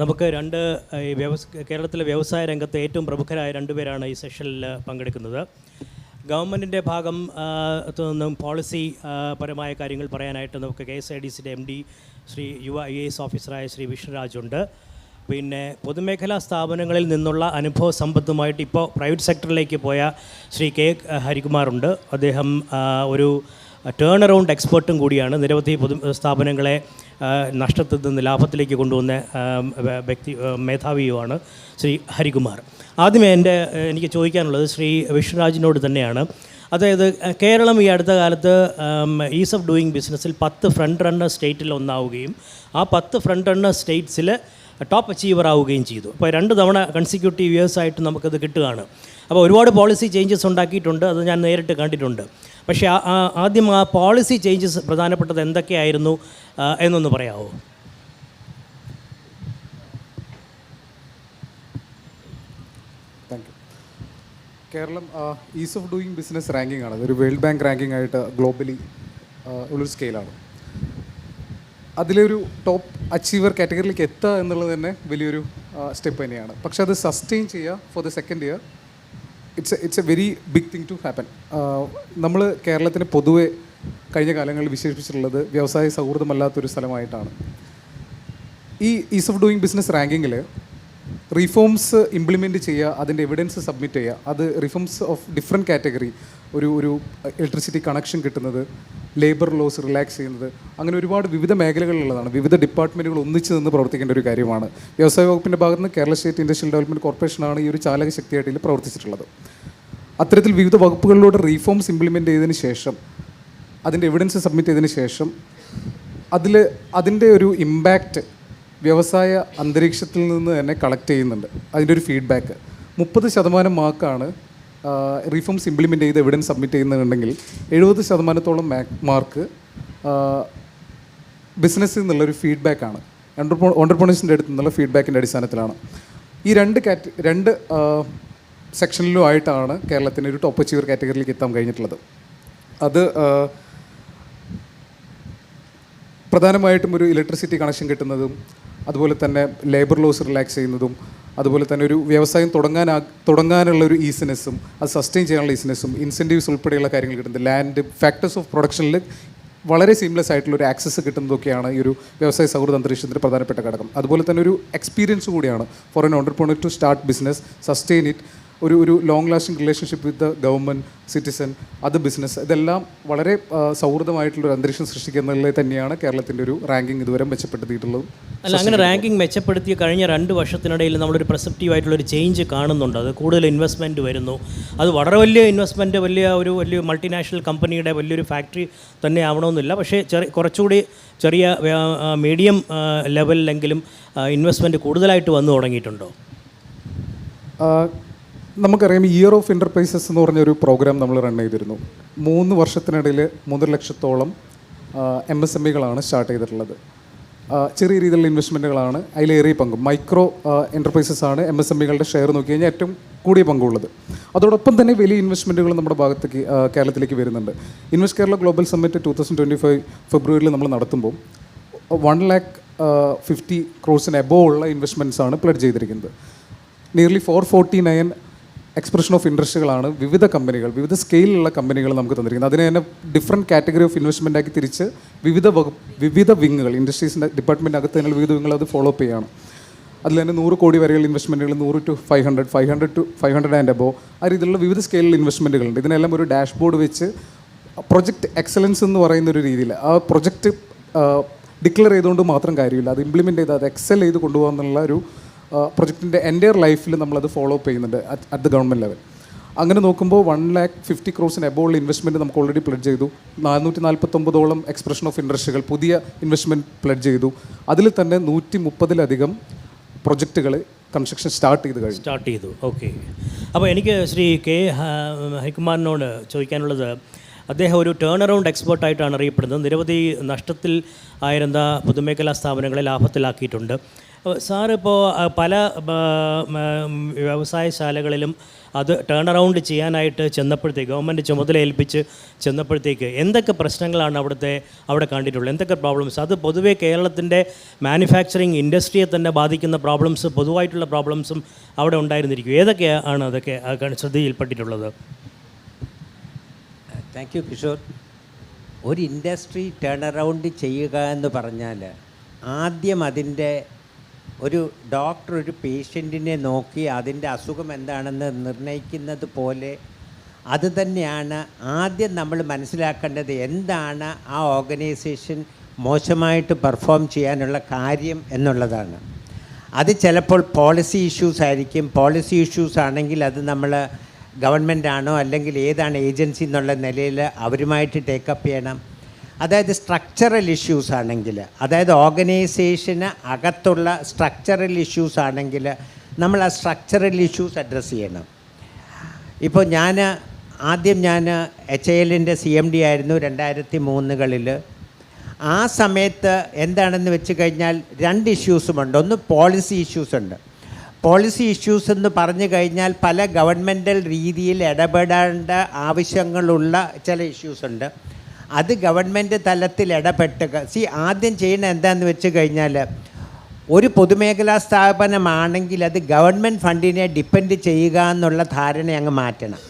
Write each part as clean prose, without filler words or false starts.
നമുക്ക് കേരളത്തിലെ വ്യവസായ രംഗത്തെ ഏറ്റവും പ്രമുഖരായ രണ്ടുപേരാണ് ഈ സെഷനിൽ പങ്കെടുക്കുന്നത്. ഗവൺമെൻറ്റിൻ്റെ ഭാഗം നിന്നും പോളിസി പരമായ കാര്യങ്ങൾ പറയാനായിട്ട് നമുക്ക് KSIDCയുടെ MD ശ്രീ യുവ IAS ഓഫീസറായ ശ്രീ വിഷ്ണുരാജുണ്ട്. പിന്നെ പൊതുമേഖലാ സ്ഥാപനങ്ങളിൽ നിന്നുള്ള അനുഭവ സമ്പത്തുമായിട്ട് ഇപ്പോൾ പ്രൈവറ്റ് സെക്ടറിലേക്ക് പോയ ശ്രീ K ഹരികുമാറുണ്ട്. അദ്ദേഹം ഒരു ടേൺ അറൗണ്ട് എക്സ്പേർട്ടും കൂടിയാണ്. നിരവധി സ്ഥാപനങ്ങളെ നഷ്ടത്തിൽ നിന്ന് ലാഭത്തിലേക്ക് കൊണ്ടുവന്ന മേധാവിയുമാണ് ശ്രീ ഹരികുമാർ. ആദ്യമേ എനിക്ക് ചോദിക്കാനുള്ളത് ശ്രീ വിഷ്ണുരാജിനോട് തന്നെയാണ്. അതായത് കേരളം ഈ അടുത്ത കാലത്ത് ഈസ് ഓഫ് ഡൂയിങ് ബിസിനസ്സിൽ 10 ഫ്രണ്ട് റണ്ണർ സ്റ്റേറ്റിൽ ഒന്നാവുകയും ആ 10 ഫ്രണ്ട് റണ്ണർ സ്റ്റേറ്റ്സിൽ ടോപ്പ് അച്ചീവർ ആവുകയും ചെയ്തു. അപ്പോൾ 2 തവണ കൺസിക്യൂട്ടീവ് ഇയേഴ്സായിട്ട് നമുക്കത് കിട്ടുകയാണ്. അപ്പോൾ ഒരുപാട് പോളിസി ചേഞ്ചസ് ഉണ്ടാക്കിയിട്ടുണ്ട്, അത് ഞാൻ നേരിട്ട് കണ്ടിട്ടുണ്ട്. പക്ഷേ ആദ്യം ആ പോളിസി ചേഞ്ചസ് പ്രധാനപ്പെട്ടത് എന്തൊക്കെയായിരുന്നു എന്നൊന്ന് പറയാമോ? Thank you. Keralam ease of doing business ranking ആണ്. അതൊരു വേൾഡ് ബാങ്ക് റാങ്കിങ് ആയിട്ട് ഗ്ലോബലി ഉള്ളൊരു സ്കെയിലാണ്. അതിലൊരു ടോപ്പ് അച്ചീവർ കാറ്റഗറിയിലേക്ക് എത്തുക എന്നുള്ളത് തന്നെ വലിയൊരു സ്റ്റെപ്പ് തന്നെയാണ്. പക്ഷെ അത് സസ്റ്റെയിൻ ചെയ്യുക for the second year it's a very big thing to happen. നമ്മൾ കേരളത്തിന് പൊതുവെ കഴിഞ്ഞ കാലങ്ങളിൽ വിശേഷിപ്പിച്ചിട്ടുള്ളത് വ്യവസായ സൗഹൃദമല്ലാത്തൊരു സ്ഥലമായിട്ടാണ്. ഈ ഈസ് ഓഫ് ഡൂയിങ് ബിസിനസ് റാങ്കിങ്ങിൽ റിഫോംസ് ഇംപ്ലിമെൻറ്റ് ചെയ്യുക, അതിൻ്റെ എവിഡൻസ് സബ്മിറ്റ് ചെയ്യുക, അത് റിഫോംസ് ഓഫ് ഡിഫറെൻറ്റ് കാറ്റഗറി, ഒരു ഇലക്ട്രിസിറ്റി കണക്ഷൻ കിട്ടുന്നത്, ലേബർ ലോസ് റിലാക്സ് ചെയ്യുന്നത്, അങ്ങനെ ഒരുപാട് വിവിധ മേഖലകളിലുള്ളതാണ്. വിവിധ ഡിപ്പാർട്ട്മെൻറ്റുകൾ ഒന്നിച്ച് നിന്ന് പ്രവർത്തിക്കേണ്ട ഒരു കാര്യമാണ്. വ്യവസായ വകുപ്പിൻ്റെ ഭാഗത്ത് നിന്ന് കേരള സ്റ്റേറ്റ് ഇൻഡസ്ട്രിയൽ ഡെവലപ്മെൻറ്റ് കോർപ്പറേഷനാണ് ഈ ഒരു ചാലക ശക്തിയായിട്ട് ഇതിൽ പ്രവർത്തിച്ചിട്ടുള്ളത്. അത്തരത്തിൽ വിവിധ വകുപ്പുകളിലൂടെ റീഫോംസ് ഇംപ്ലിമെൻറ്റ് ചെയ്തതിന് ശേഷം, അതിൻ്റെ എവിഡൻസ് സബ്മിറ്റ് ചെയ്തതിന് ശേഷം അതിൻ്റെ ഒരു ഇമ്പാക്റ്റ് വ്യവസായ അന്തരീക്ഷത്തിൽ നിന്ന് തന്നെ കളക്ട് ചെയ്യുന്നുണ്ട്. അതിൻ്റെ ഒരു ഫീഡ്ബാക്ക് 30% മാർക്കാണ് റീഫോംസ് ഇംപ്ലിമെൻറ്റ് ചെയ്ത് എവിഡൻസ് സബ്മിറ്റ് ചെയ്യുന്നുണ്ടെങ്കിൽ 70% മാർക്ക് ബിസിനസ്സിൽ നിന്നുള്ളൊരു ഫീഡ്ബാക്കാണ്, ഓണ്ടർപ്രണേഴ്സിൻ്റെ അടുത്ത് നിന്നുള്ള ഫീഡ്ബാക്കിൻ്റെ അടിസ്ഥാനത്തിലാണ്. ഈ രണ്ട് സെക്ഷനിലും ആയിട്ടാണ് കേരളത്തിന് ഒരു ടോപ്പ് അച്ചീവർ കാറ്റഗറിയിലേക്ക് എത്താൻ കഴിഞ്ഞിട്ടുള്ളത്. അത് പ്രധാനമായിട്ടും ഒരു ഇലക്ട്രിസിറ്റി കണക്ഷൻ കിട്ടുന്നതും, അതുപോലെ തന്നെ ലേബർ ലോസ് റിലാക്സ് ചെയ്യുന്നതും, അതുപോലെ തന്നെ ഒരു വ്യവസായം തുടങ്ങാനുള്ള ഒരു ഈസിനെസ്സും അത് സസ്റ്റെയിൻ ചെയ്യാനുള്ള ഈസിനെസ്സും, ഇൻസെൻറ്റീവ്സ് ഉൾപ്പെടെയുള്ള കാര്യങ്ങൾ കിട്ടുന്നത്, ലാൻഡ് ഫാക്ടേഴ്സ് ഓഫ് പ്രൊഡക്ഷനിൽ വളരെ സീംലെസ് ആയിട്ടുള്ള ഒരു ആക്സസ് കിട്ടുന്നതൊക്കെയാണ് ഈ ഒരു വ്യവസായ സൗഹൃദ അന്തരീക്ഷത്തിൻ്റെ പ്രധാനപ്പെട്ട ഘടകം. അതുപോലെ തന്നെ ഒരു എക്സ്പീരിയൻസ് കൂടിയാണ് for an entrepreneur to start business, sustain it, ഒരു long lasting relationship with government, citizen, അത് ബിസിനസ്, ഇതെല്ലാം വളരെ സൗഹൃദമായിട്ടുള്ളൊരു അന്തരീക്ഷം സൃഷ്ടിക്കുന്നതിൽ തന്നെയാണ് കേരളത്തിൻ്റെ ഒരു റാങ്കിങ് ഇതുവരെ മെച്ചപ്പെടുത്തിയിട്ടുള്ളത്. അല്ല, അങ്ങനെ റാങ്കിങ് മെച്ചപ്പെടുത്തിയ കഴിഞ്ഞ 2 വർഷത്തിനിടയിൽ നമ്മളൊരു പ്രസക്റ്റീവായിട്ടുള്ളൊരു ചേഞ്ച് കാണുന്നുണ്ട്. അത് കൂടുതൽ ഇൻവെസ്റ്റ്മെൻറ്റ് വരുന്നു. അത് വളരെ വലിയ ഇൻവെസ്റ്റ്മെൻറ്റ്, വലിയ മൾട്ടിനാഷണൽ കമ്പനിയുടെ വലിയൊരു ഫാക്ടറി തന്നെ ആവണമെന്നില്ല. പക്ഷേ കുറച്ചുകൂടി ചെറിയ മീഡിയം ലെവലിലെങ്കിലും ഇൻവെസ്റ്റ്മെൻറ്റ് കൂടുതലായിട്ട് വന്നു തുടങ്ങിയിട്ടുണ്ടോ? നമുക്കറിയാം, ഇയർ ഓഫ് എൻ്റർപ്രൈസസ് എന്ന് പറഞ്ഞൊരു പ്രോഗ്രാം നമ്മൾ റൺ ചെയ്തിരുന്നു. 3 വർഷത്തിനിടയിൽ 3 ലക്ഷത്തോളം MSMEകളാണ് സ്റ്റാർട്ട് ചെയ്തിട്ടുള്ളത്. ചെറിയ രീതിയിലുള്ള ഇൻവെസ്റ്റ്മെൻറ്റുകളാണ് അതിലേറെ പങ്കും. മൈക്രോ എൻ്റർപ്രൈസസ് ആണ് MSMEകളുടെ ഷെയർ നോക്കി കഴിഞ്ഞാൽ ഏറ്റവും കൂടിയ പങ്കുള്ളത്. അതോടൊപ്പം തന്നെ വലിയ ഇൻവെസ്റ്റ്മെൻറ്റുകൾ നമ്മുടെ ഭാഗത്തേക്ക് കേരളത്തിലേക്ക് വരുന്നുണ്ട്. ഇൻവെസ്റ്റ് കേരള ഗ്ലോബൽ സമ്മിറ്റ് 2025 ഫെബ്രുവരിയിൽ നമ്മൾ നടത്തുമ്പോൾ 1,50 crores എബോവ് ഉള്ള ഇൻവെസ്റ്റ്മെൻറ്റ്സ് ആണ് പ്ലഡ് ചെയ്തിരിക്കുന്നത്. നിയർലി 449 എക്സ്പ്രഷൻ ഓഫ് ഇൻട്രസ്റ്റുകളാണ് വിവിധ കമ്പനികൾ, വിവിധ സ്കെയിലുള്ള കമ്പനികൾ നമുക്ക് തന്നിരിക്കുന്നത്. അതിനെ തന്നെ ഡിഫറെൻറ്റ് കാറ്റഗറി ഓഫ് ഇൻവെസ്റ്റ്മെൻ്റ് ആക്കി തിരിച്ച് വിവിധ വിങ്ങുകൾ, ഇൻഡസ്ട്രീസിൻ്റെ ഡിപ്പാർട്ട്മെൻറ്റ് അകത്ത് തന്നെ വിവിധ വിങ്ങുകൾ അത് ഫോളോ അപ്പ് ചെയ്യുകയാണ്. അതിൽ തന്നെ 100 കോടി വരെയുള്ള ഇൻവെസ്റ്റ്മെൻറ്റുകൾ, 100 to 500 to 500 ആൻഡ് എബോവ്, ആ രീതിയിലുള്ള വിവിധ സ്കെയിലുള്ള ഇൻവെസ്റ്റ്മെൻറ്റുകളുണ്ട്. ഇതിനെല്ലാം ഒരു ഡാഷ്ബോർഡ് വെച്ച് പ്രൊജക്റ്റ് എക്സലൻസ് എന്ന് പറയുന്നൊരു രീതിയിൽ ആ പ്രൊജക്റ്റ് ഡിക്ലെയർ ചെയ്തുകൊണ്ട് മാത്രം കാര്യമില്ല, അത് ഇംപ്ലിമെൻറ്റ് ചെയ്ത് അത് എക്സൽ ചെയ്ത് കൊണ്ടുപോകാമെന്നുള്ള ഒരു പ്രൊജക്റ്റിൻ്റെ എൻ്റയർ ലൈഫിൽ നമ്മളത് ഫോളോ അപ്പ് ചെയ്യുന്നുണ്ട് അറ്റ് ദ ഗവൺമെൻറ് ലെവൽ. അങ്ങനെ നോക്കുമ്പോൾ 1,50 crores എബോവ് ഉള്ള ഇൻവെസ്റ്റ്മെൻറ്റ് നമുക്ക് ഓൾറെഡി പ്ലഡ് ചെയ്തു. 449 എക്സ്പ്രഷൻ ഓഫ് ഇൻട്രസ്റ്റുകൾ പുതിയ ഇൻവെസ്റ്റ്മെൻറ്റ് പ്ലഡ് ചെയ്തു. അതിൽ തന്നെ 130-ലധികം പ്രൊജക്റ്റുകൾ കൺസ്ട്രക്ഷൻ സ്റ്റാർട്ട് ചെയ്തു. ഓക്കെ. അപ്പോൾ എനിക്ക് ശ്രീ K ഹരികുമാറിനോട് ചോദിക്കാനുള്ളത്, അദ്ദേഹം ഒരു ടേൺ അറൗണ്ട് എക്സ്പേർട്ടായിട്ടാണ് അറിയപ്പെടുന്നത്. നിരവധി നഷ്ടത്തിൽ ആയിരുന്ന പൊതുമേഖലാ സ്ഥാപനങ്ങളെ ലാഭത്തിലാക്കിയിട്ടുണ്ട്. സാറിപ്പോൾ പല വ്യവസായശാലകളിലും അത് ടേൺ അറൗണ്ട് ചെയ്യാനായിട്ട് ചെന്നപ്പോഴത്തേക്ക് ഗവൺമെൻറ് ചുമതല ഏൽപ്പിച്ച് ചെന്നപ്പോഴത്തേക്ക് എന്തൊക്കെ പ്രശ്നങ്ങളാണ് അവിടെ കണ്ടിട്ടുള്ളത്, എന്തൊക്കെ പ്രോബ്ലംസ്? അത് പൊതുവേ കേരളത്തിൻ്റെ മാനുഫാക്ചറിങ് ഇൻഡസ്ട്രിയെ തന്നെ ബാധിക്കുന്ന പ്രോബ്ലംസ്, പൊതുവായിട്ടുള്ള പ്രോബ്ലംസും അവിടെ ഉണ്ടായിരുന്നിരിക്കും. ഏതൊക്കെയാണ് അതൊക്കെ ശ്രദ്ധയിൽപ്പെട്ടിട്ടുള്ളത്? Thank you Kishore. ഒരു ഇൻഡസ്ട്രി ടേൺ അറൗണ്ട് ചെയ്യുക എന്ന് പറഞ്ഞാൽ ആദ്യം അതിൻ്റെ ഒരു ഡോക്ടർ ഒരു പേഷ്യൻറ്റിനെ നോക്കി അതിൻ്റെ അസുഖം എന്താണെന്ന് നിർണ്ണയിക്കുന്നത് പോലെ അത് തന്നെയാണ് ആദ്യം നമ്മൾ മനസ്സിലാക്കേണ്ടത്. എന്താണ് ആ ഓർഗനൈസേഷൻ മോശമായിട്ട് പെർഫോം ചെയ്യാനുള്ള കാര്യം എന്നുള്ളതാണ്. അത് ചിലപ്പോൾ പോളിസി ഇഷ്യൂസ് ആയിരിക്കും. പോളിസി ഇഷ്യൂസ് ആണെങ്കിൽ അത് നമ്മൾ ഗവൺമെൻറ് ആണോ അല്ലെങ്കിൽ ഏതാണ് ഏജൻസി എന്നുള്ള നിലയിൽ അവരുമായിട്ട് ടേക്കപ്പ് ചെയ്യണം. അതായത് സ്ട്രക്ചറൽ ഇഷ്യൂസ് ആണെങ്കിൽ, അതായത് ഓർഗനൈസേഷന് അകത്തുള്ള സ്ട്രക്ചറൽ ഇഷ്യൂസ് ആണെങ്കിൽ നമ്മൾ ആ സ്ട്രക്ചറൽ ഇഷ്യൂസ് അഡ്രസ്സ് ചെയ്യണം. ഇപ്പോൾ ആദ്യം ഞാൻ HALൻ്റെ CMD ആയിരുന്നു 2003. ആ സമയത്ത് എന്താണെന്ന് വെച്ച് കഴിഞ്ഞാൽ 2 ഇഷ്യൂസുമുണ്ട്. ഒന്ന് പോളിസി ഇഷ്യൂസ് ഉണ്ട്. പോളിസി ഇഷ്യൂസ് എന്ന് പറഞ്ഞു കഴിഞ്ഞാൽ പല ഗവൺമെൻറ്റൽ രീതിയിൽ ഇടപെടേണ്ട ആവശ്യങ്ങളുള്ള ചില ഇഷ്യൂസ് ഉണ്ട്. അത് ഗവൺമെൻറ് തലത്തിൽ ഇടപെട്ടുക. ആദ്യം ചെയ്യുന്ന എന്താണെന്ന് വെച്ച് കഴിഞ്ഞാൽ ഒരു പൊതുമേഖലാ സ്ഥാപനമാണെങ്കിൽ അത് ഗവൺമെൻറ് ഫണ്ടിനെ ഡിപ്പെൻഡ് ചെയ്യുക എന്നുള്ള ധാരണ അങ്ങ് മാറ്റണം.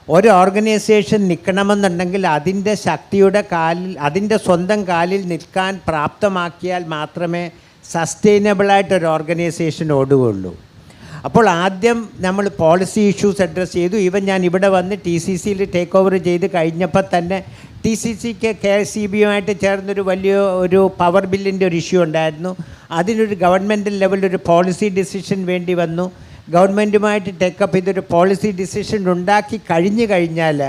ഒരു ഓർഗനൈസേഷൻ നിൽക്കണമെന്നുണ്ടെങ്കിൽ അതിൻ്റെ ശക്തിയുടെ കാലിൽ, അതിൻ്റെ സ്വന്തം കാലിൽ നിൽക്കാൻ പ്രാപ്തമാക്കിയാൽ മാത്രമേ സസ്റ്റൈനബിളായിട്ടൊരു ഓർഗനൈസേഷൻ ഓടുകയുള്ളൂ. അപ്പോൾ ആദ്യം നമ്മൾ പോളിസി ഇഷ്യൂസ് അഡ്രസ്സ് ചെയ്തു. ഞാൻ ഇവിടെ വന്ന് TCCയിൽ ടേക്ക് ഓവർ ചെയ്ത് കഴിഞ്ഞപ്പോൾ തന്നെ TCCക്ക് KSCB-യുമായിട്ട് ചേർന്നൊരു ഒരു പവർ ബില്ലിൻ്റെ ഒരു ഇഷ്യൂ ഉണ്ടായിരുന്നു. അതിനൊരു ഗവൺമെൻറ് ലെവലൊരു പോളിസി ഡിസിഷൻ വേണ്ടി വന്നു. ഗവൺമെൻറ്റുമായിട്ട് ടേക്കപ്പ് ചെയ്തൊരു പോളിസി ഡിസിഷൻ ഉണ്ടാക്കി കഴിഞ്ഞാൽ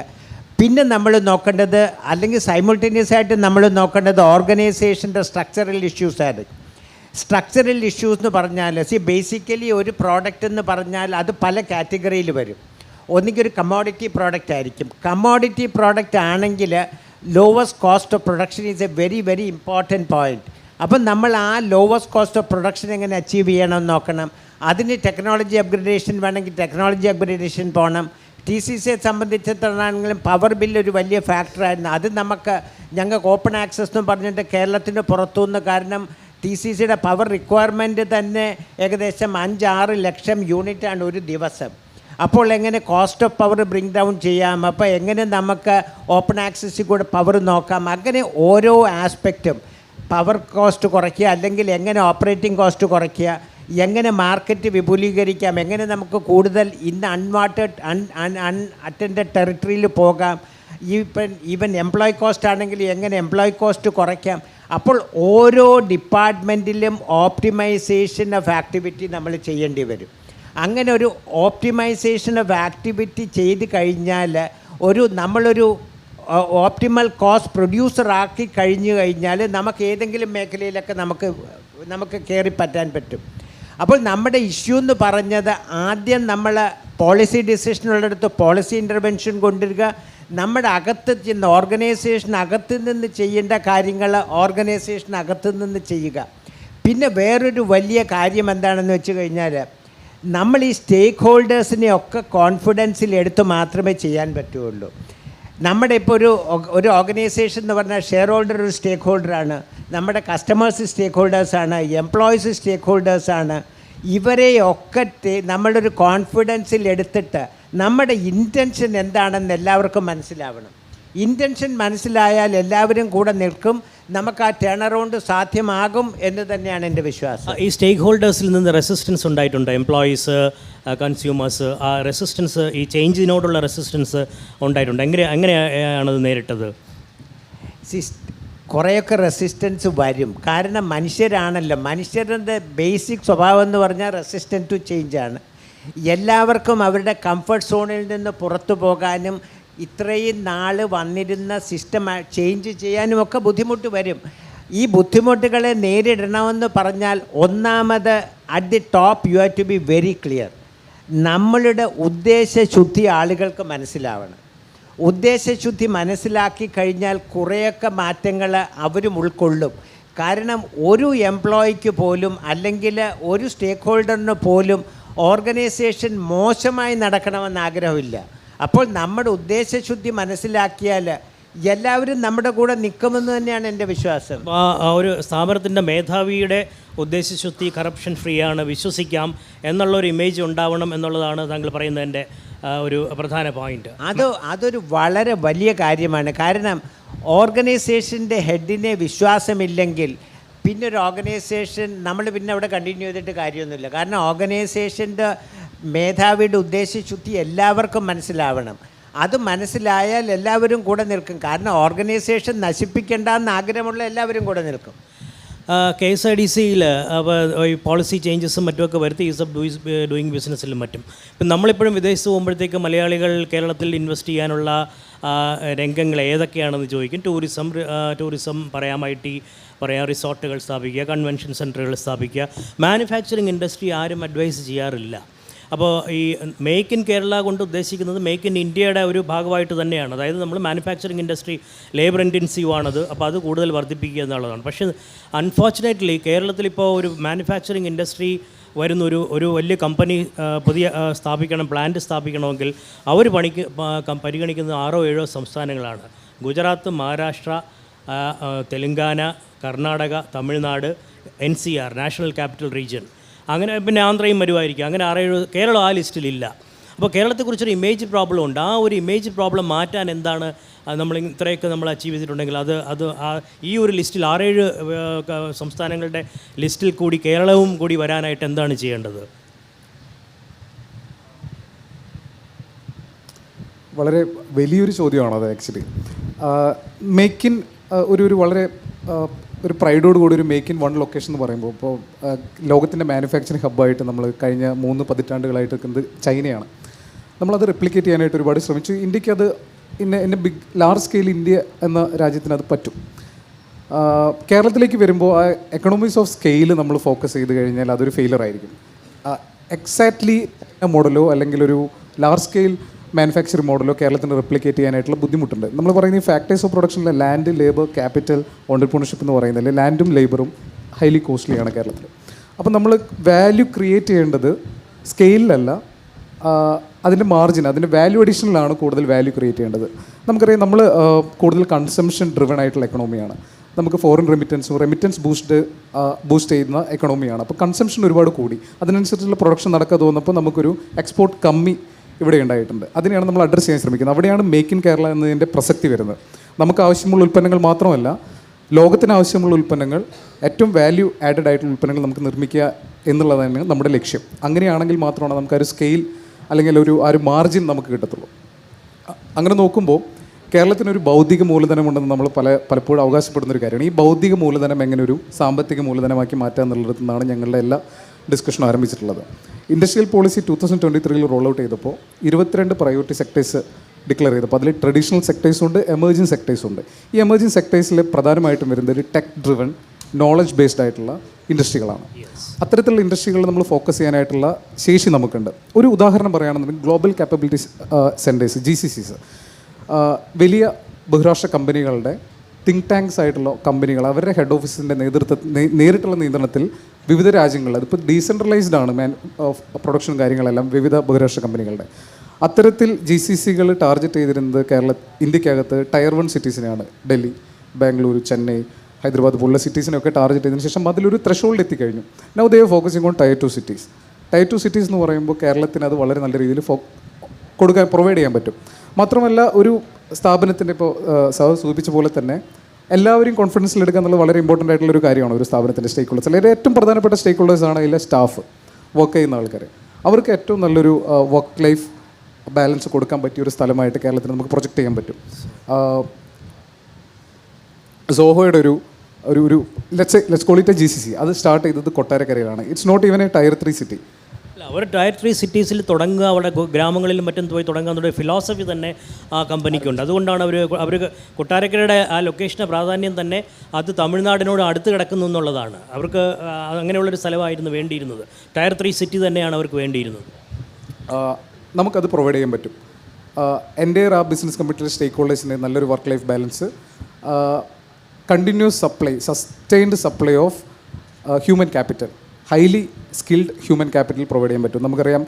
പിന്നെ നമ്മൾ നോക്കേണ്ടത്, അല്ലെങ്കിൽ സൈമിൾട്ടേനിയസ് ആയിട്ട് നമ്മൾ നോക്കേണ്ടത് ഓർഗനൈസേഷൻ്റെ സ്ട്രക്ചറൽ ഇഷ്യൂസ് ആയിരുന്നു. സ്ട്രക്ചറൽ ഇഷ്യൂസ് എന്ന് പറഞ്ഞാൽ ബേസിക്കലി ഒരു പ്രോഡക്റ്റ് എന്ന് പറഞ്ഞാൽ അത് പല കാറ്റഗറിയിൽ വരും. ഒന്നുകിൽ ഒരു കമ്മോഡിറ്റി പ്രോഡക്റ്റ് ആയിരിക്കും. കമ്മോഡിറ്റി പ്രോഡക്റ്റ് ആണെങ്കിൽ lowest cost of production is A very very important point. അപ്പം നമ്മൾ ആ ലോവസ്റ്റ് കോസ്റ്റ് ഓഫ് പ്രൊഡക്ഷൻ എങ്ങനെ അച്ചീവ് ചെയ്യണമെന്ന് നോക്കണം. അതിന് ടെക്നോളജി അപ്ഗ്രഡേഷൻ വേണമെങ്കിൽ ടെക്നോളജി അപ്ഗ്രഡേഷൻ പോകണം. TCCയെ സംബന്ധിച്ചിടത്തോളാണെങ്കിലും പവർ ബില്ല് ഒരു വലിയ ഫാക്ടറായിരുന്നു. അത് ഞങ്ങൾക്ക് ഓപ്പൺ ആക്സസ് എന്ന് പറഞ്ഞിട്ട് കേരളത്തിൻ്റെ പുറത്തുനിന്ന്, കാരണം TCCയുടെ പവർ റിക്വയർമെൻറ്റ് തന്നെ ഏകദേശം 5-6 ലക്ഷം യൂണിറ്റാണ് ഒരു ദിവസം. അപ്പോൾ എങ്ങനെ cost of power bring down ചെയ്യാം, അപ്പോൾ എങ്ങനെ നമുക്ക് ഓപ്പൺ ആക്സസിൽ കൂടെ പവർ നോക്കാം, അങ്ങനെ ഓരോ ആസ്പെക്റ്റും പവർ കോസ്റ്റ് കുറയ്ക്കുക, അല്ലെങ്കിൽ എങ്ങനെ ഓപ്പറേറ്റിംഗ് കോസ്റ്റ് കുറയ്ക്കുക, എങ്ങനെ മാർക്കറ്റ് വിപുലീകരിക്കാം, എങ്ങനെ നമുക്ക് കൂടുതൽ അൺഅറ്റൻഡ് ടെറിട്ടറിയിൽ പോകാം, ഈവൻ എംപ്ലോയി കോസ്റ്റ് ആണെങ്കിൽ എങ്ങനെ എംപ്ലോയി കോസ്റ്റ് കുറയ്ക്കാം. അപ്പോൾ ഓരോ ഡിപ്പാർട്ട്മെൻറ്റിലും ഓപ്റ്റിമൈസേഷൻ ഓഫ് ആക്ടിവിറ്റി നമ്മൾ ചെയ്യേണ്ടി വരും. അങ്ങനെ ഒരു ഓപ്റ്റിമൈസേഷൻ ഓഫ് ആക്ടിവിറ്റി ചെയ്ത് കഴിഞ്ഞാൽ നമ്മളൊരു ഓപ്റ്റിമൽ കോസ്റ്റ് പ്രൊഡ്യൂസറാക്കി കഴിഞ്ഞാൽ നമുക്ക് ഏതെങ്കിലും മേഖലയിലൊക്കെ നമുക്ക് കയറി പറ്റാൻ പറ്റും. അപ്പോൾ നമ്മുടെ ഇഷ്യൂ എന്ന് പറഞ്ഞത് ആദ്യം നമ്മൾ പോളിസി ഡിസിഷനുള്ളിടത്ത് പോളിസി ഇൻ്റർവെൻഷൻ കൊണ്ടുവരിക, നമ്മുടെ അകത്ത് ചെന്ന് ഓർഗനൈസേഷൻ അകത്ത് നിന്ന് ചെയ്യേണ്ട കാര്യങ്ങൾ ഓർഗനൈസേഷൻ അകത്ത് നിന്ന് ചെയ്യുക. പിന്നെ വേറൊരു വലിയ കാര്യം എന്താണെന്ന് വെച്ച് കഴിഞ്ഞാൽ നമ്മൾ ഈ സ്റ്റേക്ക് ഹോൾഡേഴ്സിനെ ഒക്കെ കോൺഫിഡൻസിൽ എടുത്ത് മാത്രമേ ചെയ്യാൻ പറ്റുള്ളൂ. നമ്മുടെ ഇപ്പോൾ ഒരു ഓർഗനൈസേഷൻ എന്ന് പറഞ്ഞാൽ ഷെയർ ഹോൾഡർ ഒരു സ്റ്റേക്ക് ഹോൾഡറാണ്, നമ്മുടെ കസ്റ്റമേഴ്സ് സ്റ്റേക്ക് ഹോൾഡേഴ്സാണ്, എംപ്ലോയീസ് സ്റ്റേക്ക് ഹോൾഡേഴ്സാണ്. ഇവരെയൊക്കെ നമ്മളൊരു കോൺഫിഡൻസിൽ എടുത്തിട്ട് നമ്മുടെ ഇൻറ്റൻഷൻ എന്താണെന്ന് എല്ലാവർക്കും മനസ്സിലാവണം. ഇൻറ്റൻഷൻ മനസ്സിലായാൽ എല്ലാവരും കൂടെ നിൽക്കും, നമുക്ക് ആ ടേൺ അറൗണ്ട് സാധ്യമാകും എന്ന് തന്നെയാണ് എൻ്റെ വിശ്വാസം. ഈ സ്റ്റേക്ക് ഹോൾഡേഴ്സിൽ നിന്ന് റെസിസ്റ്റൻസ് ഉണ്ടായിട്ടുണ്ട്, എംപ്ലോയീസ്, കൺസ്യൂമേഴ്സ്, ആ റെസിസ്റ്റൻസ്, ഈ ചേഞ്ചിനോടുള്ള റെസിസ്റ്റൻസ് ഉണ്ടായിട്ടുണ്ട്. എങ്ങനെയാണത് നേരിട്ടത്? കുറേയൊക്കെ റെസിസ്റ്റൻസ് വരും, കാരണം മനുഷ്യരാണല്ലോ. മനുഷ്യരുടെ ബേസിക് സ്വഭാവം എന്ന് പറഞ്ഞാൽ റെസിസ്റ്റൻറ്റ് ടു ചേഞ്ചാണ്. എല്ലാവർക്കും അവരുടെ കംഫർട്ട് സോണിൽ നിന്ന് പുറത്തു പോകാനും ഇത്രയും നാൾ വന്നിരുന്ന സിസ്റ്റം ചേഞ്ച് ചെയ്യാനും ഒക്കെ ബുദ്ധിമുട്ട് വരും. ഈ ബുദ്ധിമുട്ടുകളെ നേരിടണമെന്ന് പറഞ്ഞാൽ ഒന്നാമത് at the top you have to be very clear. നമ്മളുടെ ഉദ്ദേശശുദ്ധി ആളുകൾക്ക് മനസ്സിലാവണം. ഉദ്ദേശശുദ്ധി മനസ്സിലാക്കി കഴിഞ്ഞാൽ കുറേയൊക്കെ മാറ്റങ്ങൾ അവരും ഉൾക്കൊള്ളും. കാരണം ഒരു എംപ്ലോയിക്ക് പോലും അല്ലെങ്കിൽ ഒരു സ്റ്റേക്ക് ഹോൾഡറിന് പോലും ഓർഗനൈസേഷൻ മോശമായി നടക്കണമെന്ന് ആഗ്രഹമില്ല. അപ്പോൾ നമ്മുടെ ഉദ്ദേശശുദ്ധി മനസ്സിലാക്കിയാൽ എല്ലാവരും നമ്മുടെ കൂടെ നിൽക്കുമെന്ന് തന്നെയാണ് എൻ്റെ വിശ്വാസം. ആ ഒരു സ്ഥാപനത്തിൻ്റെ മേധാവിയുടെ ഉദ്ദേശശുദ്ധി കറപ്ഷൻ ഫ്രീ ആണ്, വിശ്വസിക്കാം എന്നുള്ളൊരു ഇമേജ് ഉണ്ടാവണം എന്നുള്ളതാണ് താങ്കൾ പറയുന്നതിൻ്റെ ഒരു പ്രധാന പോയിന്റ്. അതൊരു വളരെ വലിയ കാര്യമാണ്. കാരണം ഓർഗനൈസേഷൻ്റെ ഹെഡിനെ വിശ്വാസമില്ലെങ്കിൽ പിന്നെ ഒരു ഓർഗനൈസേഷൻ നമ്മൾ പിന്നെ അവിടെ കണ്ടിന്യൂ ചെയ്തിട്ട് കാര്യമൊന്നുമില്ല. കാരണം ഓർഗനൈസേഷൻ്റെ മേധാവിയുടെ ഉദ്ദേശശുദ്ധി എല്ലാവർക്കും മനസ്സിലാവണം. അത് മനസ്സിലായാൽ എല്ലാവരും കൂടെ നിൽക്കും. കാരണം ഓർഗനൈസേഷൻ നശിപ്പിക്കേണ്ടെന്ന് ആഗ്രഹമുള്ള എല്ലാവരും കൂടെ നിൽക്കും. KSIDCയിൽ ഈ പോളിസി ചേഞ്ചസും മറ്റുമൊക്കെ വരുത്തി ഈസ് ഓഫ് ഡൂയിങ് ബിസിനസ്സിലും മറ്റും. ഇപ്പം നമ്മളിപ്പോഴും വിദേശത്ത് പോകുമ്പോഴത്തേക്ക് മലയാളികൾ കേരളത്തിൽ ഇൻവെസ്റ്റ് ചെയ്യാനുള്ള രംഗങ്ങൾ ഏതൊക്കെയാണെന്ന് ചോദിക്കും. ടൂറിസം പറയാം, IT പറയാം, റിസോർട്ടുകൾ സ്ഥാപിക്കുക, കൺവെൻഷൻ സെൻറ്ററുകൾ സ്ഥാപിക്കുക. മാനുഫാക്ചറിങ് ഇൻഡസ്ട്രി ആരും അഡ്വൈസ് ചെയ്യാറില്ല. അപ്പോൾ ഈ മേക്ക് ഇൻ കേരള കൊണ്ട് ഉദ്ദേശിക്കുന്നത് മേക്ക് ഇൻ ഇന്ത്യയുടെ ഒരു ഭാഗമായിട്ട് തന്നെയാണ്. അതായത് നമ്മൾ മാനുഫാക്ചറിങ് ഇൻഡസ്ട്രി ലേബർ ഇൻറ്റൻസീവ് ആണത്, അപ്പോൾ അത് കൂടുതൽ വർദ്ധിപ്പിക്കുക എന്നുള്ളതാണ്. പക്ഷേ അൺഫോർച്ചുനേറ്റ്ലി കേരളത്തിലിപ്പോൾ ഒരു മാനുഫാക്ചറിങ് ഇൻഡസ്ട്രി വരുന്ന ഒരു വലിയ കമ്പനി പുതിയ സ്ഥാപിക്കണം, പ്ലാന്റ് സ്ഥാപിക്കണമെങ്കിൽ അവർ പരിഗണിക്കുന്നത് 6-7 സംസ്ഥാനങ്ങളാണ്. Gujarat, Maharashtra, Telangana, Karnataka, Tamil Nadu, NCR national capital region, അങ്ങനെ പിന്നെ ആന്ധ്രയും വരുമായിരിക്കും. അങ്ങനെ 6-7 കേരളം ആ ലിസ്റ്റിലില്ല. അപ്പോൾ കേരളത്തെക്കുറിച്ചൊരു ഇമേജ് പ്രോബ്ലം ഉണ്ട്. ആ ഒരു ഇമേജ് പ്രോബ്ലം മാറ്റാൻ എന്താണ് നമ്മൾ ഇത്രയൊക്കെ നമ്മൾ അച്ചീവ് ചെയ്തിട്ടുണ്ടെങ്കിൽ അത് ഈ ഒരു ലിസ്റ്റിൽ 6-7 സംസ്ഥാനങ്ങളുടെ ലിസ്റ്റിൽ കൂടി കേരളവും കൂടി വരാനായിട്ട് എന്താണ് ചെയ്യേണ്ടത്? വളരെ വലിയൊരു ചോദ്യമാണത് ആക്ച്വലി. മേക്ക് ഇൻ ഒരു വളരെ ഒരു പ്രൈഡോട് കൂടി ഒരു മേക്ക് ഇൻ വൺ ലൊക്കേഷൻ എന്ന് പറയുമ്പോൾ ഇപ്പോൾ ലോകത്തിൻ്റെ മാനുഫാക്ചറിങ് ഹബ്ബായിട്ട് നമ്മൾ കഴിഞ്ഞ 3 പതിറ്റാണ്ടുകളായിട്ട് നിൽക്കുന്നത് ചൈനയാണ്. നമ്മളത് റെപ്ലിക്കേറ്റ് ചെയ്യാനായിട്ട് ഒരുപാട് ശ്രമിച്ചു. ഇന്ത്യക്ക് അത് ഇന്ന ബിഗ് ലാർജ് സ്കെയിൽ ഇന്ത്യ എന്ന രാജ്യത്തിന് അത് പറ്റും. കേരളത്തിലേക്ക് വരുമ്പോൾ ആ എക്കണോമിക്സ് ഓഫ് സ്കെയിൽ നമ്മൾ ഫോക്കസ് ചെയ്ത് കഴിഞ്ഞാൽ അതൊരു ഫെയിലർ ആയിരിക്കും. എക്സാക്ട്ലി മോഡലോ അല്ലെങ്കിൽ ഒരു ലാർജ് സ്കെയിൽ മാനുഫാക്ചറിങ് മോഡലോ കേരളത്തിന് റെപ്ലിക്കേറ്റ് ചെയ്യാനായിട്ടുള്ള ബുദ്ധിമുട്ടുണ്ട്. നമ്മൾ പറയുന്ന ഈ ഫാക്ടേഴ്സ് ഓഫ് പ്രൊഡക്ഷനിലെ ലാൻഡ്, ലേബർ, ക്യാപിറ്റൽ, ഓണ്ടർപ്രണർഷിപ്പ് എന്ന് പറയുന്നത് ലാൻഡും ലേബറും ഹൈലി കോസ്റ്റ്ലിയാണ് കേരളത്തിൽ. അപ്പോൾ നമ്മൾ വാല്യൂ ക്രിയേറ്റ് ചെയ്യേണ്ടത് സ്കെയിലല്ല, അതിൻ്റെ മാർജിൻ, അതിൻ്റെ വാല്യൂ അഡീഷനിലാണ് കൂടുതൽ വാല്യൂ ക്രിയേറ്റ് ചെയ്യേണ്ടത്. നമുക്കറിയാം നമ്മൾ കൂടുതൽ കൺസംഷൻ ഡ്രിവൺ ആയിട്ടുള്ള എക്കണോമിയാണ്. നമുക്ക് ഫോറിൻ റെമിറ്റൻസ് ബൂസ്റ്റ് ചെയ്യുന്ന എക്കണോമിയാണ്. അപ്പോൾ കൺസംഷൻ ഒരുപാട് കൂടി, അതിനനുസരിച്ചുള്ള പ്രൊഡക്ഷൻ നടക്കാതെ തോന്നുമ്പോൾ നമുക്കൊരു എക്സ്പോർട്ട് കമ്മി ഇവിടെ ഉണ്ടായിട്ടുണ്ട്. അതിനെയാണ് നമ്മൾ അഡ്രസ്സ് ചെയ്യാൻ ശ്രമിക്കുന്നത്. അവിടെയാണ് മേക്ക് ഇൻ കേരള എന്നതിൻ്റെ പ്രസക്തി വരുന്നത്. നമുക്ക് ആവശ്യമുള്ള ഉൽപ്പന്നങ്ങൾ മാത്രമല്ല, ലോകത്തിന് ആവശ്യമുള്ള ഉൽപ്പന്നങ്ങൾ, ഏറ്റവും വാല്യൂ ആഡഡ് ആയിട്ടുള്ള ഉൽപ്പന്നങ്ങൾ നമുക്ക് നിർമ്മിക്കുക എന്നുള്ളതാണ് നമ്മുടെ ലക്ഷ്യം. അങ്ങനെയാണെങ്കിൽ മാത്രമാണ് നമുക്ക് ഒരു സ്കെയിൽ അല്ലെങ്കിൽ ആ ഒരു മാർജിൻ നമുക്ക് കിട്ടത്തുള്ളൂ. അങ്ങനെ നോക്കുമ്പോൾ കേരളത്തിനൊരു ബൗദ്ധിക മൂലധനമുണ്ടെന്ന് നമ്മൾ പലപ്പോഴും അവകാശപ്പെടുന്നൊരു കാര്യമാണ്. ഈ ബൗദ്ധിക മൂലധനം എങ്ങനെ ഒരു സാമ്പത്തിക മൂലധനമാക്കി മാറ്റുക എന്നുള്ളിടത്തു നിന്നാണ് ഞങ്ങളുടെ എല്ലാ ഡിസ്കഷനും ആരംഭിച്ചിട്ടുള്ളത്. ഇൻഡസ്ട്രിയൽ പോളിസി 2023 റോൾ ഔട്ട് ചെയ്തപ്പോൾ 22 പ്രയോറിറ്റി സെക്ടേഴ്സ് ഡിക്ലെയർ ചെയ്തപ്പോൾ അതിൽ ട്രഡീഷണൽ സെക്ടേഴ്സും ഉണ്ട്, എമർജിങ് സെക്ടേഴ്സും ഉണ്ട്. ഈ എമർജിങ് സെക്ടേഴ്സിൽ പ്രധാനമായിട്ടും വരുന്നത് ഒരു ടെക് ഡ്രിവൺ, നോളജ് ബേസ്ഡ് ആയിട്ടുള്ള ഇൻഡസ്ട്രികളാണ്. അത്തരത്തിലുള്ള ഇൻഡസ്ട്രികളിൽ നമ്മൾ ഫോക്കസ് ചെയ്യാനായിട്ടുള്ള ശേഷി നമുക്കുണ്ട്. ഒരു ഉദാഹരണം പറയുകയാണെന്നുണ്ടെങ്കിൽ ഗ്ലോബൽ കാപ്പബിലിറ്റി സെൻറ്റേഴ്സ്, GCCs, വലിയ ബഹുരാഷ്ട്ര കമ്പനികളുടെ തിങ്ക് ടാങ്ക്സ് ആയിട്ടുള്ള കമ്പനികൾ, അവരുടെ ഹെഡ് ഓഫീസിൻ്റെ നേരിട്ടുള്ള നിയന്ത്രണത്തിൽ വിവിധ രാജ്യങ്ങളിൽ, അതിപ്പോൾ ഡീസെൻട്രലൈസ്ഡ് ആണ് പ്രൊഡക്ഷൻ കാര്യങ്ങളെല്ലാം വിവിധ ബഹുരാഷ്ട്ര കമ്പനികളുടെ. അത്തരത്തിൽ GCCകൾ ടാർഗറ്റ് ചെയ്തിരുന്നത് ഇന്ത്യക്കകത്ത് ടയർ 1 സിറ്റീസിനെയാണ്. ഡൽഹി, ബാംഗ്ലൂർ, ചെന്നൈ, ഹൈദരാബാദ് പോലുള്ള സിറ്റീസിനെയൊക്കെ ടാർഗറ്റ് ചെയ്തതിന് ശേഷം അതിലൊരു ത്രഷോൾഡ് എത്തിക്കഴിഞ്ഞു. Now they are focusing on tier 2 cities. Tier 2 cities എന്ന് പറയുമ്പോൾ കേരളത്തിന് അത് വളരെ നല്ല രീതിയിൽ പ്രൊവൈഡ് ചെയ്യാൻ പറ്റും. മാത്രമല്ല ഒരു സ്ഥാപനത്തിൻ്റെ ഇപ്പോൾ സഹ സൂചിപ്പിച്ച പോലെ തന്നെ എല്ലാവരെയും കോൺഫിഡൻസിലെടുക്കുക എന്നുള്ളത് വളരെ ഇമ്പോർട്ടൻ്റ് ആയിട്ടുള്ള ഒരു കാര്യമാണ്. ഒരു സ്ഥാപനത്തിൻ്റെ സ്റ്റേക്ക് ഹോൾഡേഴ്സ്, അല്ലെങ്കിൽ ഏറ്റവും പ്രധാനപ്പെട്ട സ്റ്റേക്ക് ഹോൾഡേഴ്സാണ് അതിലെ സ്റ്റാഫ്, വർക്ക് ചെയ്യുന്ന ആൾക്കാർ. അവർക്ക് ഏറ്റവും നല്ലൊരു വർക്ക് ലൈഫ് ബാലൻസ് കൊടുക്കാൻ പറ്റിയ ഒരു സ്ഥലമായിട്ട് കേരളത്തിന് നമുക്ക് പ്രൊജക്റ്റ് ചെയ്യാൻ പറ്റും. സോഹോയുടെ ഒരു let's call it a GCC, അത് സ്റ്റാർട്ട് ചെയ്തത് കൊട്ടാരക്കരയിലാണ്. It's not even a tier 3 city. അവർ ടയർ 3 സിറ്റീസിൽ തുടങ്ങുക, അവിടെ ഗ്രാമങ്ങളിലും മറ്റും പോയി തുടങ്ങുക എന്നുള്ള ഫിലോസഫി തന്നെ ആ കമ്പനിക്കുണ്ട്. അതുകൊണ്ടാണ് അവർ കൊട്ടാരക്കരയുടെ ആ ലൊക്കേഷൻ്റെ പ്രാധാന്യം തന്നെ അത് തമിഴ്നാടിനോട് അടുത്ത് കിടക്കുന്നു എന്നുള്ളതാണ്. അവർക്ക് അങ്ങനെയുള്ളൊരു സ്ഥലമായിരുന്നു വേണ്ടിയിരുന്നത്. ടയർ 3 സിറ്റി തന്നെയാണ് അവർക്ക് വേണ്ടിയിരുന്നത്. നമുക്കത് പ്രൊവൈഡ് ചെയ്യാൻ പറ്റും. എൻ്റെ ആ ബിസിനസ് കമ്മിറ്റിയിലെ സ്റ്റേക്ക് ഹോൾഡേഴ്സിൻ്റെ നല്ലൊരു work life balance, continuous supply, sustained supply of human capital, highly skilled human capital provide ചെയ്യാൻ പറ്റും. നമുക്കറിയാം,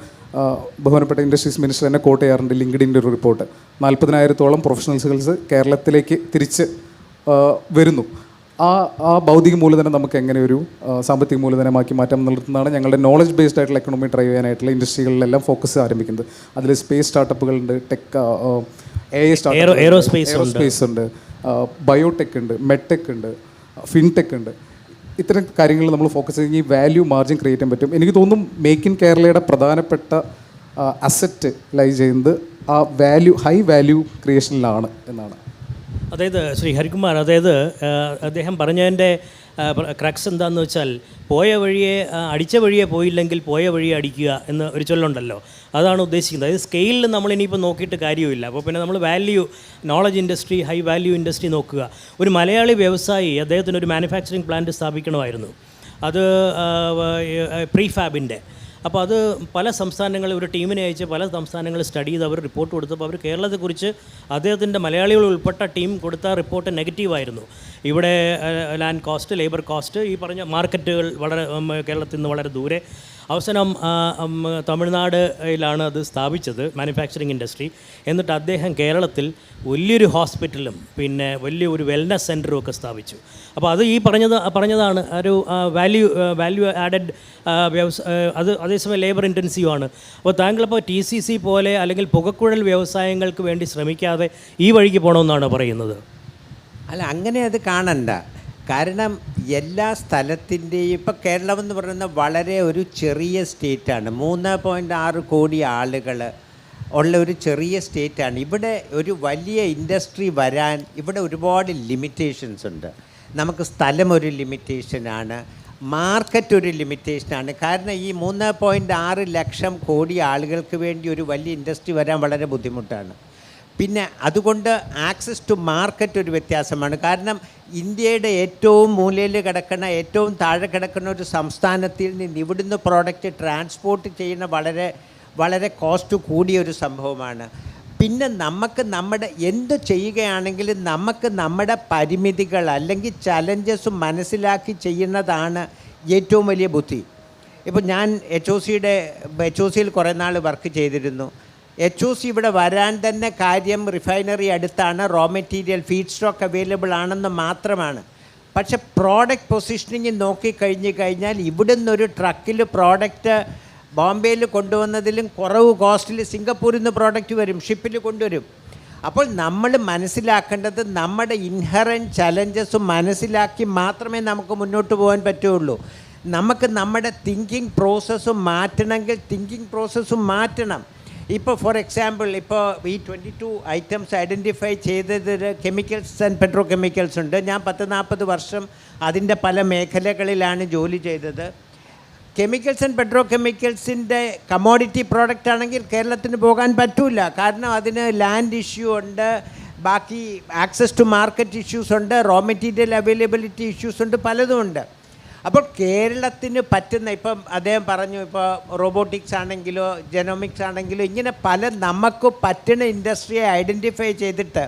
ബഹുമാനപ്പെട്ട ഇൻഡസ്ട്രീസ് മിനിസ്റ്റർ തന്നെ കോട്ട് ചെയ്യാറുണ്ട് ലിങ്ക്ഡിൻ്റെ ഒരു റിപ്പോർട്ട്, 40,000-ഓളം പ്രൊഫഷണൽസ് കേരളത്തിലേക്ക് തിരിച്ച് വരുന്നു. ആ ഭൗതിക മൂലധനം നമുക്ക് എങ്ങനെ ഒരു സാമ്പത്തിക മൂലധനമാക്കി മാറ്റാം എന്നുള്ളതാണ് ഞങ്ങളുടെ നോളജ് ബേസ്ഡ് ആയിട്ടുള്ള എക്കണോമി ഡ്രൈവ് ചെയ്യാനായിട്ടുള്ള ഇൻഡസ്ട്രികളിലെല്ലാം ഫോക്കസ് ആരംഭിക്കുന്നത്. അതിൽ സ്പേസ് സ്റ്റാർട്ടപ്പുകളുണ്ട്, ടെക്, എയറോസ്പേസ് ഉണ്ട്, ബയോടെക് ഉണ്ട്, മെഡ്ടെക് ഉണ്ട്, ഫിൻടെക് ഉണ്ട്. ഇത്തരം കാര്യങ്ങളിൽ നമ്മൾ ഫോക്കസ് ചെയ്ത് ഈ വാല്യൂ മാർജിൻ ക്രിയേറ്റ് ചെയ്യാൻ പറ്റും. എനിക്ക് തോന്നുന്നു മേക്ക് ഇൻ കേരളയുടെ പ്രധാനപ്പെട്ട അസറ്റ് ലൈ ചെയ്യുന്നത് ആ വാല്യൂ, ഹൈ വാല്യൂ ക്രിയേഷനിലാണ് എന്നാണ്. അതായത് ശ്രീ ഹരികുമാർ, അതായത് അദ്ദേഹം പറഞ്ഞതിൻ്റെ ക്രക്സ് എന്താണെന്ന് വെച്ചാൽ, പോയ വഴിയെ അടിച്ച വഴിയെ പോയില്ലെങ്കിൽ പോയ വഴിയെ അടിക്കുക എന്ന് ഒരു ചൊല്ലുണ്ടല്ലോ, അതാണ് ഉദ്ദേശിക്കുന്നത്. അതായത് സ്കെയിലിൽ നമ്മൾ ഇനിയിപ്പോൾ നോക്കിയിട്ട് കാര്യമില്ല. അപ്പോൾ പിന്നെ നമ്മൾ value, knowledge industry, high value industry നോക്കുക. ഒരു മലയാളി വ്യവസായി അദ്ദേഹത്തിന് ഒരു മാനുഫാക്ചറിങ് പ്ലാന്റ് സ്ഥാപിക്കണമായിരുന്നു, അത് പ്രീഫാബിൻ്റെ. അപ്പോൾ അത് പല സംസ്ഥാനങ്ങളിൽ ഒരു ടീമിനെ അയച്ച് പല സംസ്ഥാനങ്ങളിൽ സ്റ്റഡി ചെയ്ത് അവർ റിപ്പോർട്ട് കൊടുത്തപ്പോൾ അവർ കേരളത്തെക്കുറിച്ച് അദ്ദേഹത്തിൻ്റെ മലയാളികൾ ഉൾപ്പെട്ട ടീം കൊടുത്ത റിപ്പോർട്ട് നെഗറ്റീവായിരുന്നു. ഇവിടെ ലാൻഡ് കോസ്റ്റ്, ലേബർ കോസ്റ്റ്, ഈ പറഞ്ഞ മാർക്കറ്റുകൾ വളരെ കേരളത്തിൽ നിന്ന് വളരെ ദൂരെ. അവസാനം തമിഴ്നാടിലാണ് അത് സ്ഥാപിച്ചത്, മാനുഫാക്ചറിങ് ഇൻഡസ്ട്രി. എന്നിട്ട് അദ്ദേഹം കേരളത്തിൽ വലിയൊരു ഹോസ്പിറ്റലും പിന്നെ വലിയൊരു വെൽനസ് സെൻറ്ററും ഒക്കെ സ്ഥാപിച്ചു. അപ്പോൾ അത് ഈ പറഞ്ഞതാണ് ഒരു വാല്യൂ ആഡഡ് അത് അതേസമയം ലേബർ ഇൻറ്റൻസീവ് ആണ്. അപ്പോൾ താങ്കളിപ്പോൾ TCC പോലെ അല്ലെങ്കിൽ പുകക്കുഴൽ വ്യവസായങ്ങൾക്ക് വേണ്ടി ശ്രമിക്കാതെ ഈ വഴിക്ക് പോകണമെന്നാണ് പറയുന്നത്. അല്ല, അങ്ങനെ അത് കാണണ്ട. കാരണം എല്ലാ സ്ഥലത്തിൻ്റെയും, ഇപ്പോൾ കേരളം എന്ന് പറയുന്ന വളരെ ഒരു ചെറിയ സ്റ്റേറ്റാണ്. 3.6 കോടി ആളുകൾ ഉള്ള ഒരു ചെറിയ സ്റ്റേറ്റാണ്. ഇവിടെ ഒരു വലിയ ഇൻഡസ്ട്രി വരാൻ ഇവിടെ ഒരുപാട് ലിമിറ്റേഷൻസ് ഉണ്ട്. നമുക്ക് സ്ഥലം ഒരു ലിമിറ്റേഷനാണ്, മാർക്കറ്റ് ഒരു ലിമിറ്റേഷനാണ്. കാരണം ഈ 3.6 ലക്ഷം കോടി ആളുകൾക്ക് വേണ്ടി ഒരു വലിയ ഇൻഡസ്ട്രി വരാൻ വളരെ ബുദ്ധിമുട്ടാണ്. പിന്നെ അതുകൊണ്ട് ആക്സസ് ടു മാർക്കറ്റ് ഒരു വ്യത്യാസമാണ്. കാരണം ഇന്ത്യയുടെ ഏറ്റവും മൂലയിൽ കിടക്കുന്ന, ഏറ്റവും താഴെ കിടക്കുന്ന ഒരു സംസ്ഥാനത്തിൽ നിന്ന് ഇവിടുന്ന് പ്രോഡക്റ്റ് ട്രാൻസ്പോർട്ട് ചെയ്യുന്ന വളരെ വളരെ കോസ്റ്റ് കൂടിയ ഒരു സംഭവമാണ്. പിന്നെ നമുക്ക് നമ്മുടെ എന്ത് ചെയ്യുകയാണെങ്കിലും നമുക്ക് നമ്മുടെ പരിമിതികൾ അല്ലെങ്കിൽ ചലഞ്ചസും മനസ്സിലാക്കി ചെയ്യുന്നതാണ് ഏറ്റവും വലിയ ബുദ്ധി. ഇപ്പോൾ ഞാൻ HOCയിൽ കുറേ നാൾ വർക്ക് ചെയ്തിരുന്നു. HOC ഇവിടെ വരാൻ തന്നെ കാര്യം റിഫൈനറി അടുത്താണ്, raw material feedstock available ആണെന്ന് മാത്രമാണ്. പക്ഷെ പ്രോഡക്റ്റ് പൊസിഷനിങ് നോക്കിക്കഴിഞ്ഞ് കഴിഞ്ഞാൽ ഇവിടുന്ന് ഒരു ട്രക്കിൽ പ്രോഡക്റ്റ് ബോംബെയിൽ കൊണ്ടുവന്നതിലും കുറവ് കോസ്റ്റിൽ സിംഗപ്പൂരിൽ നിന്ന് പ്രോഡക്റ്റ് വരും, ഷിപ്പിൽ കൊണ്ടുവരും. അപ്പോൾ നമ്മൾ മനസ്സിലാക്കേണ്ടത് നമ്മുടെ ഇൻഹറൻറ്റ് ചലഞ്ചസും മനസ്സിലാക്കി മാത്രമേ നമുക്ക് മുന്നോട്ട് പോകാൻ പറ്റുള്ളൂ. നമുക്ക് നമ്മുടെ തിങ്കിങ് പ്രോസസ്സും മാറ്റണമെങ്കിൽ തിങ്കിങ് പ്രോസസ്സും മാറ്റണം. ഇപ്പോൾ ഫോർ എക്സാമ്പിൾ, ഇപ്പോൾ ഈ 22 ഐറ്റംസ് ഐഡൻറ്റിഫൈ ചെയ്തതിൽ കെമിക്കൽസ് ആൻഡ് പെട്രോ കെമിക്കൽസ് ഉണ്ട്. ഞാൻ 10-40 വർഷം അതിൻ്റെ പല മേഖലകളിലാണ് ജോലി ചെയ്തത്. കെമിക്കൽസ് ആൻഡ് പെട്രോ കെമിക്കൽസിൻ്റെ കമോഡിറ്റി പ്രോഡക്റ്റ് ആണെങ്കിൽ കേരളത്തിന് പോകാൻ പറ്റില്ല. കാരണം അതിന് ലാൻഡ് ഇഷ്യൂ ഉണ്ട്, ബാക്കി ആക്സസ് ടു മാർക്കറ്റ് ഇഷ്യൂസ് ഉണ്ട്, റോ മെറ്റീരിയൽ അവൈലബിലിറ്റി ഇഷ്യൂസ് ഉണ്ട്, പലതും ഉണ്ട്. അപ്പോൾ കേരളത്തിന് പറ്റുന്ന, ഇപ്പം അദ്ദേഹം പറഞ്ഞു, ഇപ്പോൾ റോബോട്ടിക്സ് ആണെങ്കിലോ ജെനോമിക്സ് ആണെങ്കിലോ ഇങ്ങനെ പല നമുക്ക് പറ്റുന്ന ഇൻഡസ്ട്രിയെ ഐഡൻറ്റിഫൈ ചെയ്തിട്ട്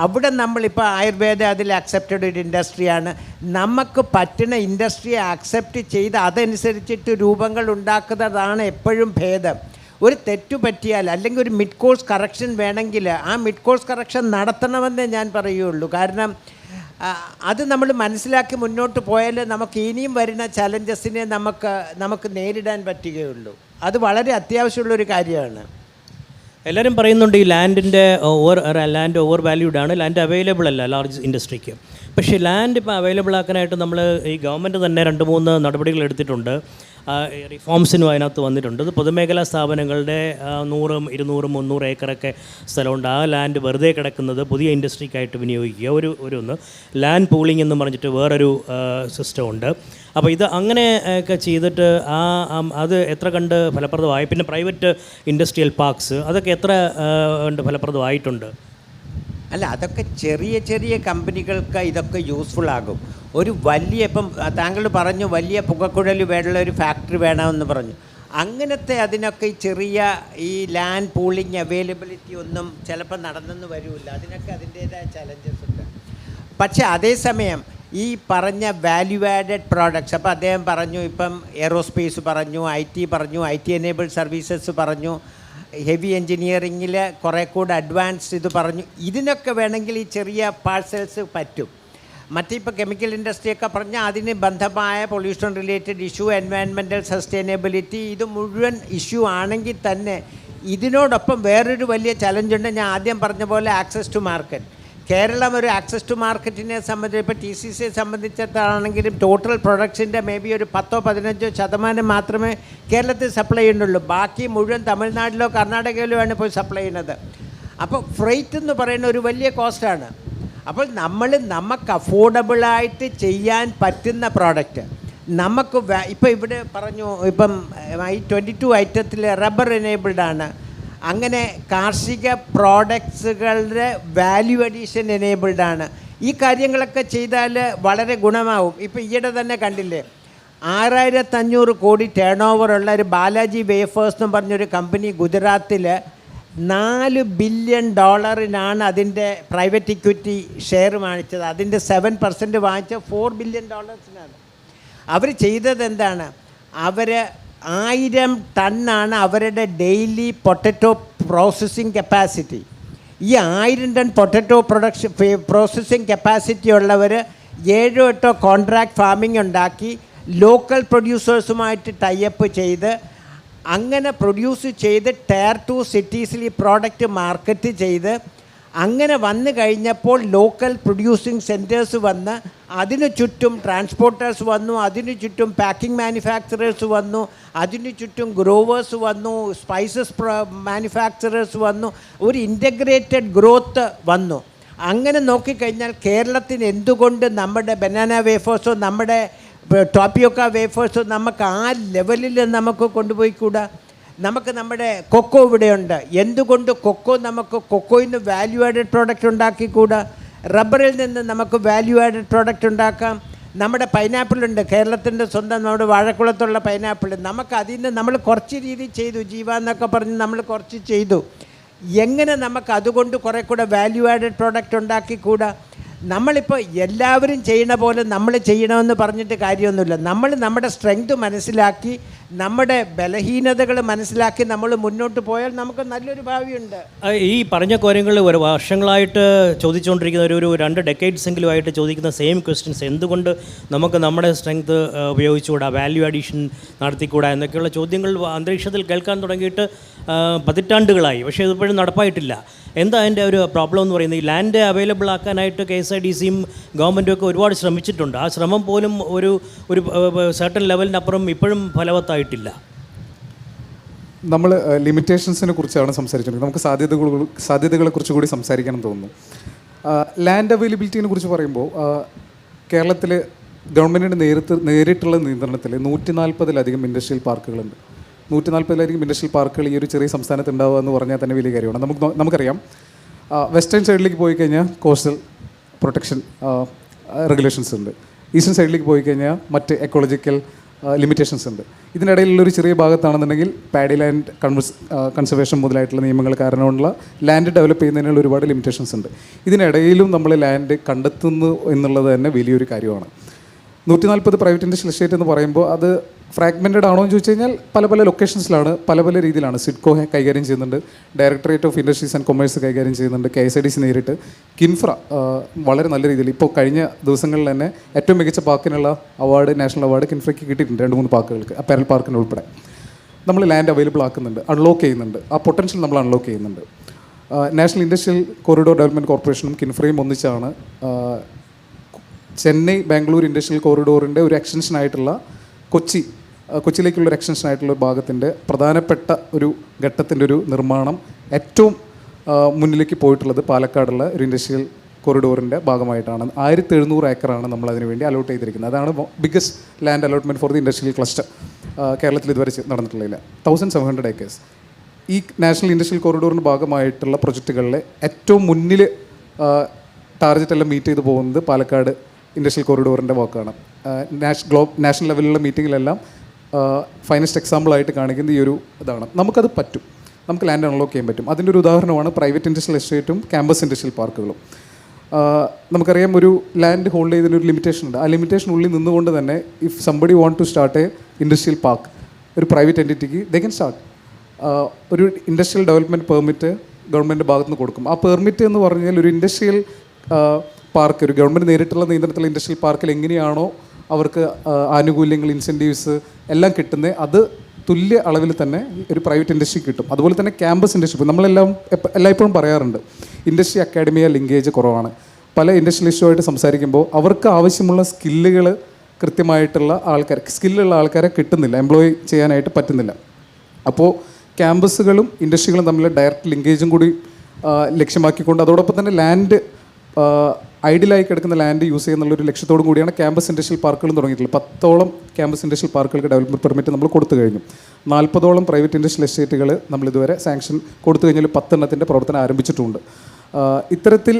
അവിടെ നമ്മളിപ്പോൾ ആയുർവേദ അതിൽ അക്സെപ്റ്റഡ് ഒരു ഇൻഡസ്ട്രിയാണ്. നമുക്ക് പറ്റുന്ന ഇൻഡസ്ട്രിയെ അക്സെപ്റ്റ് ചെയ്ത് അതനുസരിച്ചിട്ട് രൂപങ്ങൾ ഉണ്ടാക്കുന്നതാണ് എപ്പോഴും ഭേദം. ഒരു തെറ്റു പറ്റിയാൽ അല്ലെങ്കിൽ ഒരു മിഡ് കോഴ്സ് കറക്ഷൻ വേണമെങ്കിൽ ആ മിഡ് കോഴ്സ് കറക്ഷൻ നടത്തണമെന്നേ ഞാൻ പറയുള്ളൂ. കാരണം അത് നമ്മൾ മനസ്സിലാക്കി മുന്നോട്ട് പോയാൽ നമുക്ക് ഇനിയും വരുന്ന ചലഞ്ചസിനെ നമുക്ക് നേരിടാൻ പറ്റുകയുള്ളൂ. അത് വളരെ അത്യാവശ്യമുള്ളൊരു കാര്യമാണ്. എല്ലാവരും പറയുന്നുണ്ട് ഈ ലാൻഡ് ഓവർ വാല്യൂഡ് ആണ്, ലാൻഡ് അവൈലബിൾ അല്ല ലാർജ് ഇൻഡസ്ട്രിക്ക്. പക്ഷേ ലാൻഡ് ഇപ്പോൾ അവൈലബിൾ ആക്കാനായിട്ട് നമ്മൾ ഈ ഗവൺമെൻറ് തന്നെ 2-3 നടപടികൾ എടുത്തിട്ടുണ്ട്. റിഫോംസിനും അതിനകത്ത് വന്നിട്ടുണ്ട്. അത് പൊതുമേഖലാ സ്ഥാപനങ്ങളുടെ 100, 200, 300 ഏക്കറൊക്കെ സ്ഥലമുണ്ട്. ആ ലാൻഡ് വെറുതെ കിടക്കുന്നത് പുതിയ ഇൻഡസ്ട്രിക്കായിട്ട് വിനിയോഗിക്കുക. ഒന്ന് ലാൻഡ് പൂളിംഗ് എന്ന് പറഞ്ഞിട്ട് വേറൊരു സിസ്റ്റമുണ്ട്. അപ്പോൾ ഇത് അങ്ങനെ ഒക്കെ ചെയ്തിട്ട് അത് എത്ര കണ്ട് ഫലപ്രദമായി? പിന്നെ പ്രൈവറ്റ് ഇൻഡസ്ട്രിയൽ പാർക്സ് അതൊക്കെ എത്ര കണ്ട് ഫലപ്രദമായിട്ടുണ്ട്? അല്ല, അതൊക്കെ ചെറിയ ചെറിയ കമ്പനികൾക്ക് ഇതൊക്കെ യൂസ്ഫുൾ ആകും. ഒരു വലിയ, ഇപ്പം താങ്കൾ പറഞ്ഞു വലിയ പുകക്കുഴൽ വേണ്ട ഒരു ഫാക്ടറി വേണമെന്ന് പറഞ്ഞു. അങ്ങനത്തെ അതിനൊക്കെ ഈ ചെറിയ ഈ ലാൻഡ് പൂളിംഗ് അവൈലബിലിറ്റി ഒന്നും ചിലപ്പോൾ നടന്നെന്ന് വരില്ല. അതിനൊക്കെ അതിൻ്റേതായ ചലഞ്ചസ് ഉണ്ട്. പക്ഷേ അതേസമയം ഈ പറഞ്ഞ വാല്യൂ ആഡഡ് പ്രോഡക്ട്സ്, അപ്പോൾ അദ്ദേഹം പറഞ്ഞു, ഇപ്പം എയറോസ്പേസ് പറഞ്ഞു, IT പറഞ്ഞു, IT എനേബിൾഡ് സർവീസസ് പറഞ്ഞു, ഹെവി എൻജിനീയറിങ്ങിൽ കുറേ കൂടെ അഡ്വാൻസ്ഡ് ഇത് പറഞ്ഞു. ഇതിനൊക്കെ വേണമെങ്കിൽ ഈ ചെറിയ പാഴ്സൽസ് പറ്റും. മറ്റിപ്പോൾ കെമിക്കൽ ഇൻഡസ്ട്രിയൊക്കെ പറഞ്ഞാൽ അതിന് ബന്ധമായ pollution related issue, environmental sustainability, ഇത് മുഴുവൻ ഇഷ്യൂ ആണെങ്കിൽ തന്നെ ഇതിനോടൊപ്പം വേറൊരു വലിയ ചലഞ്ചുണ്ട്. ഞാൻ ആദ്യം പറഞ്ഞ പോലെ ആക്സസ് ടു മാർക്കറ്റ്. കേരളം ഒരു ആക്സസ് ടു മാർക്കറ്റിനെ സംബന്ധിച്ച് ഇപ്പോൾ TCCയെ സംബന്ധിച്ചിടത്താണെങ്കിലും ടോട്ടൽ പ്രൊഡക്ട്സിൻ്റെ മേ ബി ഒരു 10-15% മാത്രമേ കേരളത്തിൽ സപ്ലൈ ചെയ്യുന്നുള്ളൂ. ബാക്കി മുഴുവൻ തമിഴ്നാട്ടിലോ കർണാടകയിലോ ആണ് പോയി സപ്ലൈ ചെയ്യുന്നത്. അപ്പോൾ ഫ്രൈറ്റ് എന്ന് പറയുന്ന ഒരു വലിയ കോസ്റ്റാണ്. അപ്പോൾ നമുക്ക് അഫോർഡബിളായിട്ട് ചെയ്യാൻ പറ്റുന്ന പ്രോഡക്റ്റ് നമുക്ക് ഇപ്പോൾ ഇവിടെ പറഞ്ഞു, ഇപ്പം I-22 ഐറ്റത്തിൽ റബ്ബർ എനേബിൾഡ് ആണ്. അങ്ങനെ കാർഷിക പ്രോഡക്ട്സുകളുടെ വാല്യൂ അഡീഷൻ എനേബിൾഡ് ആണ്. ഈ കാര്യങ്ങളൊക്കെ ചെയ്താൽ വളരെ ഗുണമാവും. ഇപ്പോൾ ഈയിടെ തന്നെ കണ്ടില്ലേ, 6500 കോടി ടേൺ ഓവറുള്ള ഒരു ബാലാജി വേഫേഴ്സ് എന്ന് പറഞ്ഞൊരു കമ്പനി ഗുജറാത്തിൽ $4 ബില്യൺ അതിൻ്റെ പ്രൈവറ്റ് ഇക്വിറ്റി ഷെയർ വാങ്ങിച്ചത്. അതിൻ്റെ 7% വാങ്ങിച്ച $4 ബില്യൺ. അവർ ചെയ്തത് എന്താണ്? അവർ 1000 ടണ്ണാണ് അവരുടെ ഡെയിലി പൊട്ടറ്റോ പ്രോസസ്സിങ് കപ്പാസിറ്റി. ഈ 1000 ടൺ പൊട്ടറ്റോ പ്രോസസ്സിങ് കപ്പാസിറ്റി ഉള്ളവർ 7-8 കോൺട്രാക്ട് ഫാമിംഗ് ഉണ്ടാക്കി ലോക്കൽ പ്രൊഡ്യൂസേഴ്സുമായിട്ട് ടൈപ്പ് ചെയ്ത് അങ്ങനെ പ്രൊഡ്യൂസ് ചെയ്ത് Tier 2 സിറ്റീസിൽ ഈ പ്രോഡക്റ്റ് മാർക്കറ്റ് ചെയ്ത് അങ്ങനെ വന്നു കഴിഞ്ഞപ്പോൾ ലോക്കൽ പ്രൊഡ്യൂസിങ് സെൻറ്റേഴ്സ് വന്ന് അതിനു ചുറ്റും ട്രാൻസ്പോർട്ടേഴ്സ് വന്നു, അതിനു ചുറ്റും പാക്കിംഗ് മാനുഫാക്ചറേഴ്സ് വന്നു, അതിനു ചുറ്റും ഗ്രോവേഴ്സ് വന്നു, സ്പൈസസ് മാനുഫാക്ചറേഴ്സ് വന്നു, ഒരു ഇൻ്റഗ്രേറ്റഡ് ഗ്രോത്ത് വന്നു. അങ്ങനെ നോക്കിക്കഴിഞ്ഞാൽ കേരളത്തിന് എന്തുകൊണ്ട് നമ്മുടെ ബനാന വേഫേഴ്സോ നമ്മുടെ ടോപ്പിയോക്ക വേഫേഴ്സോ നമുക്ക് ആ ലെവലിൽ നമുക്ക് കൊണ്ടുപോയിക്കൂടാ? നമുക്ക് നമ്മുടെ കൊക്കോ ഇവിടെയുണ്ട്. എന്തുകൊണ്ട് നമുക്ക് കൊക്കോയിൽ നിന്ന് വാല്യൂ ആഡഡ് പ്രോഡക്റ്റ് ഉണ്ടാക്കിക്കൂടാ? റബ്ബറിൽ നിന്ന് നമുക്ക് വാല്യൂ ആഡഡ് പ്രോഡക്റ്റ് ഉണ്ടാക്കാം. നമ്മുടെ പൈനാപ്പിളുണ്ട്, കേരളത്തിൻ്റെ സ്വന്തം നമ്മുടെ വാഴക്കുളത്തുള്ള പൈനാപ്പിൾ. നമുക്ക് അതിൽ നിന്ന് നമ്മൾ കുറച്ച് രീതി ചെയ്തു, ജീവ എന്നൊക്കെ പറഞ്ഞ് നമ്മൾ കുറച്ച് ചെയ്തു. എങ്ങനെ നമുക്ക് അതുകൊണ്ട് കുറേ കൂടെ വാല്യൂ ആഡഡ് പ്രോഡക്റ്റ് ഉണ്ടാക്കിക്കൂടാ? നമ്മളിപ്പോൾ എല്ലാവരും ചെയ്യണ പോലെ നമ്മൾ ചെയ്യണമെന്ന് പറഞ്ഞിട്ട് കാര്യമൊന്നുമില്ല. നമ്മുടെ സ്ട്രെങ്ത് മനസ്സിലാക്കി നമ്മുടെ ബലഹീനതകൾ മനസ്സിലാക്കി നമ്മൾ മുന്നോട്ട് പോയാൽ നമുക്ക് നല്ലൊരു ഭാവിയുണ്ട്. ഈ പറഞ്ഞ കാര്യങ്ങൾ ഒരു വർഷങ്ങളായിട്ട് ചോദിച്ചുകൊണ്ടിരിക്കുന്ന ഒരു 2 ഡെക്കേഡ്സെങ്കിലും ആയിട്ട് ചോദിക്കുന്ന സെയിം ക്വസ്റ്റ്യൻസ്, എന്തുകൊണ്ട് നമുക്ക് നമ്മുടെ സ്ട്രെങ്ത് ഉപയോഗിച്ചുകൂടാ, വാല്യൂ അഡീഷൻ നടത്തിക്കൂടാ എന്നൊക്കെയുള്ള ചോദ്യങ്ങൾ അന്തരീക്ഷത്തിൽ കേൾക്കാൻ തുടങ്ങിയിട്ട് പതിറ്റാണ്ടുകളായി. പക്ഷേ ഇതിപ്പോഴും നടപ്പായിട്ടില്ല. എന്താ അതിൻ്റെ ഒരു പ്രോബ്ലം എന്ന് പറയുന്നത്? ഈ ലാൻഡ് അവൈലബിൾ ആക്കാനായിട്ട് KSIDCയും ഗവൺമെൻറ്റും ഒക്കെ ഒരുപാട് ശ്രമിച്ചിട്ടുണ്ട്. ആ ശ്രമം പോലും ഒരു സർട്ടൻ ലെവലിനപ്പുറം ഇപ്പോഴും ഫലവത്തായിട്ടില്ല. നമ്മൾ ലിമിറ്റേഷൻസിനെ കുറിച്ചാണ് സംസാരിച്ചിട്ടുള്ളത്. നമുക്ക് സാധ്യതകളെ കുറിച്ച് കൂടി സംസാരിക്കണം തോന്നുന്നു. ലാൻഡ് അവൈലബിലിറ്റിനെ കുറിച്ച് പറയുമ്പോൾ കേരളത്തിൽ ഗവൺമെൻറ്റിൻ്റെ നേരിട്ടുള്ള നിയന്ത്രണത്തിൽ 140-ലധികം ഇൻഡസ്ട്രിയൽ പാർക്കുകളുണ്ട്. 140-ലധികം ഇൻഡസ്ട്രിയൽ പാർക്കുകൾ ഈ ഒരു ചെറിയ സംസ്ഥാനത്ത് ഉണ്ടാവുക എന്ന് പറഞ്ഞാൽ തന്നെ വലിയ കാര്യമാണ്. നമുക്കറിയാം, വെസ്റ്റേൺ സൈഡിലേക്ക് പോയി കഴിഞ്ഞാൽ കോസ്റ്റൽ പ്രൊട്ടക്ഷൻ റെഗുലേഷൻസ് ഉണ്ട്. ഈസ്റ്റേൺ സൈഡിലേക്ക് പോയി കഴിഞ്ഞാൽ മറ്റ് എക്കോളജിക്കൽ ലിമിറ്റേഷൻസ് ഉണ്ട്. ഇതിനിടയിലുള്ളൊരു ചെറിയ ഭാഗത്താണെന്നുണ്ടെങ്കിൽ പാഡി ലാൻഡ് കൺസർവേഷൻ മുതലായിട്ടുള്ള നിയമങ്ങൾ കാരണമുള്ള ലാൻഡ് ഡെവലപ്പ് ചെയ്യുന്നതിനുള്ള ഒരുപാട് ലിമിറ്റേഷൻസ് ഉണ്ട്. ഇതിനിടയിലും നമ്മൾ ലാൻഡ് കണ്ടെത്തുന്നു എന്നുള്ളത് തന്നെ വലിയൊരു കാര്യമാണ്. 140 പ്രൈവറ്റ് ഇൻഡസ്ട്രിയൽ എസ്റ്റേറ്റ് എന്ന് പറയുമ്പോൾ അത് ഫ്രാഗ്മെൻറ്റഡ് ആണോ എന്ന് ചോദിച്ചു കഴിഞ്ഞാൽ പല ലൊക്കേഷൻസിലാണ്, പല രീതിയിലാണ്. സിഡ്കോ കൈകാര്യം ചെയ്യുന്നുണ്ട്, directorate of industries and commerce കൈകാര്യം ചെയ്യുന്നുണ്ട്, KSIDC നേരിട്ട്, കിൻഫ്ര വളരെ നല്ല രീതിയിൽ ഇപ്പോൾ കഴിഞ്ഞ ദിവസങ്ങളിൽ തന്നെ ഏറ്റവും മികച്ച പാർക്കിനുള്ള അവാർഡ്, നാഷണൽ അവാർഡ് കിൻഫ്രയ്ക്ക് കിട്ടിയിട്ടുണ്ട് 2-3 പാർക്കുകൾക്ക്, അപ്പാരൽ പാർക്കിന് ഉൾപ്പെടെ. നമ്മൾ ലാൻഡ് അവൈലബിൾ ആക്കുന്നുണ്ട്, അൺലോക്ക് ചെയ്യുന്നുണ്ട്, ആ പൊട്ടൻഷ്യൽ നമ്മൾ അൺലോക്ക് ചെയ്യുന്നുണ്ട്. നാഷണൽ ഇൻഡസ്ട്രിയൽ കോറിഡോർ ഡെവലപ്മെൻറ്റ് കോർപ്പറേഷനും കിൻഫ്രയും ഒന്നിച്ചാണ് ചെന്നൈ ബാംഗ്ലൂർ ഇൻഡസ്ട്രിയൽ കോറിഡോറിൻ്റെ ഒരു എക്സ്റ്റൻഷനായിട്ടുള്ള കൊച്ചിയിലേക്കുള്ള ഒരു എക്സ്റ്റൻഷനായിട്ടുള്ള ഒരു ഭാഗത്തിൻ്റെ പ്രധാനപ്പെട്ട ഒരു ഘട്ടത്തിൻ്റെ ഒരു നിർമ്മാണം ഏറ്റവും മുന്നിലേക്ക് പോയിട്ടുള്ളത് പാലക്കാടുള്ള ഒരു ഇൻഡസ്ട്രിയൽ കോറിഡോറിൻ്റെ ഭാഗമായിട്ടാണ്. 1700 ഏക്കറാണ് നമ്മൾ അതിനു വേണ്ടി അലോട്ട് ചെയ്തിരിക്കുന്നത്. അതാണ് biggest land allotment for the industrial cluster കേരളത്തിൽ ഇതുവരെ നടന്നിട്ടുള്ളതില്ല. 1700 ഏക്കേഴ്സ്. ഈ നാഷണൽ ഇൻഡസ്ട്രിയൽ കോറിഡോറിൻ്റെ ഭാഗമായിട്ടുള്ള പ്രൊജക്റ്റുകളിലെ ഏറ്റവും മുന്നിൽ ടാർഗറ്റ് എല്ലാം മീറ്റ് ചെയ്ത് പോകുന്നത് പാലക്കാട് ഇൻഡസ്ട്രിയൽ കോറിഡോറിൻ്റെ വാക്കാണ്. നാഷണൽ ലെവലിലുള്ള മീറ്റിങ്ങിലെല്ലാം ഫൈനസ്റ്റ് എക്സാമ്പിളായിട്ട് കാണിക്കുന്നത് ഈ ഒരു ഇതാണ്. നമുക്കത് പറ്റും, നമുക്ക് ലാൻഡ് അൺലോക്ക് ചെയ്യാൻ പറ്റും. അതിൻ്റെ ഒരു ഉദാഹരണമാണ് പ്രൈവറ്റ് ഇൻഡസ്ട്രിയൽ എസ്റ്റേറ്റും ക്യാമ്പസ് ഇൻഡസ്ട്രിയൽ പാർക്കുകളും. നമുക്കറിയാം ഒരു ലാൻഡ് ഹോൾഡ് ചെയ്തതിന് ഒരു ലിമിറ്റേഷൻ ഉണ്ട്. ആ ലിമിറ്റേഷനുള്ളിൽ നിന്നുകൊണ്ട് തന്നെ if somebody want to start a industrial park, ഒരു പ്രൈവറ്റ് എൻറ്റിറ്റിക്ക് ദേ ക്യാൻ സ്റ്റാർട്ട്. ഒരു ഇൻഡസ്ട്രിയൽ ഡെവലപ്മെൻറ്റ് പെർമിറ്റ് ഗവൺമെൻറ് ഭാഗത്ത് നിന്ന് കൊടുക്കും. ആ പെർമിറ്റ് എന്ന് പറഞ്ഞാൽ ഒരു ഇൻഡസ്ട്രിയൽ പാർക്ക്, ഒരു ഗവൺമെൻറ് നേരിട്ടുള്ള നിയന്ത്രണത്തിലുള്ള ഇൻഡസ്ട്രിയൽ പാർക്കിൽ എങ്ങനെയാണോ അവർക്ക് ആനുകൂല്യങ്ങൾ, ഇൻസെൻറ്റീവ്സ് എല്ലാം കിട്ടുന്നത്, അത് തുല്യ അളവിൽ തന്നെ ഒരു പ്രൈവറ്റ് ഇൻഡസ്ട്രി കിട്ടും. അതുപോലെ തന്നെ ക്യാമ്പസ് ഇൻഡസ്ട്രി, നമ്മളെല്ലാം എല്ലായ്പ്പോഴും പറയാറുണ്ട് ഇൻഡസ്ട്രി അക്കാഡമിയ ലിങ്കേജ് കുറവാണ്. പല ഇൻഡസ്ട്രിയലിസ്റ്റുമായിട്ട് സംസാരിക്കുമ്പോൾ അവർക്ക് ആവശ്യമുള്ള സ്കില്ലുകൾ കൃത്യമായിട്ടുള്ള ആൾക്കാർ, സ്കില്ലുള്ള ആൾക്കാരെ കിട്ടുന്നില്ല, എംപ്ലോയി ചെയ്യാനായിട്ട് പറ്റുന്നില്ല. അപ്പോൾ ക്യാമ്പസുകളും ഇൻഡസ്ട്രികളും തമ്മിൽ ഡയറക്റ്റ് ലിങ്കേജും കൂടി ലക്ഷ്യമാക്കിക്കൊണ്ട് അതോടൊപ്പം തന്നെ ലാൻഡ് ഐഡിയലായി കിടക്കുന്ന ലാൻഡ് യൂസ് ചെയ്യുന്നുള്ളൊരു ലക്ഷ്യത്തോടും കൂടിയാണ് ക്യാമ്പസ് ഇൻഡസ്ട്രിയൽ പാർക്കുകളും തുടങ്ങിയിട്ടുള്ളത്. 10ഓളം ക്യാമ്പസ് ഇൻഡസ്ട്രിയൽ പാർക്കുകൾക്ക് ഡെവലപ്മെൻറ്റ് പെർമിറ്റ് നമ്മൾ കൊടുത്തു കഴിഞ്ഞു. 40ഓളം പ്രൈവറ്റ് ഇൻഡസ്ട്രിയൽ എസ്റ്റേറ്റുകൾ നമ്മളിതുവരെ സാങ്ഷൻ കൊടുത്തു കഴിഞ്ഞാൽ 10 എണ്ണത്തിൻ്റെ പ്രവർത്തനം ആരംഭിച്ചിട്ടുണ്ട്. ഇത്തരത്തിൽ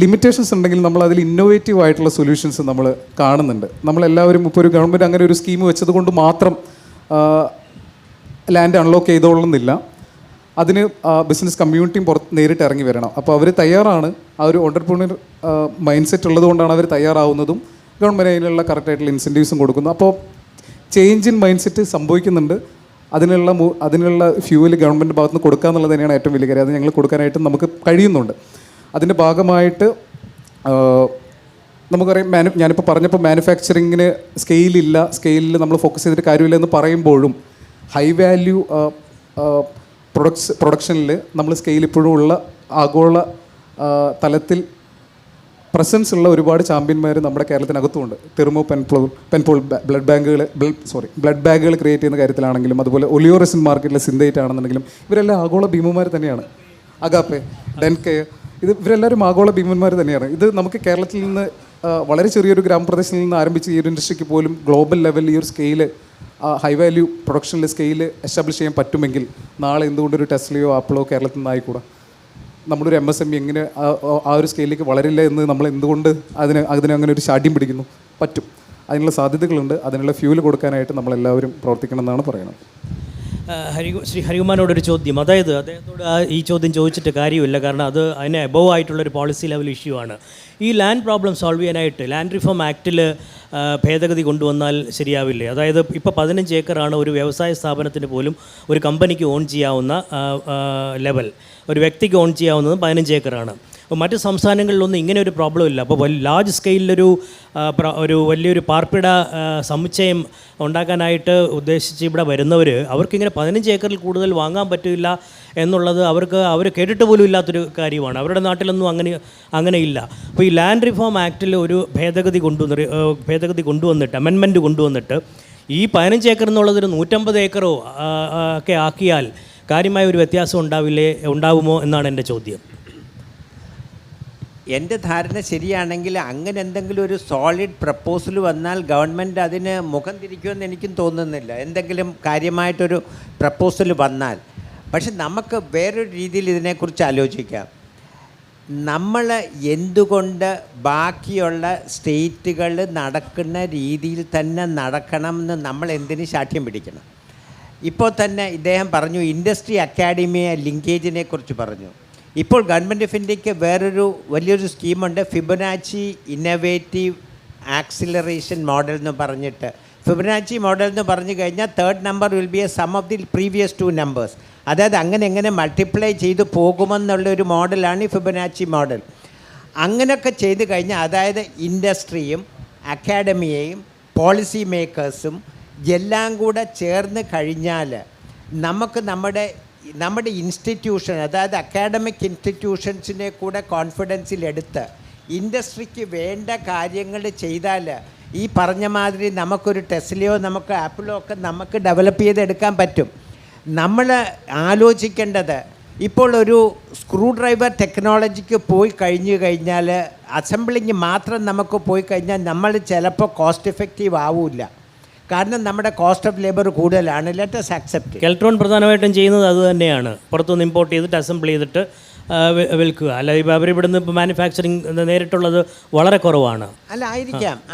ലിമിറ്റേഷൻസ് ഉണ്ടെങ്കിൽ നമ്മൾ അതിൽ ഇന്നോവേറ്റീവ് ആയിട്ടുള്ള സൊല്യൂഷൻസ് നമ്മൾ കാണുന്നുണ്ട്. നമ്മളെല്ലാവരും ഇപ്പോൾ ഒരു ഗവൺമെൻറ് അങ്ങനെ ഒരു സ്കീം വെച്ചത് കൊണ്ട് മാത്രം ലാൻഡ് അൺലോക്ക് ചെയ്തോളുന്നില്ല. അതിന് ബിസിനസ് കമ്മ്യൂണിറ്റിയും നേരിട്ട് ഇറങ്ങി വരണം. അപ്പോൾ അവർ തയ്യാറാണ്. ആ ഒരു ഓണ്ടർപ്രണർ മൈൻഡ് സെറ്റ് ഉള്ളത് കൊണ്ടാണ് അവർ തയ്യാറാവുന്നതും ഗവൺമെൻറ് അതിനുള്ള കറക്റ്റായിട്ടുള്ള ഇൻസെൻറ്റീവ്സും കൊടുക്കുന്നു. അപ്പോൾ ചേഞ്ച് ഇൻ മൈൻഡ് സെറ്റ് സംഭവിക്കുന്നുണ്ട്. അതിനുള്ള ഫ്യൂവൽ ഗവൺമെൻറ് ഭാഗത്ത് നിന്ന് കൊടുക്കുക എന്നുള്ളത് തന്നെയാണ് ഏറ്റവും വലിയ കാര്യം. അത് ഞങ്ങൾ കൊടുക്കാനായിട്ട് നമുക്ക് കഴിയുന്നുണ്ട്. അതിൻ്റെ ഭാഗമായിട്ട് നമുക്കറിയാം, ഞാനിപ്പോൾ പറഞ്ഞപ്പോൾ മാനുഫാക്ചറിങ്ങിന് സ്കെയിലിൽ നമ്മൾ ഫോക്കസ് ചെയ്തിട്ട് കാര്യമില്ല എന്ന് പറയുമ്പോഴും ഹൈ വാല്യൂ പ്രൊഡക്ഷനിൽ നമ്മൾ സ്കെയിൽ ഇപ്പോഴും ഉള്ള ആഗോള തലത്തിൽ പ്രസൻസ് ഉള്ള ഒരുപാട് ചാമ്പ്യന്മാർ നമ്മുടെ കേരളത്തിനകത്തുമുണ്ട്. തെർമോ പെൻപോൾ ബ്ലഡ് ബാഗുകൾ ക്രിയേറ്റ് ചെയ്യുന്ന കാര്യത്തിലാണെങ്കിലും, അതുപോലെ ഒലിയോറസിൻ മാർക്കറ്റിലെ സിന്തേറ്റ് ആണെന്നുണ്ടെങ്കിലും ഇവരെല്ലാം ആഗോള ഭീമന്മാർ തന്നെയാണ്. അഗാപ്പെ, ഡെൻകെ, ഇവരെല്ലാവരും ആഗോള ഭീമന്മാർ തന്നെയാണ്. ഇത് നമുക്ക് കേരളത്തിൽ നിന്ന് വളരെ ചെറിയൊരു ഗ്രാമപ്രദേശത്തിൽ നിന്ന് ആരംഭിച്ച് ഈ ഒരു ഇൻഡസ്ട്രിക്ക് പോലും ഗ്ലോബൽ ലെവലിൽ ഈ ഒരു സ്കെയില്, ഹൈ വാല്യൂ പ്രൊഡക്ഷനിലെ സ്കെയില് എസ്റ്റാബ്ലിഷ് ചെയ്യാൻ പറ്റുമെങ്കിൽ നാളെ എന്തുകൊണ്ടൊരു ടെസ്ലയോ ആപ്പിളോ കേരളത്തിൽ നിന്നായിക്കൂടാ? നമ്മളൊരു MSME എങ്ങനെ ആ ഒരു സ്കെയിലേക്ക് വളരില്ല എന്ന് നമ്മൾ എന്തുകൊണ്ട് അതിന് അങ്ങനെ ഒരു ശാഠ്യം പിടിക്കുന്നു? പറ്റും, അതിനുള്ള സാധ്യതകളുണ്ട്. അതിനുള്ള ഫ്യൂല് കൊടുക്കാനായിട്ട് നമ്മളെല്ലാവരും പ്രവർത്തിക്കണം എന്നാണ് പറയുന്നത്. ശ്രീ ഹരികുമാറിനോടൊരു ചോദ്യം, അതായത് അദ്ദേഹത്തോട് ഈ ചോദ്യം ചോദിച്ചിട്ട് കാര്യമില്ല, കാരണം അത് അതിന് എബോവ് ആയിട്ടുള്ളൊരു പോളിസി ലെവൽ ഇഷ്യൂ ആണ്. ഈ ലാൻഡ് പ്രോബ്ലം സോൾവ് ചെയ്യാനായിട്ട് ലാൻഡ് റിഫോം ആക്റ്റിൽ ഭേദഗതി കൊണ്ടുവന്നാൽ ശരിയാവില്ലേ? അതായത് ഇപ്പോൾ 15 ഏക്കറാണ് ഒരു വ്യവസായ സ്ഥാപനത്തിന് പോലും ഒരു കമ്പനിക്ക് ഓൺ ചെയ്യാവുന്ന ലെവൽ, ഒരു വ്യക്തിക്ക് ഓൺ ചെയ്യാവുന്നതും 15 ഏക്കറാണ്. അപ്പോൾ മറ്റ് സംസ്ഥാനങ്ങളിലൊന്നും ഇങ്ങനെ ഒരു പ്രോബ്ലം ഇല്ല. അപ്പോൾ ലാർജ് സ്കെയിലൊരു വലിയൊരു പാർപ്പിട സമുച്ചയം ഉണ്ടാക്കാനായിട്ട് ഉദ്ദേശിച്ച് ഇവിടെ വരുന്നവർ, അവർക്കിങ്ങനെ 15 ഏക്കറിൽ കൂടുതൽ വാങ്ങാൻ പറ്റില്ല എന്നുള്ളത് അവർ കേട്ടിട്ട് പോലും ഇല്ലാത്തൊരു കാര്യമാണ്. അവരുടെ നാട്ടിലൊന്നും അങ്ങനെ ഇല്ല. അപ്പോൾ ഈ ലാൻഡ് റിഫോം ആക്റ്റിൽ ഒരു ഭേദഗതി കൊണ്ടുവന്നിട്ട് അമെൻമെൻറ്റ് കൊണ്ടുവന്നിട്ട് ഈ 15 ഏക്കർ എന്നുള്ളതൊരു 150 ഏക്കറോ ഒക്കെ ആക്കിയാൽ കാര്യമായ ഒരു വ്യത്യാസം ഉണ്ടാവുമോ എന്നാണ് എൻ്റെ ചോദ്യം. എൻ്റെ ധാരണ ശരിയാണെങ്കിൽ അങ്ങനെ എന്തെങ്കിലും ഒരു സോളിഡ് പ്രപ്പോസൽ വന്നാൽ ഗവൺമെൻറ് അതിന് മുഖം തിരിക്കുമെന്ന് എനിക്കും തോന്നുന്നില്ല. എന്തെങ്കിലും കാര്യമായിട്ടൊരു പ്രപ്പോസൽ വന്നാൽ. പക്ഷെ നമുക്ക് വേറൊരു രീതിയിൽ ഇതിനെക്കുറിച്ച് ആലോചിക്കാം. നമ്മൾ എന്തുകൊണ്ട് ബാക്കിയുള്ള സ്റ്റേറ്റുകൾ നടക്കുന്ന രീതിയിൽ തന്നെ നടക്കണം എന്ന് നമ്മൾ എന്തിന് ശാഠ്യം പിടിക്കണം? ഇപ്പോൾ തന്നെ ഇദ്ദേഹം പറഞ്ഞു ഇൻഡസ്ട്രി അക്കാഡമിയ ലിങ്കേജിനെ കുറിച്ച് പറഞ്ഞു. ഇപ്പോൾ ഗവൺമെൻറ് ഓഫ് ഇന്ത്യക്ക് വേറൊരു വലിയൊരു സ്കീമുണ്ട്, ഫിബൊനാച്ചി ഇന്നവേറ്റീവ് ആക്സിലറേഷൻ മോഡൽ എന്ന് പറഞ്ഞിട്ട്. ഫിബൊനാച്ചി മോഡൽ എന്ന് പറഞ്ഞു കഴിഞ്ഞാൽ 3rd number will be a sum of the previous 2 numbers. അതായത് എങ്ങനെ മൾട്ടിപ്ലൈ ചെയ്ത് പോകുമെന്നുള്ളൊരു മോഡലാണ് ഈ ഫിബൊനാച്ചി മോഡൽ. അങ്ങനെയൊക്കെ ചെയ്ത് കഴിഞ്ഞാൽ, അതായത് ഇൻഡസ്ട്രിയും അക്കാഡമിയെയും പോളിസി മേക്കേഴ്സും എല്ലാം കൂടെ ചേർന്ന് കഴിഞ്ഞാൽ നമുക്ക് നമ്മുടെ ഇൻസ്റ്റിറ്റ്യൂഷൻ, അതായത് അക്കാഡമിക് ഇൻസ്റ്റിറ്റ്യൂഷൻസിനെ കൂടെ കോൺഫിഡൻസിലെടുത്ത് ഇൻഡസ്ട്രിക്ക് വേണ്ട കാര്യങ്ങൾ ചെയ്താൽ ഈ പറഞ്ഞ മാതിരി നമുക്കൊരു ടെസ്ലയോ നമുക്ക് ആപ്പിളോ ഒക്കെ നമുക്ക് ഡെവലപ്പ് ചെയ്തെടുക്കാൻ പറ്റും. നമ്മൾ ആലോചിക്കേണ്ടത്, ഇപ്പോൾ ഒരു സ്ക്രൂ ഡ്രൈവർ ടെക്നോളജിക്ക് പോയി കഴിഞ്ഞാൽ അസംബ്ലിങ് മാത്രം നമുക്ക് പോയി കഴിഞ്ഞാൽ നമ്മൾ ചിലപ്പോൾ കോസ്റ്റ് എഫക്റ്റീവ് ആവില്ല. കാരണം നമ്മുടെ കോസ്റ്റ് ഓഫ് ലേബർ കൂടുതലാണ്. Let us accept. കെൽട്രോൺ പ്രധാനമായിട്ടും ചെയ്യുന്നത് അത് തന്നെയാണ്. പുറത്തുനിന്ന് ഇമ്പോർട്ട് ചെയ്തിട്ട് അസംബിൾ ചെയ്തിട്ട് വിൽക്കുക. അല്ല, ഇപ്പോൾ അവരിവിടുന്ന് ഇപ്പോൾ മാനുഫാക്ചറിങ് നേരിട്ടുള്ളത് വളരെ കുറവാണ്. അല്ല,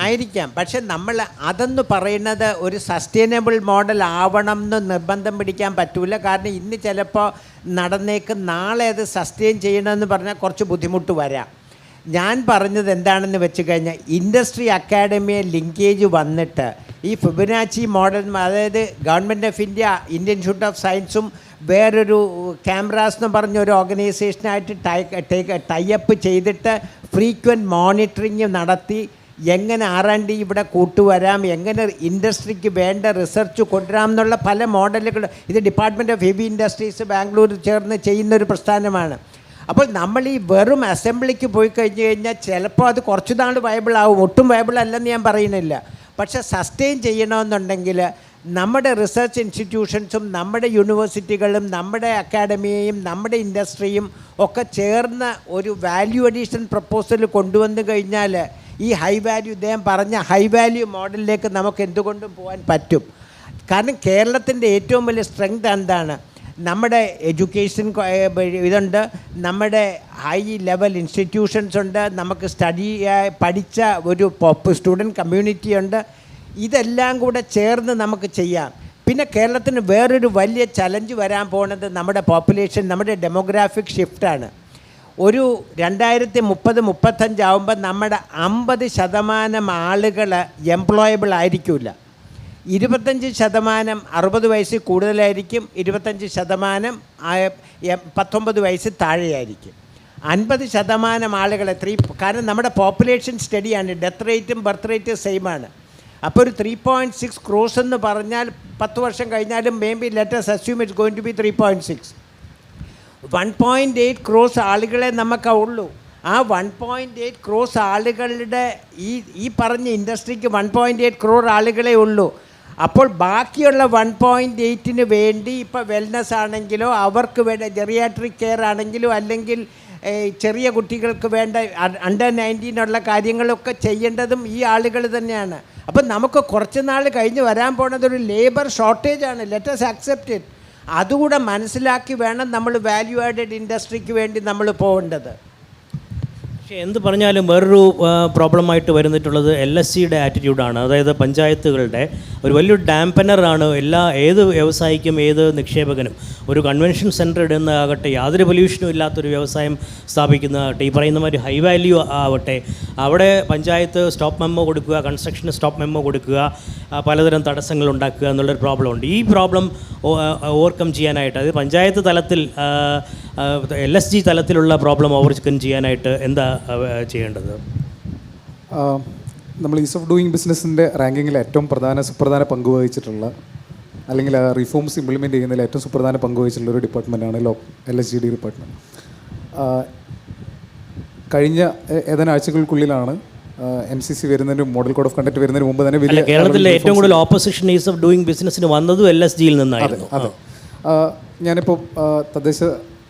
ആയിരിക്കാം. പക്ഷെ നമ്മൾ അതെന്ന് പറയുന്നത് ഒരു സസ്റ്റൈനബിൾ മോഡൽ ആവണം എന്ന് നിർബന്ധം പിടിക്കാൻ പറ്റൂല. കാരണം ഇന്ന് ചിലപ്പോൾ നടന്നേക്ക് നാളെ അത് സസ്റ്റെയിൻ ചെയ്യണമെന്ന് പറഞ്ഞാൽ കുറച്ച് ബുദ്ധിമുട്ട് വരാം. ഞാൻ പറഞ്ഞത് എന്താണെന്ന് വെച്ച് കഴിഞ്ഞാൽ ഇൻഡസ്ട്രി അക്കാഡമിയെ ലിങ്കേജ് വന്നിട്ട് ഈ ഫിബനാച്ചി മോഡൽ, അതായത് government of India, Indian institute of സയൻസും വേറൊരു ക്യാമറാസ് എന്ന് പറഞ്ഞ ഒരു ഓർഗനൈസേഷനായിട്ട് ടൈപ്പ് ചെയ്തിട്ട് ഫ്രീക്വൻറ്റ് മോണിറ്ററിങ് നടത്തി എങ്ങനെ R&D ഇവിടെ കൂട്ടുവരാം, എങ്ങനെ ഇൻഡസ്ട്രിക്ക് വേണ്ട റിസർച്ച് കൊണ്ടുവരാം എന്നുള്ള പല മോഡലുകൾ ഇത് department of heavy industries Bangalore ചേർന്ന് ചെയ്യുന്നൊരു പ്രസ്ഥാനമാണ്. അപ്പോൾ നമ്മൾ ഈ വെറും അസംബ്ലിക്ക് പോയി കഴിഞ്ഞ് കഴിഞ്ഞാൽ ചിലപ്പോൾ അത് കുറച്ച് നാൾ വയബിൾ ആവും, ഒട്ടും വയബിൾ അല്ലെന്ന് ഞാൻ പറയുന്നില്ല. പക്ഷേ സസ്റ്റെയിൻ ചെയ്യണമെന്നുണ്ടെങ്കിൽ നമ്മുടെ റിസർച്ച് ഇൻസ്റ്റിറ്റ്യൂഷൻസും നമ്മുടെ യൂണിവേഴ്സിറ്റികളും നമ്മുടെ അക്കാഡമിയെയും നമ്മുടെ ഇൻഡസ്ട്രിയും ഒക്കെ ചേർന്ന് ഒരു വാല്യൂ അഡീഷൻ പ്രപ്പോസൽ കൊണ്ടുവന്നു കഴിഞ്ഞാൽ ഈ ഹൈ വാല്യൂ, ഇദ്ദേഹം പറഞ്ഞ ഹൈ വാല്യൂ മോഡലിലേക്ക് നമുക്ക് എന്തുകൊണ്ടും പോകാൻ പറ്റും. കാരണം കേരളത്തിൻ്റെ ഏറ്റവും വലിയ സ്ട്രെങ്ത് എന്താണ്? നമ്മുടെ എഡ്യൂക്കേഷൻ ഇതുണ്ട്, നമ്മുടെ ഹൈ ലെവൽ ഇൻസ്റ്റിറ്റ്യൂഷൻസ് ഉണ്ട്, നമുക്ക് പഠിച്ച ഒരു സ്റ്റുഡൻറ്റ് കമ്മ്യൂണിറ്റി ഉണ്ട്. ഇതെല്ലാം കൂടെ ചേർന്ന് നമുക്ക് ചെയ്യാം. പിന്നെ കേരളത്തിന് വേറൊരു വലിയ ചലഞ്ച് വരാൻ പോകുന്നത് നമ്മുടെ പോപ്പുലേഷൻ, നമ്മുടെ ഡെമോഗ്രാഫിക് ഷിഫ്റ്റാണ്. ഒരു 2030-35 ആകുമ്പോൾ നമ്മുടെ 50% ആളുകൾ എംപ്ലോയബിൾ ആയിരിക്കില്ല. 25% 60 വയസ്സിൽ കൂടുതലായിരിക്കും, 25% 19 വയസ്സിൽ താഴെയായിരിക്കും. 50% ആളുകളെ കാരണം നമ്മുടെ പോപ്പുലേഷൻ സ്റ്റഡിയാണ്, ഡെത്ത് റേറ്റും ബർത്ത് റേറ്റും സെയിമാണ്. അപ്പോൾ ഒരു 3.6 crores എന്ന് പറഞ്ഞാൽ 10 വർഷം കഴിഞ്ഞാലും maybe let's assume it's going to be 3.6. 1.8 crores ആളുകളെ നമുക്ക് ഉള്ളൂ. ആ 1.8 crores ആളുകളുടെ ഈ പറഞ്ഞ ഇൻഡസ്ട്രിക്ക് 1.8 crore ആളുകളെ ഉള്ളൂ. അപ്പോൾ ബാക്കിയുള്ള 1.8 വേണ്ടി ഇപ്പോൾ വെൽനസ് ആണെങ്കിലോ അവർക്ക് വേണ്ട ജെറിയാട്രിക് കെയർ ആണെങ്കിലോ അല്ലെങ്കിൽ ചെറിയ കുട്ടികൾക്ക് വേണ്ട അണ്ടർ 19 കാര്യങ്ങളൊക്കെ ചെയ്യേണ്ടതും ഈ ആളുകൾ തന്നെയാണ്. അപ്പം നമുക്ക് കുറച്ച് നാൾ കഴിഞ്ഞ് വരാൻ പോണത് ഒരു ലേബർ ഷോർട്ടേജാണ്. Let us accept it. അതുകൂടെ മനസ്സിലാക്കി വേണം നമ്മൾ വാല്യൂ ആഡഡ് ഇൻഡസ്ട്രിക്ക് വേണ്ടി നമ്മൾ പോകേണ്ടത്. പക്ഷേ എന്ത് പറഞ്ഞാലും വേറൊരു പ്രോബ്ലമായിട്ട് വരുന്നിട്ടുള്ളത് LSCയുടെ ആറ്റിറ്റ്യൂഡാണ്. അതായത് പഞ്ചായത്തുകളുടെ ഒരു വലിയൊരു ഡാമ്പനറാണ് ഏത് വ്യവസായിക്കും ഏത് നിക്ഷേപകനും. ഒരു കൺവെൻഷൻ സെൻറ്റർ ഇടുന്നതാകട്ടെ, യാതൊരു പൊല്യൂഷനും ഇല്ലാത്തൊരു വ്യവസായം സ്ഥാപിക്കുന്നതാകട്ടെ, ഈ പറയുന്ന മാതിരി ഹൈ വാല്യൂ ആവട്ടെ, അവിടെ പഞ്ചായത്ത് സ്റ്റോപ്പ് മെമ്മോ കൊടുക്കുക, കൺസ്ട്രക്ഷന് സ്റ്റോപ്പ് മെമ്മോ കൊടുക്കുക, പലതരം തടസ്സങ്ങൾ ഉണ്ടാക്കുക എന്നുള്ളൊരു പ്രോബ്ലം ഉണ്ട്. ഈ പ്രോബ്ലം ഓവർകം ചെയ്യാനായിട്ട്, അതായത് പഞ്ചായത്ത് തലത്തിൽ LSG തലത്തിലുള്ള പ്രോബ്ലം ഓവർകം ചെയ്യാനായിട്ട് എന്താ ചെയ്യേണ്ടത്? നമ്മൾ ഈസ് ഓഫ് ഡൂയിങ് ബിസിനസ്സിൻ്റെ റാങ്കിങ്ങിൽ ഏറ്റവും സുപ്രധാന പങ്ക് വഹിച്ചിട്ടുള്ള, അല്ലെങ്കിൽ റിഫോംസ് ഇംപ്ലിമെൻറ്റ് ചെയ്യുന്നതിൽ ഏറ്റവും സുപ്രധാന പങ്ക് വഹിച്ചിട്ടുള്ള ഒരു ഡിപ്പാർട്ട്മെൻറ്റാണ് LSGD ഡിപ്പാർട്ട്മെൻറ്റ്. കഴിഞ്ഞ ഏതാനും ആഴ്ചകൾക്കുള്ളിലാണ് MCC വരുന്നതിന്, മോഡൽ കോഡ് ഓഫ് കണ്ടക്ട് വരുന്നതിന് മുമ്പ് തന്നെ വലിയ കേരളത്തിലെ ഏറ്റവും കൂടുതൽ ഓപ്പോസിഷൻ ഈസ് ഓഫ് ഡൂയിങ് ബിസിനസ്സിന് വന്നതും LSGയിൽ നിന്നായിരുന്നു. അതെ. ഞാനിപ്പോൾ തദ്ദേശ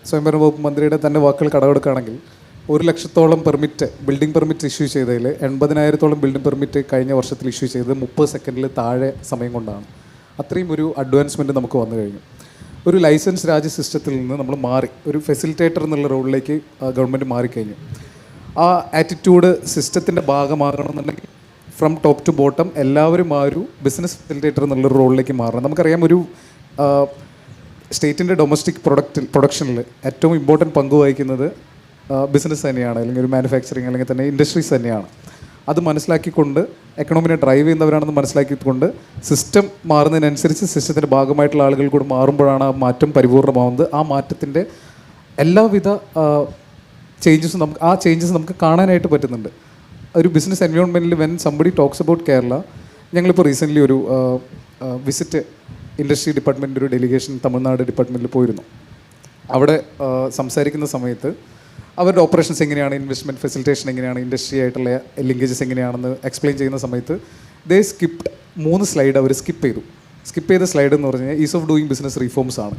സ്വയംഭരണ വകുപ്പ് മന്ത്രിയുടെ തന്നെ വാക്കുകൾ കടമെടുക്കുകയാണെങ്കിൽ 1 ലക്ഷത്തോളം ബിൽഡിംഗ് പെർമിറ്റ് ഇഷ്യൂ ചെയ്തതിൽ 80,000-ഓളം ബിൽഡിംഗ് പെർമിറ്റ് കഴിഞ്ഞ വർഷത്തിൽ ഇഷ്യൂ ചെയ്തത് 30 സെക്കൻഡിൽ താഴെ സമയം കൊണ്ടാണ്. അത്രയും ഒരു അഡ്വാൻസ്മെൻറ്റ് നമുക്ക് വന്നു കഴിഞ്ഞു. ഒരു ലൈസൻസ് രാജ് സിസ്റ്റത്തിൽ നിന്ന് നമ്മൾ മാറി ഒരു ഫെസിലിറ്റേറ്റർ എന്നുള്ള റോളിലേക്ക് ഗവൺമെൻറ് മാറിക്കഴിഞ്ഞു. ആ ആറ്റിറ്റ്യൂഡ് സിസ്റ്റത്തിൻ്റെ ഭാഗമാകണമെന്നുണ്ടെങ്കിൽ ഫ്രം ടോപ്പ് ടു ബോട്ടം എല്ലാവരും ആ ഒരു ബിസിനസ് ഫെസിലിറ്റേറ്റർ എന്നുള്ള റോളിലേക്ക് മാറണം. നമുക്കറിയാം, ഒരു സ്റ്റേറ്റിൻ്റെ ഡൊമസ്റ്റിക് പ്രൊഡക്ഷനിൽ ഏറ്റവും ഇമ്പോർട്ടൻറ്റ് പങ്ക് വഹിക്കുന്നത് ബിസിനസ് തന്നെയാണ്, അല്ലെങ്കിൽ ഒരു മാനുഫാക്ചറിങ് അല്ലെങ്കിൽ തന്നെ ഇൻഡസ്ട്രീസ് തന്നെയാണ്. അത് മനസ്സിലാക്കിക്കൊണ്ട് എക്കണോമിനെ ഡ്രൈവ് ചെയ്യുന്നവരാണെന്ന് മനസ്സിലാക്കിക്കൊണ്ട് സിസ്റ്റം മാറുന്നതിനനുസരിച്ച് സിസ്റ്റത്തിൻ്റെ ഭാഗമായിട്ടുള്ള ആളുകൾ കൂടി മാറുമ്പോഴാണ് ആ മാറ്റം പരിപൂർണ്ണമാവുന്നത്. ആ മാറ്റത്തിൻ്റെ എല്ലാവിധ ചേഞ്ചസും നമുക്ക് കാണാനായിട്ട് പറ്റുന്നുണ്ട്. ഒരു ബിസിനസ് എൻവയോൺമെൻറ്റിൽ when somebody talks about Kerala, ഞങ്ങളിപ്പോൾ റീസെൻ്റ്ലി ഒരു വിസിറ്റ് ഇൻഡസ്ട്രി ഡിപ്പാർട്ട്മെൻറ്റ് ഒരു ഡെലിഗേഷൻ തമിഴ്നാട് ഡിപ്പാർട്ട്മെൻറ്റിൽ പോയിരുന്നു. അവിടെ സംസാരിക്കുന്ന സമയത്ത് അവരുടെ ഓപ്പറേഷൻസ് എങ്ങനെയാണ്, ഇൻവെസ്റ്റ്മെൻറ്റ് ഫെസിലിറ്റേഷൻ എങ്ങനെയാണ്, ഇൻഡസ്ട്രി ആയിട്ടുള്ള ലിങ്കേജസ് എങ്ങനെയാണെന്ന് എക്സ്പ്ലെയിൻ ചെയ്യുന്ന സമയത്ത് ദേ സ്കിപ്ഡ് 3 സ്ലൈഡ് അവർ സ്കിപ്പ് ചെയ്ത സ്ലൈഡ് എന്ന് പറഞ്ഞു കഴിഞ്ഞാൽ ease of doing business reforms ആണ്.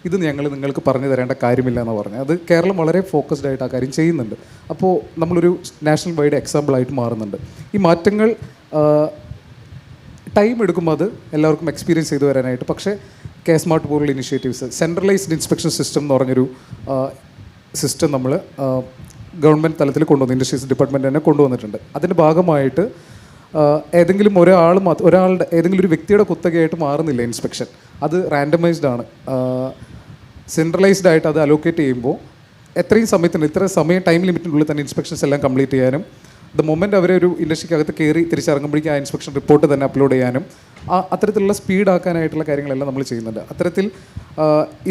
ഇത് നിങ്ങൾക്ക് പറഞ്ഞു തരേണ്ട കാര്യമില്ല എന്ന് പറഞ്ഞു. അത് കേരളം വളരെ ഫോക്കസ്ഡ് ആയിട്ട് ആ കാര്യം ചെയ്യുന്നുണ്ട്. അപ്പോൾ നമ്മളൊരു നാഷണൽ വൈഡ് എക്സാമ്പിളായിട്ട് മാറുന്നുണ്ട്. ഈ മാറ്റങ്ങൾ ടൈം എടുക്കുമ്പോൾ അത് എല്ലാവർക്കും എക്സ്പീരിയൻസ് ചെയ്തു വരാനായിട്ട്. പക്ഷേ സ്മാർട്ട് പോലുള്ള ഇനിഷ്യേറ്റീവ്സ്, സെൻട്രലൈസ്ഡ് ഇൻസ്പെക്ഷൻ സിസ്റ്റം എന്ന് പറഞ്ഞൊരു സിസ്റ്റം നമ്മൾ ഗവൺമെൻറ് തലത്തിൽ കൊണ്ടുവന്നു, ഇൻഡസ്ട്രീസ് ഡിപ്പാർട്ട്മെൻറ്റ് തന്നെ കൊണ്ടുവന്നിട്ടുണ്ട്. അതിൻ്റെ ഭാഗമായിട്ട് ഏതെങ്കിലും ഒരാളുടെ ഏതെങ്കിലും ഒരു വ്യക്തിയുടെ കുത്തകയായിട്ട് മാറുന്നില്ല ഇൻസ്പെക്ഷൻ. അത് റാൻഡമൈസ്ഡ് ആണ്. സെൻട്രലൈസ്ഡ് ആയിട്ട് അത് അലോക്കേറ്റ് ചെയ്യുമ്പോൾ എത്രയും സമയത്തിന് ഇത്ര ടൈം ലിമിറ്റിനുള്ളിൽ തന്നെ ഇൻസ്പെക്ഷൻസ് എല്ലാം കംപ്ലീറ്റ് ചെയ്യാനും ദ മൊമെൻറ്റ് അവരെ ഒരു ഇൻഡസ്ട്രിക്കകത്ത് കയറി തിരിച്ചിറങ്ങുമ്പോഴേക്കും ആ ഇൻസ്പെക്ഷൻ റിപ്പോർട്ട് തന്നെ അപ്ലോഡ് ചെയ്യാനും അത്തരത്തിലുള്ള സ്പീഡാക്കാനായിട്ടുള്ള കാര്യങ്ങളെല്ലാം നമ്മൾ ചെയ്യുന്നുണ്ട്. അത്തരത്തിൽ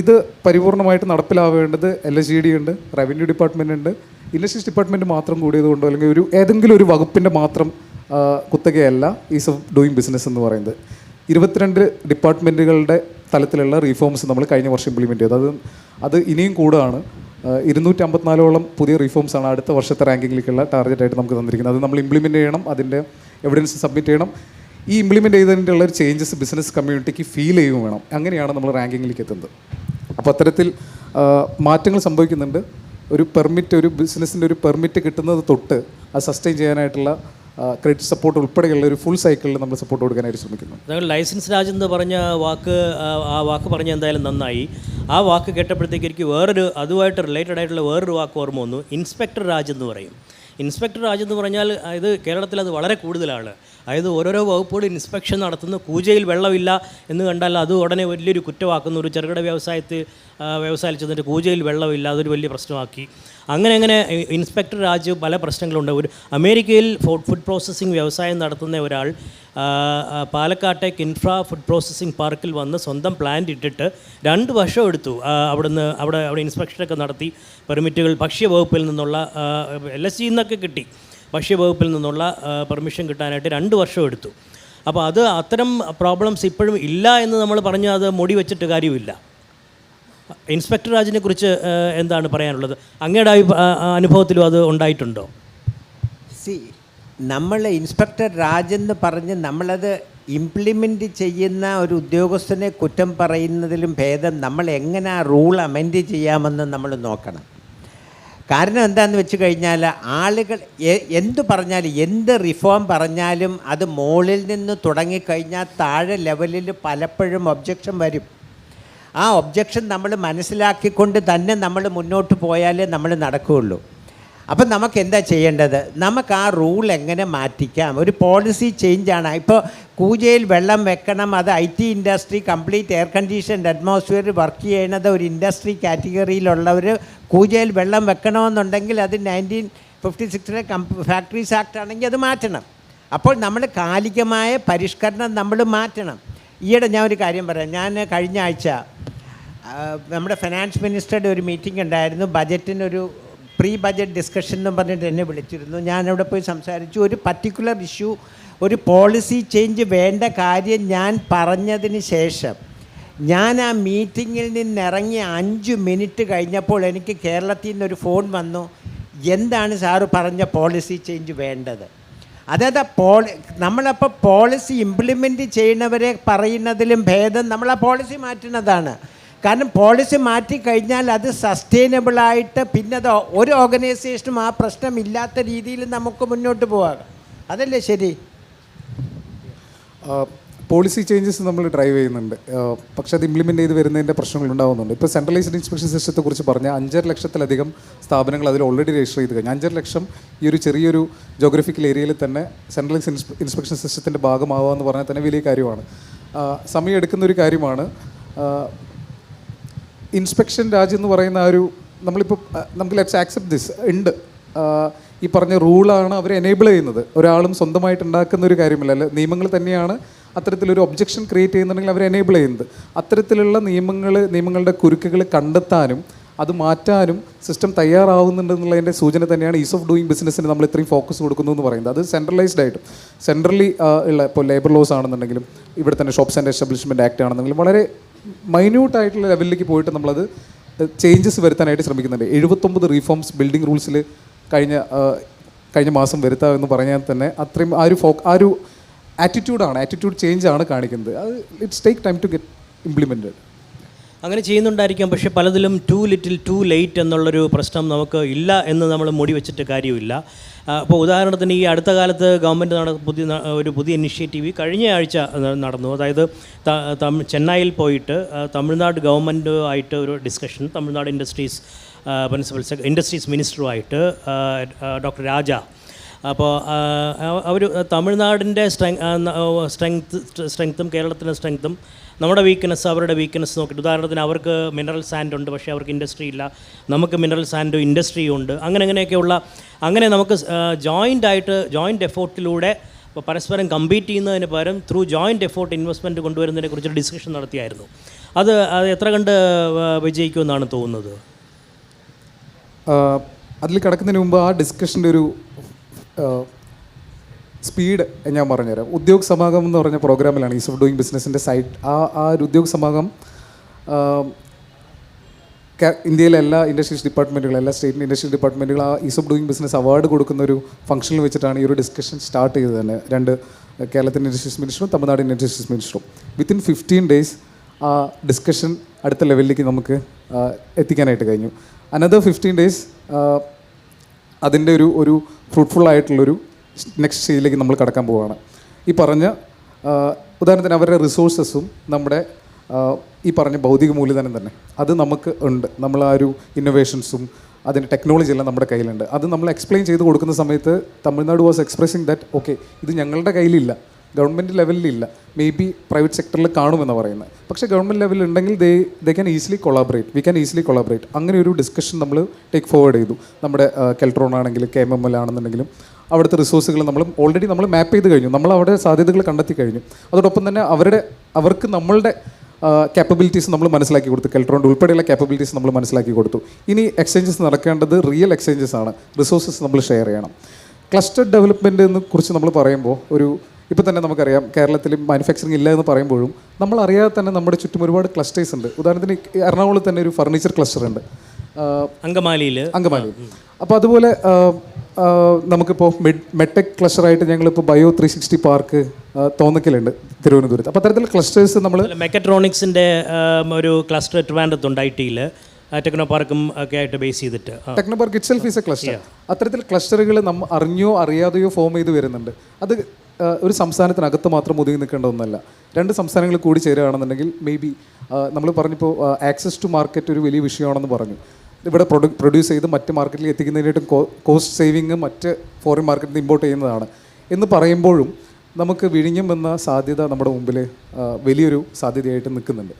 ഇത് പരിപൂർണമായിട്ട് നടപ്പിലാവേണ്ടത് LSGD ഉണ്ട്, റവന്യൂ ഡിപ്പാർട്ട്മെൻറ്റ് ഉണ്ട്. ഇൻഡസ്ട്രീസ് ഡിപ്പാർട്ട്മെൻറ്റ് മാത്രം കൂടിയതുകൊണ്ടോ അല്ലെങ്കിൽ ഏതെങ്കിലും ഒരു വകുപ്പിൻ്റെ മാത്രം കുത്തകയല്ല ഈസ് ഓഫ് ഡൂയിങ് ബിസിനസ് എന്ന് പറയുന്നത്. 22 ഡിപ്പാർട്ട്മെൻറ്റുകളുടെ തലത്തിലുള്ള റീഫോംസ് നമ്മൾ കഴിഞ്ഞ വർഷം ഇംപ്ലിമെൻറ്റ് ചെയ്തത്. അത് ഇനിയും കൂടുകയാണ്. 254ഓളം പുതിയ റീഫോംസാണ് അടുത്ത വർഷത്തെ റാങ്കിങ്ങിലേക്കുള്ള ടാർഗറ്റായിട്ട് നമുക്ക് തന്നിരിക്കുന്നത്. അത് നമ്മൾ ഇംപ്ലിമെൻറ്റ് ചെയ്യണം, അതിൻ്റെ എവിഡൻസ് സബ്മിറ്റ് ചെയ്യണം. ഈ ഇംപ്ലിമെൻറ്റ് ചെയ്തതിൻ്റെ ഉള്ള ഒരു ചേഞ്ചസ് ബിസിനസ് കമ്മ്യൂണിറ്റിക്ക് ഫീൽ ചെയ്യുകയും വേണം. അങ്ങനെയാണ് നമ്മൾ റാങ്കിങ്ങിലേക്ക് എത്തുന്നത്. അപ്പോൾ അത്തരത്തിൽ മാറ്റങ്ങൾ സംഭവിക്കുന്നുണ്ട്. ഒരു ബിസിനസ്സിൻ്റെ ഒരു പെർമിറ്റ് കിട്ടുന്നത് തൊട്ട് അത് സസ്റ്റെയിൻ ചെയ്യാനായിട്ടുള്ള ക്രെഡിറ്റ് സപ്പോർട്ട് ഉൾപ്പെടെയുള്ള ഒരു ഫുൾ സൈക്കിളിൽ നമ്മൾ സപ്പോർട്ട് കൊടുക്കാനായിട്ട് ശ്രമിക്കുന്നു. ഞങ്ങൾ ലൈസൻസ് രാജ് എന്ന് പറഞ്ഞ ആ വാക്ക് പറഞ്ഞ എന്തായാലും നന്നായി. ആ വാക്ക് കേട്ടപ്പോഴത്തേക്ക് എനിക്ക് അതുമായിട്ട് റിലേറ്റഡ് ആയിട്ടുള്ള വേറൊരു വാക്ക് ഓർമ്മ വന്നു. ഇൻസ്പെക്ടർ രാജ് എന്ന് പറയും. ഇൻസ്പെക്ടർ രാജ് എന്ന് പറഞ്ഞാൽ ഇത് കേരളത്തിൽ അത് വളരെ കൂടുതലാണ്. അതായത് ഓരോരോ വകുപ്പുകൾ ഇൻസ്പെക്ഷൻ നടത്തുന്നു, കൂജയിൽ വെള്ളമില്ല എന്ന് കണ്ടാൽ അത് ഉടനെ വലിയൊരു കുറ്റമാക്കുന്നു. ഒരു ചെറുകിട വ്യവസായത്തിൽ ചെന്നിട്ട് കൂജയിൽ വെള്ളമില്ല, അതൊരു വലിയ പ്രശ്നമാക്കി. അങ്ങനെ ഇൻസ്പെക്ടർ രാജ് പല പ്രശ്നങ്ങളുണ്ട്. ഒരു അമേരിക്കയിൽ ഫുഡ് പ്രോസസ്സിംഗ് വ്യവസായം നടത്തുന്ന ഒരാൾ പാലക്കാട്ടേക്ക് ഫുഡ് പ്രോസസ്സിംഗ് പാർക്കിൽ വന്ന് സ്വന്തം പ്ലാന്റ് ഇട്ടിട്ട് 2 വർഷം എടുത്തു. അവിടെ ഇൻസ്പെക്ഷനൊക്കെ നടത്തി പെർമിറ്റുകൾ ഭക്ഷ്യവകുപ്പിൽ നിന്നുള്ള LSG എന്നൊക്കെ കിട്ടി. ഭക്ഷ്യവകുപ്പിൽ നിന്നുള്ള പെർമിഷൻ കിട്ടാനായിട്ട് 2 വർഷം എടുത്തു. അപ്പോൾ അത്തരം പ്രോബ്ലംസ് ഇപ്പോഴും ഇല്ല എന്ന് നമ്മൾ പറഞ്ഞ് അത് മുടി വെച്ചിട്ട് കാര്യമില്ല. ഇൻസ്പെക്ടർ രാജിനെ കുറിച്ച് എന്താണ് പറയാനുള്ളത്? അങ്ങയുടെ അനുഭവത്തിലും അത് ഉണ്ടായിട്ടുണ്ടോ? നമ്മൾ ഇൻസ്പെക്ടർ രാജ് എന്ന് പറഞ്ഞ് നമ്മളത് ഇംപ്ലിമെൻറ്റ് ചെയ്യുന്ന ഒരു ഉദ്യോഗസ്ഥനെ കുറ്റം പറയുന്നതിലും ഭേദം നമ്മൾ എങ്ങനെ ആ റൂൾ അമെൻഡ് ചെയ്യാമെന്ന് നമ്മൾ നോക്കണം. കാരണം എന്താണെന്ന് വെച്ച് കഴിഞ്ഞാൽ ആളുകൾ എന്ത് പറഞ്ഞാലും എന്ത് റിഫോം പറഞ്ഞാലും അത് മുകളിൽ നിന്ന് തുടങ്ങിക്കഴിഞ്ഞാൽ താഴെ ലെവലിൽ പലപ്പോഴും ഒബ്ജക്ഷൻ വരും. ആ ഒബ്ജക്ഷൻ നമ്മൾ മനസ്സിലാക്കിക്കൊണ്ട് തന്നെ നമ്മൾ മുന്നോട്ട് പോയാലേ നമ്മൾ നടക്കുകയുള്ളൂ. അപ്പം നമുക്ക് എന്താ ചെയ്യേണ്ടത്? നമുക്ക് ആ റൂൾ എങ്ങനെ മാറ്റിക്കാം? ഒരു പോളിസി ചേഞ്ചാണ്. ഇപ്പോൾ കൂജയിൽ വെള്ളം വെക്കണം, അത് IT industry complete air conditioned atmosphere work ചെയ്യണത് ഒരു ഇൻഡസ്ട്രി കാറ്റഗറിയിലുള്ളവർ കൂജയിൽ വെള്ളം വെക്കണമെന്നുണ്ടെങ്കിൽ അത് 1956 ഫാക്ടറീസ് ആക്ട് ആണെങ്കിൽ അത് മാറ്റണം. അപ്പോൾ നമ്മൾ കാലികമായ പരിഷ്കരണം നമ്മൾ മാറ്റണം. ഈയിടെ ഞാൻ ഒരു കാര്യം പറയാം. ഞാൻ കഴിഞ്ഞ ആഴ്ച നമ്മുടെ ഫിനാൻസ് മിനിസ്റ്ററുടെ ഒരു മീറ്റിംഗ് ഉണ്ടായിരുന്നു. ബജറ്റിനൊരു പ്രീ ബജറ്റ് ഡിസ്കഷൻ എന്ന് പറഞ്ഞിട്ട് എന്നെ വിളിച്ചിരുന്നു. ഞാനവിടെ പോയി സംസാരിച്ചു. ഒരു പർട്ടിക്കുലർ ഇഷ്യൂ, ഒരു പോളിസി ചേഞ്ച് വേണ്ട കാര്യം ഞാൻ പറഞ്ഞതിന് ശേഷം ഞാൻ ആ മീറ്റിങ്ങിൽ നിന്നിറങ്ങി 5 മിനിറ്റ് കഴിഞ്ഞപ്പോൾ എനിക്ക് കേരളത്തിൽ നിന്നൊരു ഫോൺ വന്നു. എന്താണ് സാറ് പറഞ്ഞ പോളിസി ചേഞ്ച് വേണ്ടത്? അതായത് നമ്മളപ്പോൾ പോളിസി ഇംപ്ലിമെൻറ്റ് ചെയ്യുന്നവരെ പറയുന്നതിലും ഭേദം നമ്മൾ ആ പോളിസി മാറ്റുന്നതാണ്. കാരണം പോളിസി മാറ്റിക്കഴിഞ്ഞാൽ അത് സസ്റ്റൈനബിളായിട്ട് പിന്നെ അത് ഒരു ഓർഗനൈസേഷനും ആ പ്രശ്നമില്ലാത്ത രീതിയിൽ നമുക്ക് മുന്നോട്ട് പോകാം. അതല്ലേ ശരി? പോളിസി ചേഞ്ചസ് നമ്മൾ ഡ്രൈവ് ചെയ്യുന്നുണ്ട്. പക്ഷേ അത് ഇംപ്ലിമെൻറ്റ് ചെയ്ത് വരുന്നതിൻ്റെ പ്രശ്നങ്ങൾ ഉണ്ടാകുന്നുണ്ട്. ഇപ്പോൾ സെൻട്രലൈസ്ഡ് ഇൻസ്പെക്ഷൻ സിസ്റ്റത്തെക്കുറിച്ച് പറഞ്ഞാൽ 5.5 ലക്ഷത്തിലധികം സ്ഥാപനങ്ങൾ അതിൽ ഓൾറെഡി രജിസ്റ്റർ ചെയ്ത് കഴിഞ്ഞു. 5.5 ലക്ഷം ഈ ഒരു ചെറിയൊരു ജോഗ്രഫിക്കൽ ഏരിയയിൽ തന്നെ സെൻട്രലൈസ്ഡ് ഇൻസ്പെക്ഷൻ സിസ്റ്റത്തിൻ്റെ ഭാഗമാവുക എന്ന് പറഞ്ഞാൽ തന്നെ വലിയ കാര്യമാണ്. സമയം എടുക്കുന്നൊരു കാര്യമാണ്. ഇൻസ്പെക്ഷൻ രാജ് എന്ന് പറയുന്ന ആ ഒരു നമുക്ക് ലെറ്റ്സ് ആക്സെപ്റ്റ് ദിസ് ഉണ്ട്. ഈ പറഞ്ഞ റൂളാണ് അവർ എനേബിൾ ചെയ്യുന്നത്. ഒരാളും സ്വന്തമായിട്ട് ഉണ്ടാക്കുന്ന ഒരു കാര്യമല്ല. നിയമങ്ങൾ തന്നെയാണ് അത്തരത്തിലൊരു ഒബ്ജക്ഷൻ ക്രിയേറ്റ് ചെയ്യുന്നുണ്ടെങ്കിൽ അവർ എനേബിൾ ചെയ്യുന്നത്. അത്തരത്തിലുള്ള നിയമങ്ങളുടെ കുരുക്കുകൾ കണ്ടെത്താനും അത് മാറ്റാനും സിസ്റ്റം തയ്യാറാവുന്നുണ്ടെന്നുള്ളതിൻ്റെ സൂചന തന്നെയാണ് ഈസ് ഓഫ് ഡൂയിങ് ബിസിനസ്സിന് നമ്മൾ ഇത്രയും ഫോക്കസ് കൊടുക്കുന്നു എന്ന് പറയുന്നത്. അത് സെൻട്രലൈസ്ഡ് ആയിട്ടും സെൻട്രലി ഉള്ള ഇപ്പോൾ ലേബർ ലോസ് ആണെന്നുണ്ടെങ്കിലും ഇവിടെ തന്നെ ഷോപ്സ് ആൻഡ് എസ്റ്റാബ്ലിഷ്മെൻറ്റ് ആക്ട് ആണെന്നുണ്ടെങ്കിലും വളരെ മൈന്യൂട്ടായിട്ടുള്ള ലെവലിലേക്ക് പോയിട്ട് നമ്മളത് ചേഞ്ചസ് വരുത്താനായിട്ട് ശ്രമിക്കുന്നുണ്ട്. 79 റീഫോംസ് ബിൽഡിംഗ് റൂൾസിൽ കഴിഞ്ഞ മാസം വരുത്താമെന്ന് പറഞ്ഞാൽ തന്നെ അത്രയും ആ ഒരു ആറ്റിറ്റ്യൂഡ് ചേഞ്ചാണ് കാണിക്കുന്നത്. അത് it's take time to get implemented. അങ്ങനെ ചെയ്യുന്നുണ്ടായിരിക്കാം. പക്ഷേ പലതിലും ടു ലിറ്റിൽ ടു ലേറ്റ് എന്നുള്ളൊരു പ്രശ്നം നമുക്ക് ഇല്ല എന്ന് നമ്മൾ മൂടി വെച്ചിട്ട് കാര്യമില്ല. അപ്പോൾ ഉദാഹരണത്തിന് ഈ അടുത്ത കാലത്ത് ഗവൺമെൻറ് പുതിയ ഇനിഷ്യേറ്റീവ് കഴിഞ്ഞ ആഴ്ച നടന്നു. അതായത് ചെന്നൈയിൽ പോയിട്ട് തമിഴ്നാട് ഗവൺമെൻറ്റുമായിട്ട് ഒരു ഡിസ്കഷൻ, തമിഴ്നാട് ഇൻഡസ്ട്രീസ് മിനിസ്റ്ററുമായിട്ട് ഡോക്ടർ രാജ അപ്പോൾ അവർ തമിഴ്നാടിൻ്റെ സ്ട്രെങ്ത്തും കേരളത്തിൻ്റെ സ്ട്രെങ്ത്തും നമ്മുടെ വീക്ക്നെസ് അവരുടെ വീക്ക്നെസ് നോക്കിയിട്ട്, ഉദാഹരണത്തിന് അവർക്ക് മിനറൽ സാൻഡ് ഉണ്ട്, പക്ഷേ അവർക്ക് ഇൻഡസ്ട്രി ഇല്ല. നമുക്ക് മിനറൽ സാൻഡും ഇൻഡസ്ട്രിയും ഉണ്ട്. അങ്ങനെയൊക്കെയുള്ള നമുക്ക് ജോയിൻ്റ് എഫോർട്ടിലൂടെ ഇപ്പോൾ പരസ്പരം കമ്പീറ്റ് ചെയ്യുന്നതിന് പകരം ത്രൂ ജോയിൻ്റ് എഫോർട്ട് ഇൻവെസ്റ്റ്മെൻറ്റ് കൊണ്ടുവരുന്നതിനെ കുറിച്ചൊരു ഡിസ്കഷൻ നടത്തിയായിരുന്നു. അത് എത്ര കണ്ട് വിജയിക്കുമെന്നാണ് തോന്നുന്നത്? അതിൽ കിടക്കുന്നതിന് മുമ്പ് ആ ഡിസ്കഷൻ്റെ ഒരു സ്പീഡ് ഞാൻ പറഞ്ഞുതരാം. ഉദ്യോഗ് സമാഗം എന്ന് പറഞ്ഞ പ്രോഗ്രാമിലാണ് ഈസ് ഓഫ് ഡൂയിങ് ബിസിനസ്സിൻ്റെ സൈറ്റ്. ആ ഒരു ഉദ്യോഗ് സമാഗം ഇന്ത്യയിലെ എല്ലാ ഇൻഡസ്ട്രീസ് ഡിപ്പാർട്ട്മെൻറ്റുകളും, എല്ലാ സ്റ്റേറ്റിൻ്റെ ഇൻഡസ്ട്രിയൽ ഡിപ്പാർട്ട്മെൻറ്റുകളും ആ is of doing business award കൊടുക്കുന്ന ഒരു ഫംഗ്ഷനിൽ വെച്ചിട്ടാണ് ഈ ഒരു ഡിസ്കഷൻ സ്റ്റാർട്ട് ചെയ്തത് തന്നെ. കേരളത്തിൻ്റെ ഇൻഡസ്ട്രീസ് മിനിസ്റ്ററും തമിഴ്നാടിൻ്റെ ഇൻഡസ്ട്രീസ് മിനിസ്റ്ററും വിത്തിൻ 15 days ആ ഡിസ്കഷൻ അടുത്ത ലെവലിലേക്ക് നമുക്ക് എത്തിക്കാനായിട്ട് കഴിഞ്ഞു. അനദർ 15 days അതിൻ്റെ ഒരു ഫ്രൂട്ട്ഫുൾ ആയിട്ടുള്ളൊരു നെക്സ്റ്റ് സ്റ്റേജിലേക്ക് നമ്മൾ കടക്കാൻ പോവുകയാണ്. ഈ പറഞ്ഞ ഉദാഹരണത്തിന് അവരുടെ റിസോഴ്സസും നമ്മുടെ ഈ പറഞ്ഞ ഭൗതിക മൂലധനം തന്നെ അത് നമുക്ക് ഉണ്ട്. നമ്മൾ ആ ഒരു ഇന്നോവേഷൻസും അതിൻ്റെ ടെക്നോളജി എല്ലാം നമ്മുടെ കയ്യിലുണ്ട്. അത് നമ്മൾ എക്സ്പ്ലെയിൻ ചെയ്ത് കൊടുക്കുന്ന സമയത്ത് Tamil Nadu was expressing that okay, ഇത് ഞങ്ങളുടെ കയ്യിലില്ല, ഗവൺമെൻറ് ലെവലിലില്ല, മേ ബി പ്രൈവറ്റ് സെക്ടറിൽ കാണുമെന്ന് പറയുന്നത്. പക്ഷേ ഗവൺമെൻറ് ലെവലിൽ ഉണ്ടെങ്കിൽ they can easily collaborate, we can easily collaborate. അങ്ങനെ ഒരു ഡിസ്കഷൻ നമ്മൾ ടേക്ക് ഫോർവേഡ് ചെയ്തു. നമ്മുടെ കെൽട്രോൺ ആണെങ്കിലും KMML ആണെന്നുണ്ടെങ്കിലും അവിടുത്തെ റിസോഴ്സുകൾ ഓൾറെഡി നമ്മൾ മാപ്പ് ചെയ്ത് കഴിഞ്ഞു, നമ്മൾ അവിടെ സാധ്യതകൾ കണ്ടെത്തി കഴിഞ്ഞു. അതോടൊപ്പം തന്നെ അവർക്ക് നമ്മളുടെ ക്യാപ്പബിലിറ്റീസ് നമ്മൾ മനസ്സിലാക്കി കൊടുത്തു. കെൽട്രോണിൻ്റെ ഉൾപ്പെടെയുള്ള ക്യാപ്പബിലിറ്റീസ് നമ്മൾ മനസ്സിലാക്കി കൊടുത്തു. ഇനി എക്സ്ചേഞ്ചസ് നടക്കേണ്ടത് റിയൽ എക്സ്ചേഞ്ചസ് ആണ്. റിസോഴ്സസ് നമ്മൾ ഷെയർ ചെയ്യണം. ക്ലസ്റ്റർ ഡെവലപ്മെൻറ്റിനെ കുറിച്ച് നമ്മൾ പറയുമ്പോൾ ഇപ്പോൾ തന്നെ നമുക്കറിയാം കേരളത്തിൽ മാനുഫാക്ചറിങ് ഇല്ല എന്ന് പറയുമ്പോഴും നമ്മൾ അറിയാതെ തന്നെ നമ്മുടെ ചുറ്റും ഒരുപാട് ക്ലസ്റ്റേഴ്സ് ഉണ്ട്. ഉദാഹരണത്തിന് എറണാകുളത്ത് തന്നെ ഒരു ഫർണിച്ചർ ക്ലസ്റ്റർ ഉണ്ട്, അങ്കമാലിയിൽ. അപ്പോൾ അതുപോലെ നമുക്കിപ്പോൾ മെഡ്ടെക് ക്ലസ്റ്ററായിട്ട് ഞങ്ങളിപ്പോൾ ബയോ 360 പാർക്ക് തോന്നക്കലുണ്ട് തിരുവനന്തപുരത്ത്. അപ്പോൾ അത്തരത്തിലുള്ള ക്ലസ്റ്റേഴ്സ് നമ്മൾ മെക്കട്രോണിക്സിൻ്റെ ഒരു ക്ലസ്റ്റർ ട്രിവാൻഡ്രത്തുണ്ട്, IT-യിൽ ടെക്നോ പാർക്കും ഒക്കെ ആയിട്ട് ബേസ് ചെയ്തിട്ട്. Techno park itself is A cluster. അത്തരത്തിൽ ക്ലസ്റ്ററുകൾ നമ്മൾ അറിഞ്ഞോ അറിയാതെയോ ഫോം ചെയ്ത് വരുന്നുണ്ട്. അത് ഒരു സംസ്ഥാനത്തിനകത്ത് മാത്രം ഒതുങ്ങി നിൽക്കേണ്ട ഒന്നല്ല. 2 സംസ്ഥാനങ്ങൾ കൂടി ചേരുകയാണെന്നുണ്ടെങ്കിൽ മേ ബി നമ്മൾ പറഞ്ഞപ്പോൾ ആക്സസ് ടു മാർക്കറ്റ് ഒരു വലിയ വിഷയമാണെന്ന് പറഞ്ഞു. ഇവിടെ പ്രൊഡ്യൂസ് ചെയ്ത് മറ്റ് മാർക്കറ്റിൽ എത്തിക്കുന്നതിനായിട്ടും കോസ്റ്റ് സേവിങ് മറ്റ് ഫോറിൻ മാർക്കറ്റിൽ നിന്ന് ഇമ്പോർട്ട് ചെയ്യുന്നതാണ് എന്ന് പറയുമ്പോഴും നമുക്ക് വിഴിഞ്ഞം എന്ന സാധ്യത നമ്മുടെ മുമ്പിൽ വലിയൊരു സാധ്യതയായിട്ട് നിൽക്കുന്നുണ്ട്.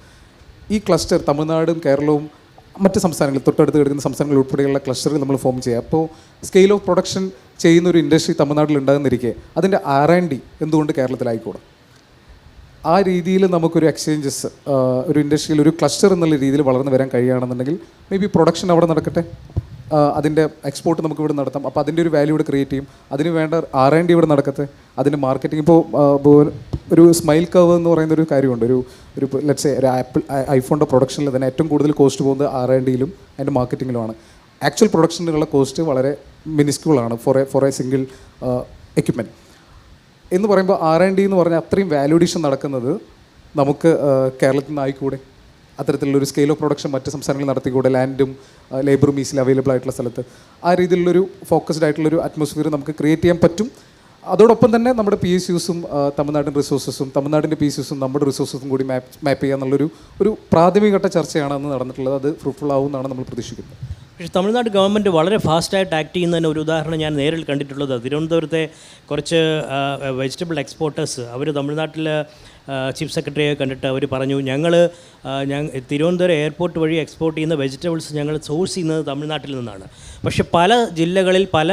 ഈ ക്ലസ്റ്റർ തമിഴ്നാടും കേരളവും മറ്റ് സംസ്ഥാനങ്ങൾ തൊട്ടടുത്ത് കിടക്കുന്ന സംസ്ഥാനങ്ങൾ ഉൾപ്പെടെയുള്ള ക്ലസ്റ്ററുകൾ നമ്മൾ ഫോം ചെയ്യുക. അപ്പോൾ സ്കെയിൽ ഓഫ് പ്രൊഡക്ഷൻ ചെയ്യുന്ന ഒരു ഇൻഡസ്ട്രി തമിഴ്നാട്ടിൽ ഉണ്ടാകുന്നിരിക്കെ അതിൻ്റെ R&D എന്തുകൊണ്ട് കേരളത്തിലായിക്കൂടാ? ആ രീതിയിൽ നമുക്കൊരു എക്സ്ചേഞ്ചസ് ഒരു ഇൻഡസ്ട്രിയിൽ ഒരു ക്ലസ്റ്റർ എന്നുള്ള രീതിയിൽ വളർന്നു വരാൻ കഴിയുകയാണെന്നുണ്ടെങ്കിൽ മേ ബി പ്രൊഡക്ഷൻ അവിടെ നടക്കട്ടെ, അതിൻ്റെ എക്സ്പോർട്ട് നമുക്ക് ഇവിടെ നടത്താം. അപ്പോൾ അതിൻ്റെ ഒരു വാല്യൂ ഇവിടെ ക്രിയേറ്റ് ചെയ്യും. അതിന് വേണ്ട R&D ഇവിടെ നടക്കട്ടെ, അതിൻ്റെ മാർക്കറ്റിംഗ്. ഇപ്പോൾ ഒരു സ്മൈൽ കർവ് എന്ന് പറയുന്ന ഒരു കാര്യമുണ്ട്. ഒരു ലെറ്റ്സ് ഒരു ഐഫോണിൻ്റെ പ്രൊഡക്ഷനിൽ തന്നെ ഏറ്റവും കൂടുതൽ കോസ്റ്റ് പോകുന്നത് R&Dയിലും അതിൻ്റെ മാർക്കറ്റിങ്ങിലുമാണ്. ആക്ച്വൽ പ്രൊഡക്ഷനിലുള്ള കോസ്റ്റ് വളരെ മിനിസ്ക്യൂളാണ് ഫോർ എ സിംഗിൾ എക്യുപ്മെൻറ്റ് എന്ന് പറയുമ്പോൾ. R&D എന്ന് പറഞ്ഞാൽ അത്രയും വാല്യൂഡീഷൻ നടക്കുന്നത് നമുക്ക് കേരളത്തിൽ നിന്നായിക്കൂടെ? അത്തരത്തിലുള്ളൊരു സ്കെയിൽ ഓഫ് പ്രൊഡക്ഷൻ മറ്റ് സംസ്ഥാനങ്ങളിൽ നടത്തിക്കൂടെ? ലാൻഡും ലേബറും ഈസിലി അവൈലബിൾ ആയിട്ടുള്ള സ്ഥലത്ത് ആ രീതിയിലുള്ളൊരു ഫോക്കസ്ഡ് ആയിട്ടുള്ളൊരു അറ്റ്മോസ്ഫിയർ നമുക്ക് ക്രിയേറ്റ് ചെയ്യാൻ പറ്റും. അതോടൊപ്പം തന്നെ നമ്മുടെ PSUസും തമിഴ്നാടിൻ്റെ റിസോഴ്സസും തമിഴ്നാടിൻ്റെ PSUസും നമ്മുടെ റിസോഴ്സസും കൂടി മാപ്പ് ചെയ്യുക എന്നുള്ളൊരു പ്രാഥമികഘട്ട ചർച്ചയാണ് അന്ന് നടന്നിട്ടുള്ളത്. അത് ഫ്രൂട്ട്ഫുൾ ആവുമെന്നാണ് നമ്മൾ പ്രതീക്ഷിക്കുന്നത്. പക്ഷേ തമിഴ്നാട് ഗവൺമെൻറ് വളരെ ഫാസ്റ്റായിട്ട് ആക്ട് ചെയ്യുന്നതിന് ഒരു ഉദാഹരണം ഞാൻ നേരിൽ കണ്ടിട്ടുള്ളത് തിരുവനന്തപുരത്തെ കുറച്ച് വെജിറ്റബിൾ എക്സ്പോർട്ടേഴ്സ്. അവർ തമിഴ്നാട്ടിൽ ചീഫ് സെക്രട്ടറിയെ കണ്ടിട്ട് അവർ പറഞ്ഞു, ഞങ്ങൾ തിരുവനന്തപുരം എയർപോർട്ട് വഴി എക്സ്പോർട്ട് ചെയ്യുന്ന വെജിറ്റബിൾസ് ഞങ്ങൾ സോഴ്സ് ചെയ്യുന്നത് തമിഴ്നാട്ടിൽ നിന്നാണ്. പക്ഷേ പല ജില്ലകളിൽ പല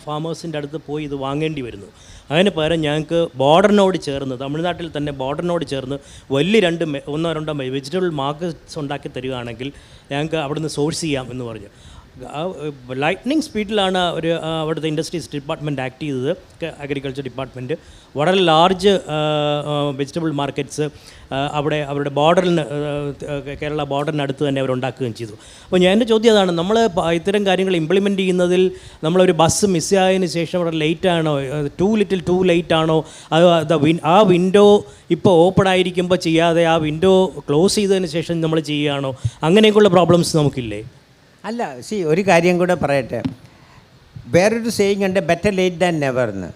ഫാമേഴ്സിൻ്റെ അടുത്ത് പോയി ഇത് വാങ്ങേണ്ടി വരുന്നു. അതിന് പകരം ഞങ്ങൾക്ക് ബോർഡറിനോട് ചേർന്ന് തമിഴ്നാട്ടിൽ തന്നെ ബോർഡറിനോട് ചേർന്ന് വലിയ 1-2 വെജിറ്റബിൾ മാർക്കറ്റ്സ് ഉണ്ടാക്കി തരികയാണെങ്കിൽ ഞങ്ങൾക്ക് അവിടുന്ന് സോഴ്സ് ചെയ്യാം എന്ന് പറഞ്ഞു. ലൈറ്റ്നിങ് സ്പീഡിലാണ് അവിടുത്തെ ഇൻഡസ്ട്രീസ് ഡിപ്പാർട്ട്മെൻറ്റ് ആക്ട് ചെയ്തത്. അഗ്രികൾച്ചർ ഡിപ്പാർട്ട്മെൻറ്റ് വളരെ ലാർജ് വെജിറ്റബിൾ മാർക്കറ്റ്സ് അവരുടെ ബോർഡറിന് കേരള ബോർഡറിനടുത്ത് തന്നെ അവരുണ്ടാക്കുകയും ചെയ്തു. അപ്പോൾ എൻ്റെ ചോദ്യം അതാണ്, നമ്മൾ ഇത്തരം കാര്യങ്ങൾ ഇംപ്ലിമെൻറ്റ് ചെയ്യുന്നതിൽ നമ്മളൊരു ബസ് മിസ്സായതിനു ശേഷം അവിടെ ലേറ്റ് ആണോ, ടു ലേറ്റ് ആണോ, അത് ആ വിൻഡോ ഇപ്പോൾ ഓപ്പൺ ആയിരിക്കുമ്പോൾ ചെയ്യാതെ ആ വിൻഡോ ക്ലോസ് ചെയ്തതിന് ശേഷം നമ്മൾ ചെയ്യുകയാണോ? അങ്ങനെയൊക്കെയുള്ള പ്രോബ്ലംസ് നമുക്കില്ലേ? അല്ല, ഒരു കാര്യം കൂടെ പറയട്ടെ. വേറൊരു സേയിങ് ഉണ്ട്, ബെറ്റർ ലേറ്റ് ദാൻ നെവർ എന്ന്.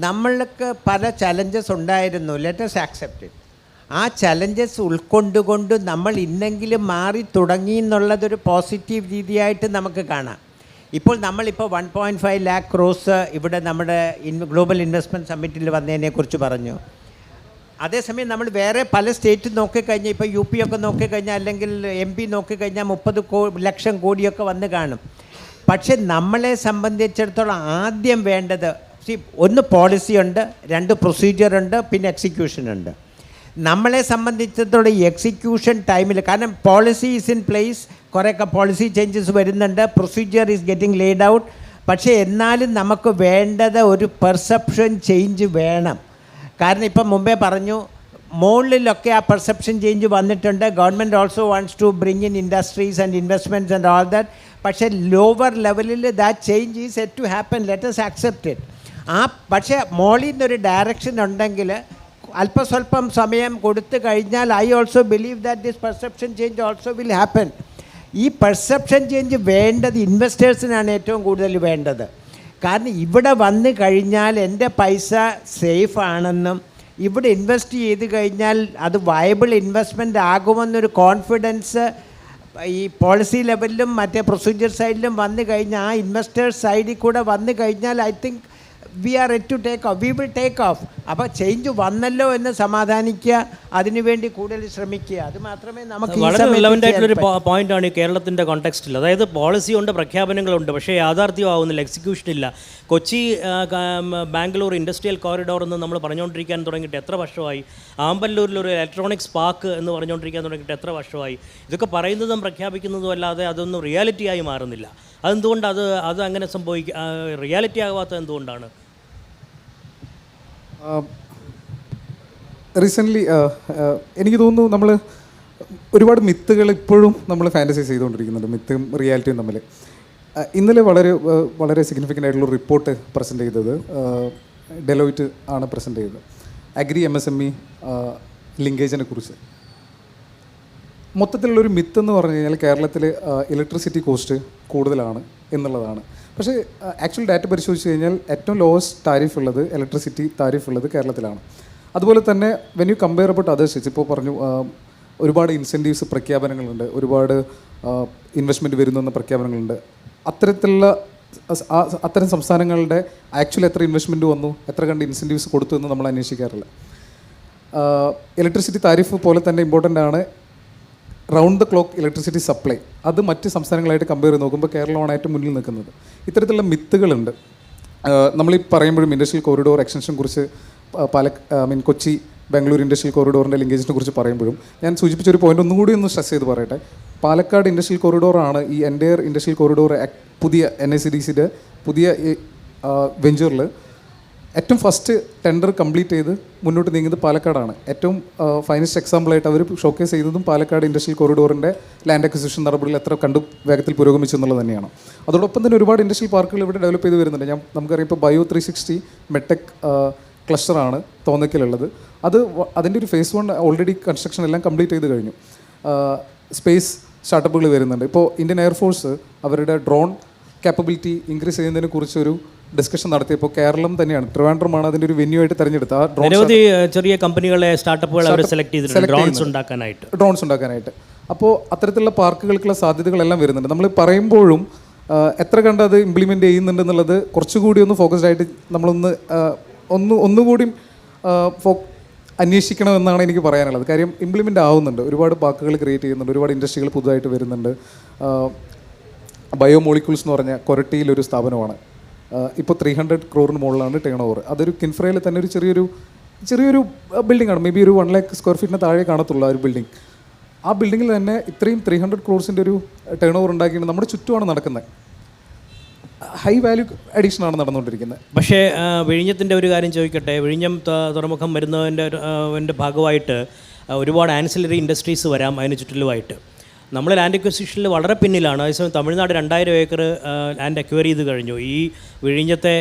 നമ്മൾക്ക് പല ചലഞ്ചസ് ഉണ്ടായിരുന്നു, ലെറ്റ് us accept it. ആ ചലഞ്ചസ് ഉൾക്കൊണ്ടുകൊണ്ട് നമ്മൾ ഇന്നെങ്കിലും മാറി തുടങ്ങി എന്നുള്ളതൊരു പോസിറ്റീവ് രീതിയായിട്ട് നമുക്ക് കാണാം. ഇപ്പോൾ നമ്മളിപ്പോൾ 1.5 lakh crores ഇവിടെ നമ്മുടെ ഗ്ലോബൽ ഇൻവെസ്റ്റ്മെൻറ്റ് സമ്മിറ്റിൽ വന്നതിനെക്കുറിച്ച് പറഞ്ഞു. അതേസമയം നമ്മൾ വേറെ പല സ്റ്റേറ്റ് നോക്കിക്കഴിഞ്ഞാൽ ഇപ്പോൾ യു പി ഒക്കെ നോക്കിക്കഴിഞ്ഞാൽ അല്ലെങ്കിൽ MP നോക്കിക്കഴിഞ്ഞാൽ 30 ലക്ഷം കോടിയൊക്കെ വന്ന് കാണും. പക്ഷെ നമ്മളെ സംബന്ധിച്ചിടത്തോളം ആദ്യം വേണ്ടത് ഒന്ന് പോളിസി ഉണ്ട്, 2 പ്രൊസീജിയറുണ്ട്, പിന്നെ എക്സിക്യൂഷൻ ഉണ്ട്. നമ്മളെ സംബന്ധിച്ചിടത്തോളം ഈ എക്സിക്യൂഷൻ ടൈമിൽ, കാരണം പോളിസി ഈസ് ഇൻ പ്ലേസ്, കുറേയൊക്കെ പോളിസി ചേഞ്ചസ് വരുന്നുണ്ട്, procedure is getting laid out. പക്ഷേ എന്നാലും നമുക്ക് വേണ്ടത് ഒരു പെർസെപ്ഷൻ ചേഞ്ച് വേണം. കാരണം ഇപ്പം മുമ്പേ പറഞ്ഞു, മുകളിലൊക്കെ ആ പെർസെപ്ഷൻ ചേഞ്ച് വന്നിട്ടുണ്ട്. Government also wants to bring in industries and investments and all that. പക്ഷേ ലോവർ ലെവലിൽ that change is set to happen. Let us accept it. പക്ഷേ മോളിൽ നിന്നൊരു ഡയറക്ഷൻ ഉണ്ടെങ്കിൽ അല്പസ്വല്പം സമയം കൊടുത്തു കഴിഞ്ഞാൽ I also believe that this perception change also will happen. ഈ പെർസെപ്ഷൻ ചേഞ്ച് വേണ്ടത് ഇൻവെസ്റ്റേഴ്സിനാണ് ഏറ്റവും കൂടുതൽ വേണ്ടത്. കാരണം ഇവിടെ വന്നു കഴിഞ്ഞാൽ എൻ്റെ പൈസ സേഫ് ആണെന്നും ഇവിടെ ഇൻവെസ്റ്റ് ചെയ്ത് കഴിഞ്ഞാൽ അത് വയബിൾ ഇൻവെസ്റ്റ്മെൻ്റ് ആകുമെന്നൊരു കോൺഫിഡൻസ് ഈ പോളിസി ലെവലിലും മറ്റേ പ്രൊസീജിയർ സൈഡിലും വന്നു കഴിഞ്ഞാൽ, ആ ഇൻവെസ്റ്റേഴ്സ് സൈഡിൽ കൂടെ വന്നു കഴിഞ്ഞാൽ I think we are ready to take off, we will take off. അപ്പോൾ ചേഞ്ച് വന്നല്ലോ എന്ന് സമാധാനിക്കുക, അതിനുവേണ്ടി കൂടുതൽ ശ്രമിക്കുക. അത് മാത്രമേ നമുക്ക് വളരെ റിലവൻ്റ് ആയിട്ടുള്ളൊരു പോയിന്റാണ് ഈ കേരളത്തിൻ്റെ കോണ്ടെക്സ്റ്റിൽ. അതായത് പോളിസിയുണ്ട്, പ്രഖ്യാപനങ്ങളുണ്ട്, പക്ഷേ യാഥാർത്ഥ്യമാവുന്നില്ല, എക്സിക്യൂഷൻ ഇല്ല. കൊച്ചി ബാംഗ്ലൂർ ഇൻഡസ്ട്രിയൽ കോറിഡോർ എന്ന് നമ്മൾ പറഞ്ഞുകൊണ്ടിരിക്കാൻ തുടങ്ങിയിട്ട് എത്ര വർഷമായി? ആമ്പല്ലൂരിലൊരു ഇലക്ട്രോണിക്സ് പാർക്ക് എന്ന് പറഞ്ഞുകൊണ്ടിരിക്കാൻ തുടങ്ങിയിട്ട് എത്ര വർഷമായി? ഇതൊക്കെ പറയുന്നതും പ്രഖ്യാപിക്കുന്നതും അല്ലാതെ അതൊന്നും റിയാലിറ്റിയായി മാറുന്നില്ല. അതെന്തുകൊണ്ട് അത് അങ്ങനെ റിയാലിറ്റി ആകാത്തത് എന്തുകൊണ്ടാണ്? റീസെൻ്റ്ലി എനിക്ക് തോന്നുന്നു നമ്മൾ ഒരുപാട് മിത്തുകൾ ഇപ്പോഴും നമ്മൾ ഫാൻറ്റസൈസ് ചെയ്തുകൊണ്ടിരിക്കുന്നുണ്ട്, മിത്തും റിയാലിറ്റിയും തമ്മിൽ. ഇന്നലെ വളരെ സിഗ്നിഫിക്കൻ്റ് ആയിട്ടുള്ള റിപ്പോർട്ട് പ്രസൻറ്റ് ചെയ്തത് ഡെലോയിറ്റ് ആണ് പ്രസൻറ്റ് ചെയ്തത്. അഗ്രി MSME ലിങ്കേജിനെ കുറിച്ച് മൊത്തത്തിലുള്ളൊരു മിത്ത് എന്ന് പറഞ്ഞു കഴിഞ്ഞാൽ കേരളത്തിൽ ഇലക്ട്രിസിറ്റി കോസ്റ്റ് കൂടുതലാണ് എന്നുള്ളതാണ്. പക്ഷേ ആക്ച്വൽ ഡാറ്റ പരിശോധിച്ച് കഴിഞ്ഞാൽ ഏറ്റവും ലോവസ്റ്റ് താരിഫ് ഉള്ളത്, ഇലക്ട്രിസിറ്റി താരിഫ് ഉള്ളത് കേരളത്തിലാണ്. അതുപോലെ തന്നെ when you compare about other States, ഇപ്പോൾ പറഞ്ഞു ഒരുപാട് ഇൻസെൻറ്റീവ്സ് പ്രഖ്യാപനങ്ങളുണ്ട്, ഒരുപാട് ഇൻവെസ്റ്റ്മെൻറ്റ് വരുന്നെന്ന പ്രഖ്യാപനങ്ങളുണ്ട്. അത്തരം സംസ്ഥാനങ്ങളുടെ ആക്ച്വലി എത്ര ഇൻവെസ്റ്റ്മെൻറ്റ് വന്നു, എത്ര കണ്ട് ഇൻസെൻറ്റീവ്സ് കൊടുത്തു എന്ന് നമ്മൾ അന്വേഷിക്കാറില്ല. ഇലക്ട്രിസിറ്റി താരിഫ് പോലെ തന്നെ ഇമ്പോർട്ടൻ്റ് ആണ് round the clock electricity supply. അത് മറ്റ് സംസ്ഥാനങ്ങളായിട്ട് കമ്പയർ ചെയ്ത് നോക്കുമ്പോൾ കേരളമാണ് ഏറ്റവും മുന്നിൽ നിൽക്കുന്നത്. ഇത്തരത്തിലുള്ള മിത്തുകളുണ്ട്. നമ്മളീ പറയുമ്പോഴും ഇൻഡസ്ട്രിയൽ കോറിഡോർ എക്സ്റ്റൻഷനെ കുറിച്ച് കൊച്ചി ബാംഗ്ലൂർ ഇൻഡസ്ട്രിയൽ കോറിഡോറിൻ്റെ ലിങ്കേജിനെ കുറിച്ച് പറയുമ്പോഴും ഞാൻ സൂചിപ്പിച്ചൊരു പോയിൻ്റ് ഒന്നും കൂടി ഒന്ന് സ്ട്രെസ് ചെയ്ത് പറയട്ടെ. പാലക്കാട് ഇൻഡസ്ട്രിയൽ കോറിഡോറാണ് ഈ എൻ്റയർ ഇൻഡസ്ട്രിയൽ കോറിഡോർ പുതിയ NICDCയുടെ പുതിയ വെഞ്ചറിൽ ഏറ്റവും ഫസ്റ്റ് ടെൻഡർ കംപ്ലീറ്റ് ചെയ്ത് മുന്നോട്ട് നീങ്ങുന്നത് പാലക്കാടാണ്. ഏറ്റവും ഫൈനസ്റ്റ് എക്സാമ്പിളായിട്ട് അവർ ഷോക്കേസ് ചെയ്തതും പാലക്കാട് ഇൻഡസ്ട്രിയൽ കോറിഡോറിൻ്റെ ലാൻഡ് അക്വിസിഷൻ നടപടികൾ എത്ര വേഗത്തിൽ പുരോഗമിച്ചു എന്നുള്ളത് തന്നെയാണ്. അതോടൊപ്പം തന്നെ ഒരുപാട് ഇൻഡസ്ട്രിയൽ പാർക്കുകൾ ഇവിടെ ഡെവലപ്പ് ചെയ്ത് വരുന്നുണ്ട്. നമുക്കറിയാം ഇപ്പോൾ ബയോ 360 മെഡ്ടെക് ക്ലസ്റ്ററാണ് തോന്നയ്ക്കലുള്ളത്. അതിൻ്റെ ഒരു phase 1 ഓൾറെഡി കൺസ്ട്രക്ഷൻ എല്ലാം കംപ്ലീറ്റ് ചെയ്ത് കഴിഞ്ഞു. സ്പേസ് സ്റ്റാർട്ടപ്പുകൾ വരുന്നുണ്ട്. ഇപ്പോൾ ഇന്ത്യൻ എയർഫോഴ്സ് അവരുടെ ഡ്രോൺ കാപ്പബിലിറ്റി ഇൻക്രീസ് ചെയ്യുന്നതിനെ കുറിച്ചൊരു ഡിസ്കഷൻ നടത്തിയപ്പോൾ കേരളം തന്നെയാണ്, ട്രിവാൻഡ്രമാണ് അതിൻ്റെ ഒരു വെന്യൂ ആയിട്ട് തിരഞ്ഞെടുത്തത്. ആ നിരവധി ചെറിയ കമ്പനികളെ സ്റ്റാർട്ടപ്പുകൾ അവർ സെലക്ട് ചെയ്തിട്ടുണ്ട് ഡ്രോൺസ് ഉണ്ടാക്കാനായിട്ട്. അപ്പോൾ അത്തരത്തിലുള്ള പാർക്കുകൾക്കുള്ള സാധ്യതകളെല്ലാം വരുന്നുണ്ട്. നമ്മൾ പറയുമ്പോഴും എത്ര കണ്ട് അത് ഇംപ്ലിമെൻറ്റ് ചെയ്യുന്നുണ്ടെന്നുള്ളത് കുറച്ചുകൂടി ഒന്ന് ഫോക്കസ്ഡ് ആയിട്ട് ഒന്നുകൂടി അന്വേഷിക്കണമെന്നാണ് എനിക്ക് പറയാനുള്ളത്. കാര്യം ഇംപ്ലിമെൻ്റ് ആവുന്നുണ്ട്, ഒരുപാട് പാർക്കുകൾ ക്രിയേറ്റ് ചെയ്യുന്നുണ്ട്, ഒരുപാട് ഇൻഡസ്ട്രികൾ പുതുതായിട്ട് വരുന്നുണ്ട്. ബയോമോളിക്യൂൾസ് എന്ന് പറഞ്ഞ കൊരട്ടിയിലൊരു സ്ഥാപനമാണ്. ഇപ്പോൾ 300 crore മുകളിലാണ് ടേൺ ഓവർ. അതൊരു കിൻഫ്രയിൽ തന്നെ ഒരു ചെറിയൊരു ബിൽഡിംഗ് ആണ്. മേ ബി ഒരു 1 lakh square feet താഴെ കാണത്തുള്ള ഒരു ബിൽഡിംഗ്. ആ ബിൽഡിങ്ങിൽ തന്നെ ഇത്രയും 300 crores ഒരു ടേൺ ഓവർ ഉണ്ടാക്കിയിട്ട് നമ്മുടെ ചുറ്റുമാണ് നടക്കുന്നത്. ഹൈ വാല്യൂ അഡീഷനാണ് നടന്നുകൊണ്ടിരിക്കുന്നത്. പക്ഷേ വിഴിഞ്ഞത്തിൻ്റെ ഒരു കാര്യം ചോദിക്കട്ടെ. വിഴിഞ്ഞം തുറമുഖം വരുന്നതിൻ്റെ ഭാഗമായിട്ട് ഒരുപാട് ആൻസിലറി ഇൻഡസ്ട്രീസ് വരാം അതിന് ചുറ്റിലുമായിട്ട്. നമ്മൾ ലാൻഡ് അക്വിസിഷനിൽ വളരെ പിന്നിലാണ്. അതേസമയം തമിഴ്നാട് 2000 ഏക്കർ ലാൻഡ് അക്വയർ ചെയ്ത് കഴിഞ്ഞു. ഈ വിഴിഞ്ഞത്തെ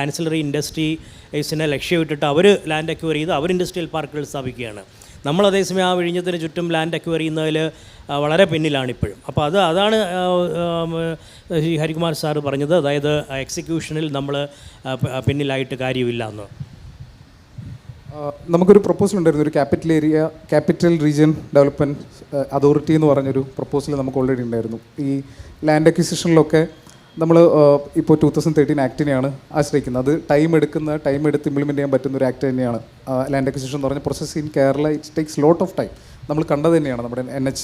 ആൻസിലറി ഇൻഡസ്ട്രീസിനെ ലക്ഷ്യമിട്ടിട്ട് അവർ ലാൻഡ് അക്വയർ ചെയ്ത് അവർ ഇൻഡസ്ട്രിയൽ പാർക്കുകൾ സ്ഥാപിക്കുകയാണ്. നമ്മൾ അതേസമയം ആ വിഴിഞ്ഞത്തിന് ചുറ്റും ലാൻഡ് അക്വയർ ചെയ്യുന്നതിൽ വളരെ പിന്നിലാണ് ഇപ്പോഴും. അപ്പോൾ അതാണ് ശ്രീ ഹരികുമാർ സാറ് പറഞ്ഞത്, അതായത് എക്സിക്യൂഷനിൽ നമ്മൾ പിന്നിലായിട്ട് കാര്യമില്ല എന്ന്. നമുക്കൊരു പ്രപ്പോസൽ ഉണ്ടായിരുന്നു, ഒരു ക്യാപിറ്റൽ റീജിയൻ ഡെവലപ്മെൻറ്റ് അതോറിറ്റി എന്ന് പറഞ്ഞൊരു പ്രപ്പോസൽ നമുക്ക് ഓൾറെഡി ഉണ്ടായിരുന്നു. ഈ ലാൻഡ് അക്വിസിഷനിലൊക്കെ നമ്മൾ ഇപ്പോൾ 2013 ആക്ടിനെയാണ് ആശ്രയിക്കുന്നത്. അത് ടൈം എടുത്ത് ഇംപ്ലിമെൻറ്റ് ചെയ്യാൻ പറ്റുന്ന ഒരു ആക്ട് തന്നെയാണ് ലാൻഡ് അക്വിസിഷൻ എന്ന് പറഞ്ഞ process in Kerala. It takes lot of time. നമ്മൾ കണ്ടത് തന്നെയാണ് നമ്മുടെ NH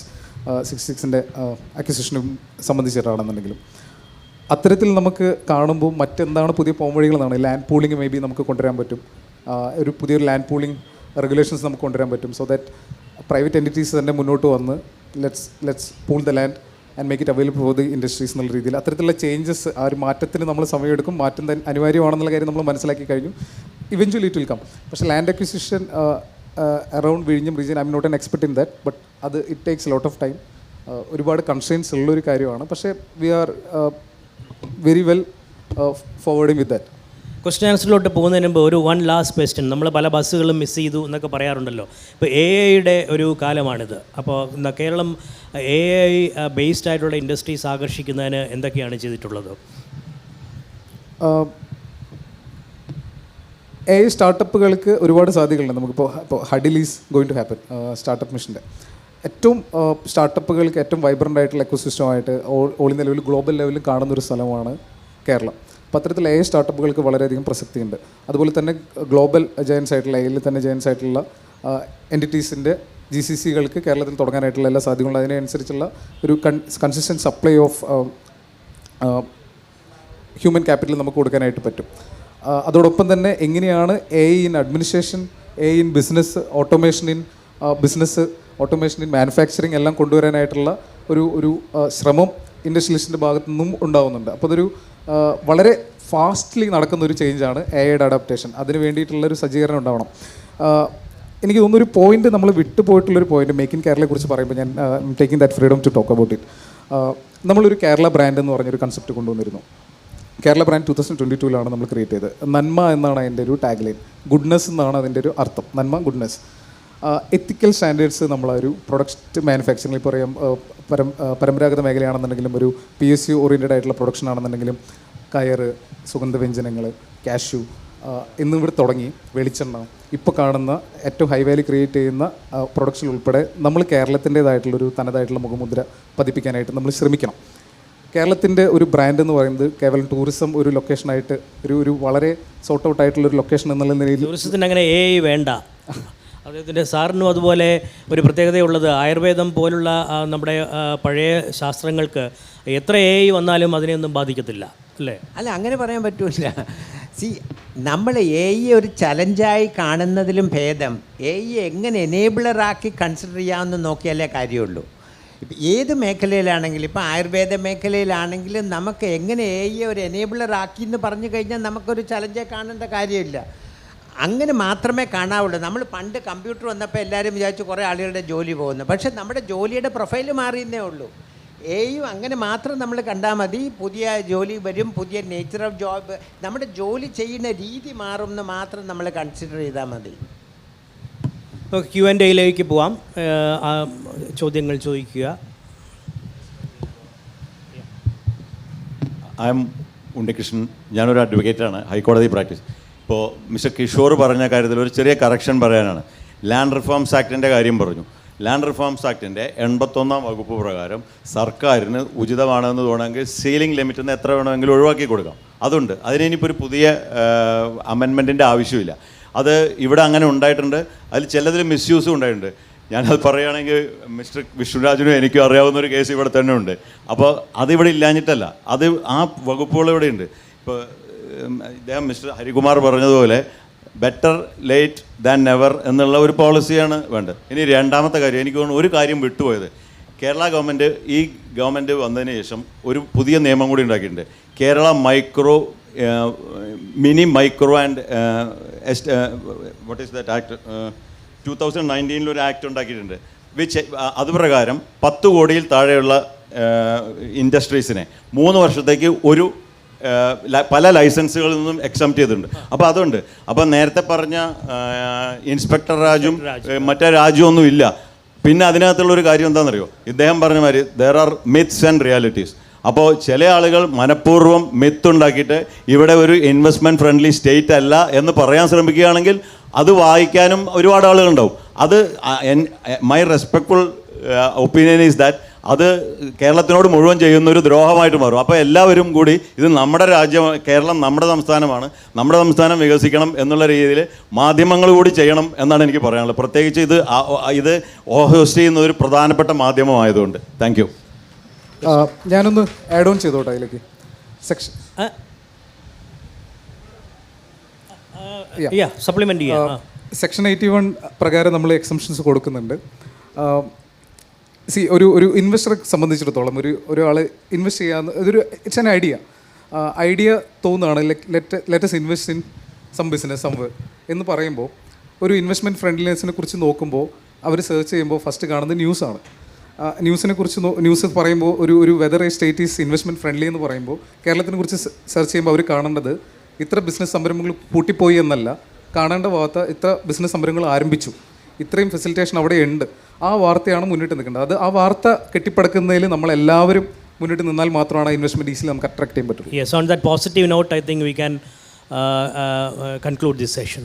66-ൻ്റെ അക്വിസിഷനും സംബന്ധിച്ചിട്ടാണെന്നുണ്ടെങ്കിലും. അത്തരത്തിൽ നമുക്ക് കാണുമ്പോൾ മറ്റെന്താണ് പുതിയ പോംവഴികളെന്നാണ്. ലാൻഡ് പൂളിംഗ് മേ ബി നമുക്ക് കൊണ്ടുവരാൻ പറ്റും. ഒരു പുതിയൊരു ലാൻഡ് പൂളിംഗ് റെഗുലേഷൻസ് നമുക്ക് കൊണ്ടുവരാൻ പറ്റും. സോ ദാറ്റ് പ്രൈവറ്റ് എൻറ്റിറ്റീസ് തന്നെ മുന്നോട്ട് വന്ന് let's pool the land and make it available for the industries എന്നുള്ള രീതിയിൽ അത്തരത്തിലുള്ള ചേഞ്ചസ്, ആ ഒരു മാറ്റത്തിന് നമ്മൾ സമയമെടുക്കും. മാറ്റം തന്നെ അനിവാര്യമാണെന്നുള്ള കാര്യം നമ്മൾ മനസ്സിലാക്കി കഴിഞ്ഞു. Eventually it will come. പക്ഷേ ലാൻഡ് അക്വിസിഷൻ അറൗണ്ട് വിഴിഞ്ഞം region I am not an expert in that, but അത് it takes lot of time. ഒരുപാട് കൺസ്ട്രെയിൻസ് ഉള്ളൊരു കാര്യമാണ്. പക്ഷേ we are very well forwarding with that. Question ആൻസറിലോട്ട് പോകുന്നതിന് മുമ്പ് ഒരു വൺ ലാസ്റ്റ് ക്വസ്റ്റ്യൻ. നമ്മൾ പല ബസ്സുകളും മിസ് ചെയ്തു എന്നൊക്കെ പറയാറുണ്ടല്ലോ. ഇപ്പോൾ AI ഒരു കാലമാണിത്. അപ്പോൾ കേരളം AI ബേസ്ഡ് ആയിട്ടുള്ള ഇൻഡസ്ട്രീസ് ആകർഷിക്കുന്നതിന് എന്തൊക്കെയാണ് ചെയ്തിട്ടുള്ളത്? AI സ്റ്റാർട്ടപ്പുകൾക്ക് ഒരുപാട് സാധ്യതകളുണ്ട്. നമുക്കിപ്പോൾ Huddle is going to happen. Startup മിഷൻ്റെ ഏറ്റവും സ്റ്റാർട്ടപ്പുകൾക്ക് ഏറ്റവും വൈബ്രൻ്റ് ആയിട്ടുള്ള എക്കോസിസ്റ്റമായിട്ട് ഓൾ ഇന്ത്യ ലെവലിൽ ഗ്ലോബൽ ലെവലിൽ കാണുന്നൊരു സ്ഥലമാണ് കേരളം. അപ്പോൾ അത്തരത്തിൽ AI സ്റ്റാർട്ടപ്പുകൾക്ക് വളരെയധികം പ്രസക്തിയുണ്ട്. അതുപോലെ തന്നെ ഗ്ലോബൽ ജയൻസ് ആയിട്ടുള്ള AIയിൽ തന്നെ ജയൻസ് ആയിട്ടുള്ള എൻറ്റിറ്റീസിൻ്റെ GCCകൾക്ക് കേരളത്തിൽ തുടങ്ങാനായിട്ടുള്ള എല്ലാ സാധ്യതകളും അതിനനുസരിച്ചുള്ള ഒരു consistent supply of human capital നമുക്ക് കൊടുക്കാനായിട്ട് പറ്റും. അതോടൊപ്പം തന്നെ എങ്ങനെയാണ് AI in administration, AI in business, automation in manufacturing എല്ലാം കൊണ്ടുവരാനായിട്ടുള്ള ഒരു ശ്രമം ഇൻഡസ്ട്രിയലിസ്റ്റിൻ്റെ ഭാഗത്തു നിന്നും ഉണ്ടാകുന്നുണ്ട്. അപ്പോൾ അതൊരു വളരെ ഫാസ്റ്റ്ലി നടക്കുന്ന ഒരു ചേഞ്ചാണ് AI അഡാപ്റ്റേഷൻ. അതിന് വേണ്ടിയിട്ടുള്ളൊരു സജ്ജീകരണം ഉണ്ടാവണം. എനിക്ക് തോന്നുന്നൊരു പോയിന്റ് നമ്മൾ വിട്ടുപോയിട്ടുള്ളൊരു പോയിന്റ് മേക്ക് ഇൻ കേരളയെക്കുറിച്ച് പറയുമ്പോൾ ഞാൻ taking that freedom to talk about it. നമ്മളൊരു കേരള ബ്രാൻഡ് എന്ന് പറഞ്ഞൊരു കൺസെപ്റ്റ് കൊണ്ടുവന്നിരുന്നു. കേരള ബ്രാൻഡ് 2022 നമ്മൾ ക്രിയേറ്റ് ചെയ്തത്. നന്മ എന്നാണ് അതിൻ്റെ ഒരു ടാഗ് ലൈൻ. ഗുഡ്നെസ് എന്നാണ് അതിൻ്റെ ഒരു അർത്ഥം. നന്മ, ഗുഡ്നെസ്. എത്തിക്കൽ സ്റ്റാൻഡേർഡ്സ് നമ്മളൊരു പ്രൊഡക്റ്റ് മാനുഫാക്ചറിംഗ് ഇപ്പോൾ പറയാം, പരമ്പരാഗത മേഖലയാണെന്നുണ്ടെങ്കിലും ഒരു PSU ഓറിയൻറ്റഡ് ആയിട്ടുള്ള പ്രൊഡക്ഷൻ ആണെന്നുണ്ടെങ്കിലും കയറ്, സുഗന്ധവ്യഞ്ജനങ്ങൾ, കാഷ്യൂ എന്നിവിടെ തുടങ്ങി വെളിച്ചെണ്ണ, ഇപ്പോൾ കാണുന്ന ഏറ്റവും ഹൈ വാല്യൂ ക്രിയേറ്റ് ചെയ്യുന്ന പ്രൊഡക്ഷൻ ഉൾപ്പെടെ നമ്മൾ കേരളത്തിൻ്റേതായിട്ടുള്ളൊരു തനതായിട്ടുള്ള മുഖമുദ്ര പതിപ്പിക്കാനായിട്ട് നമ്മൾ ശ്രമിക്കണം. കേരളത്തിൻ്റെ ഒരു ബ്രാൻഡ് എന്ന് പറയുന്നത് കേവലം ടൂറിസം ഒരു ലൊക്കേഷനായിട്ട് ഒരു വളരെ സോർട്ട് ഔട്ട് ആയിട്ടുള്ളൊരു ലൊക്കേഷൻ എന്നുള്ള നിലയിൽ ടൂറിസത്തിന് അങ്ങനെ AI വേണ്ട. അദ്ദേഹത്തിൻ്റെ സാറിനും അതുപോലെ ഒരു പ്രത്യേകതയുള്ളത് ആയുർവേദം പോലുള്ള നമ്മുടെ പഴയ ശാസ്ത്രങ്ങൾക്ക് എത്ര AI വന്നാലും അതിനെയൊന്നും ബാധിക്കത്തില്ല അല്ലേ? അല്ല, അങ്ങനെ പറയാൻ പറ്റില്ല. നമ്മൾ AI ഒരു ചലഞ്ചായി കാണുന്നതിലും ഭേദം AI എങ്ങനെ എനേബിളറാക്കി കൺസിഡർ ചെയ്യാമെന്ന് നോക്കിയാലേ കാര്യമുള്ളൂ. ഇപ്പം ഏത് മേഖലയിലാണെങ്കിലും, ഇപ്പോൾ ആയുർവേദ മേഖലയിലാണെങ്കിലും നമുക്ക് എങ്ങനെ AI ഒരു എനേബിളറാക്കി എന്ന് പറഞ്ഞു കഴിഞ്ഞാൽ നമുക്കൊരു ചലഞ്ചായി കാണേണ്ട കാര്യമില്ല. അങ്ങനെ മാത്രമേ കാണാവുള്ളൂ. നമ്മൾ പണ്ട് കമ്പ്യൂട്ടർ വന്നപ്പോൾ എല്ലാവരും വിചാരിച്ചു കുറേ ആളുകളുടെ ജോലി പോകുന്നു. പക്ഷേ നമ്മുടെ ജോലിയുടെ പ്രൊഫൈല് മാറിയെന്നേ ഉള്ളൂ. AI അങ്ങനെ മാത്രം നമ്മൾ കണ്ടാൽ മതി. പുതിയ ജോലി വരും, പുതിയ നേച്ചർ ഓഫ് ജോബ്, നമ്മുടെ ജോലി ചെയ്യുന്ന രീതി മാറും എന്ന് മാത്രം നമ്മൾ കൺസിഡർ ചെയ്താൽ മതി. Q&Aയിലേക്ക് പോവാം. ചോദ്യങ്ങൾ ചോദിക്കുക. I M Unnikrishnan. ഞാനൊരു അഡ്വക്കേറ്റാണ്, ഹൈക്കോടതി പ്രാക്ടീസ്. ഇപ്പോൾ മിസ്റ്റർ കിഷോർ പറഞ്ഞ കാര്യത്തിൽ ഒരു ചെറിയ കറക്ഷൻ പറയാനാണ്. ലാൻഡ് റിഫോംസ് ആക്ടിൻ്റെ കാര്യം പറഞ്ഞു. ലാൻഡ് റിഫോംസ് ആക്ടിൻ്റെ 81-ാം വകുപ്പ് പ്രകാരം സർക്കാരിന് ഉചിതമാണെന്ന് തോന്നുമെങ്കിൽ സീലിംഗ് ലിമിറ്റിൽ നിന്ന് എത്ര വേണമെങ്കിലും ഒഴിവാക്കി കൊടുക്കാം. അതുണ്ട്. അതിനിപ്പോൾ ഒരു പുതിയ അമെൻമെൻറ്റിൻ്റെ ആവശ്യമില്ല. അത് ഇവിടെ അങ്ങനെ ഉണ്ടായിട്ടുണ്ട്. അതിൽ ചിലതിൽ മിസ്യൂസും ഉണ്ടായിട്ടുണ്ട്. ഞാനത് പറയുകയാണെങ്കിൽ മിസ്റ്റർ വിഷ്ണുരാജിനും എനിക്കും അറിയാവുന്നൊരു കേസ് ഇവിടെ തന്നെ ഉണ്ട്. അപ്പോൾ അതിവിടെ ഇല്ലാഞ്ഞിട്ടല്ല, അത് ആ വകുപ്പുകൾ ഇവിടെ ഉണ്ട്. ഇപ്പോൾ ഇദ്ദേഹം മിസ്റ്റർ ഹരികുമാർ പറഞ്ഞതുപോലെ ബെറ്റർ ലേറ്റ് ദാൻ നെവർ എന്നുള്ള ഒരു പോളിസിയാണ് വേണ്ടത്. ഇനി രണ്ടാമത്തെ കാര്യം, എനിക്ക് തോന്നുന്നു ഒരു കാര്യം വിട്ടുപോയത്. കേരള ഗവൺമെൻറ് ഈ ഗവൺമെൻറ് വന്നതിന് ശേഷം ഒരു പുതിയ നിയമം കൂടി ഉണ്ടാക്കിയിട്ടുണ്ട്. Kerala mini micro and what is that act 2019 ഒരു ആക്ട് ഉണ്ടാക്കിയിട്ടുണ്ട്. അതുപ്രകാരം 10 കോടിയിൽ താഴെയുള്ള ഇൻഡസ്ട്രീസിനെ 3 വർഷത്തേക്ക് പല ലൈസൻസുകളിൽ നിന്നും എക്സംപ്റ്റ് ചെയ്തിട്ടുണ്ട്. അപ്പോൾ അതുണ്ട്. അപ്പോൾ നേരത്തെ പറഞ്ഞ ഇൻസ്പെക്ടർ രാജും മറ്റേ രാജുവും ഒന്നും ഇല്ല. പിന്നെ അതിനകത്തുള്ളൊരു കാര്യം എന്താണെന്നറിയോ? ഇദ്ദേഹം പറഞ്ഞ മാതിരി there are myths and realities. അപ്പോൾ ചില ആളുകൾ മനഃപൂർവ്വം മിത്ത് ഉണ്ടാക്കിയിട്ട് ഇവിടെ ഒരു ഇൻവെസ്റ്റ്മെൻറ്റ് ഫ്രണ്ട്ലി സ്റ്റേറ്റ് അല്ല എന്ന് പറയാൻ ശ്രമിക്കുകയാണെങ്കിൽ അത് വായിക്കാനും ഒരുപാട് ആളുകളുണ്ടാവും. അത് my respectful opinion is that അത് കേരളത്തിനോട് മുഴുവൻ ചെയ്യുന്ന ഒരു ദ്രോഹമായിട്ട് മാറും. അപ്പോൾ എല്ലാവരും കൂടി ഇത് നമ്മുടെ രാജ്യം, കേരളം നമ്മുടെ സംസ്ഥാനമാണ്, നമ്മുടെ സംസ്ഥാനം വികസിക്കണം എന്നുള്ള രീതിയിൽ മാധ്യമങ്ങൾ കൂടി ചെയ്യണം എന്നാണ് എനിക്ക് പറയാനുള്ളത്. പ്രത്യേകിച്ച് ഇത് ഹോസ്റ്റ് ചെയ്യുന്ന ഒരു പ്രധാനപ്പെട്ട മാധ്യമമായതുകൊണ്ട്. Thank you. ഞാനൊന്ന് ആഡ് ഓൺ ചെയ്തോട്ടെ അതിലേക്ക്. സെക്ഷൻ സപ്ലിമെൻ്റ് ചെയ്യാം. സെക്ഷൻ 81 പ്രകാരം നമ്മൾ എക്സംഷൻസ് കൊടുക്കുന്നുണ്ട്. ഒരു ഇൻവെസ്റ്ററെ സംബന്ധിച്ചിടത്തോളം ഒരാൾ ഇൻവെസ്റ്റ് ചെയ്യാന്ന് ഇറ്റ്സ് ആൻ ഐഡിയ തോന്നുകയാണ്. Let's invest in some business somewhere എന്ന് പറയുമ്പോൾ ഒരു ഇൻവെസ്റ്റ്മെൻറ്റ് ഫ്രണ്ട്ലിനെസ്സിനെ കുറിച്ച് നോക്കുമ്പോൾ അവർ സെർച്ച് ചെയ്യുമ്പോൾ ഫസ്റ്റ് കാണുന്നത് ന്യൂസാണ്. ന്യൂസ് പറയുമ്പോൾ ഒരു whether A state is investment friendly എന്ന് പറയുമ്പോൾ കേരളത്തിനെ കുറിച്ച് സെർച്ച് ചെയ്യുമ്പോൾ അവർ കാണേണ്ടത് ഇത്ര ബിസിനസ് സംരംഭങ്ങൾ പൂട്ടിപ്പോയി എന്നല്ല, കാണേണ്ട ഭാഗത്ത് ഇത്ര ബിസിനസ് സംരംഭങ്ങൾ ആരംഭിച്ചു, ഇത്രയും ഫെസിലിറ്റേഷൻ അവിടെ ഉണ്ട്. ആ വാർത്തയാണ് മുന്നിട്ട് നിൽക്കേണ്ടത്. ആ വാർത്ത കെട്ടിപ്പടുക്കുന്നതിൽ നമ്മളെല്ലാവരും മുന്നിട്ട് നിന്നാൽ മാത്രമാണ് ഇൻവെസ്റ്റ്മെൻറ്റ് ഈസിൽ നമുക്ക് അട്രാക്ട് ചെയ്യാൻ പറ്റുള്ളൂ. Yes, on that positive note, I think we can conclude this session.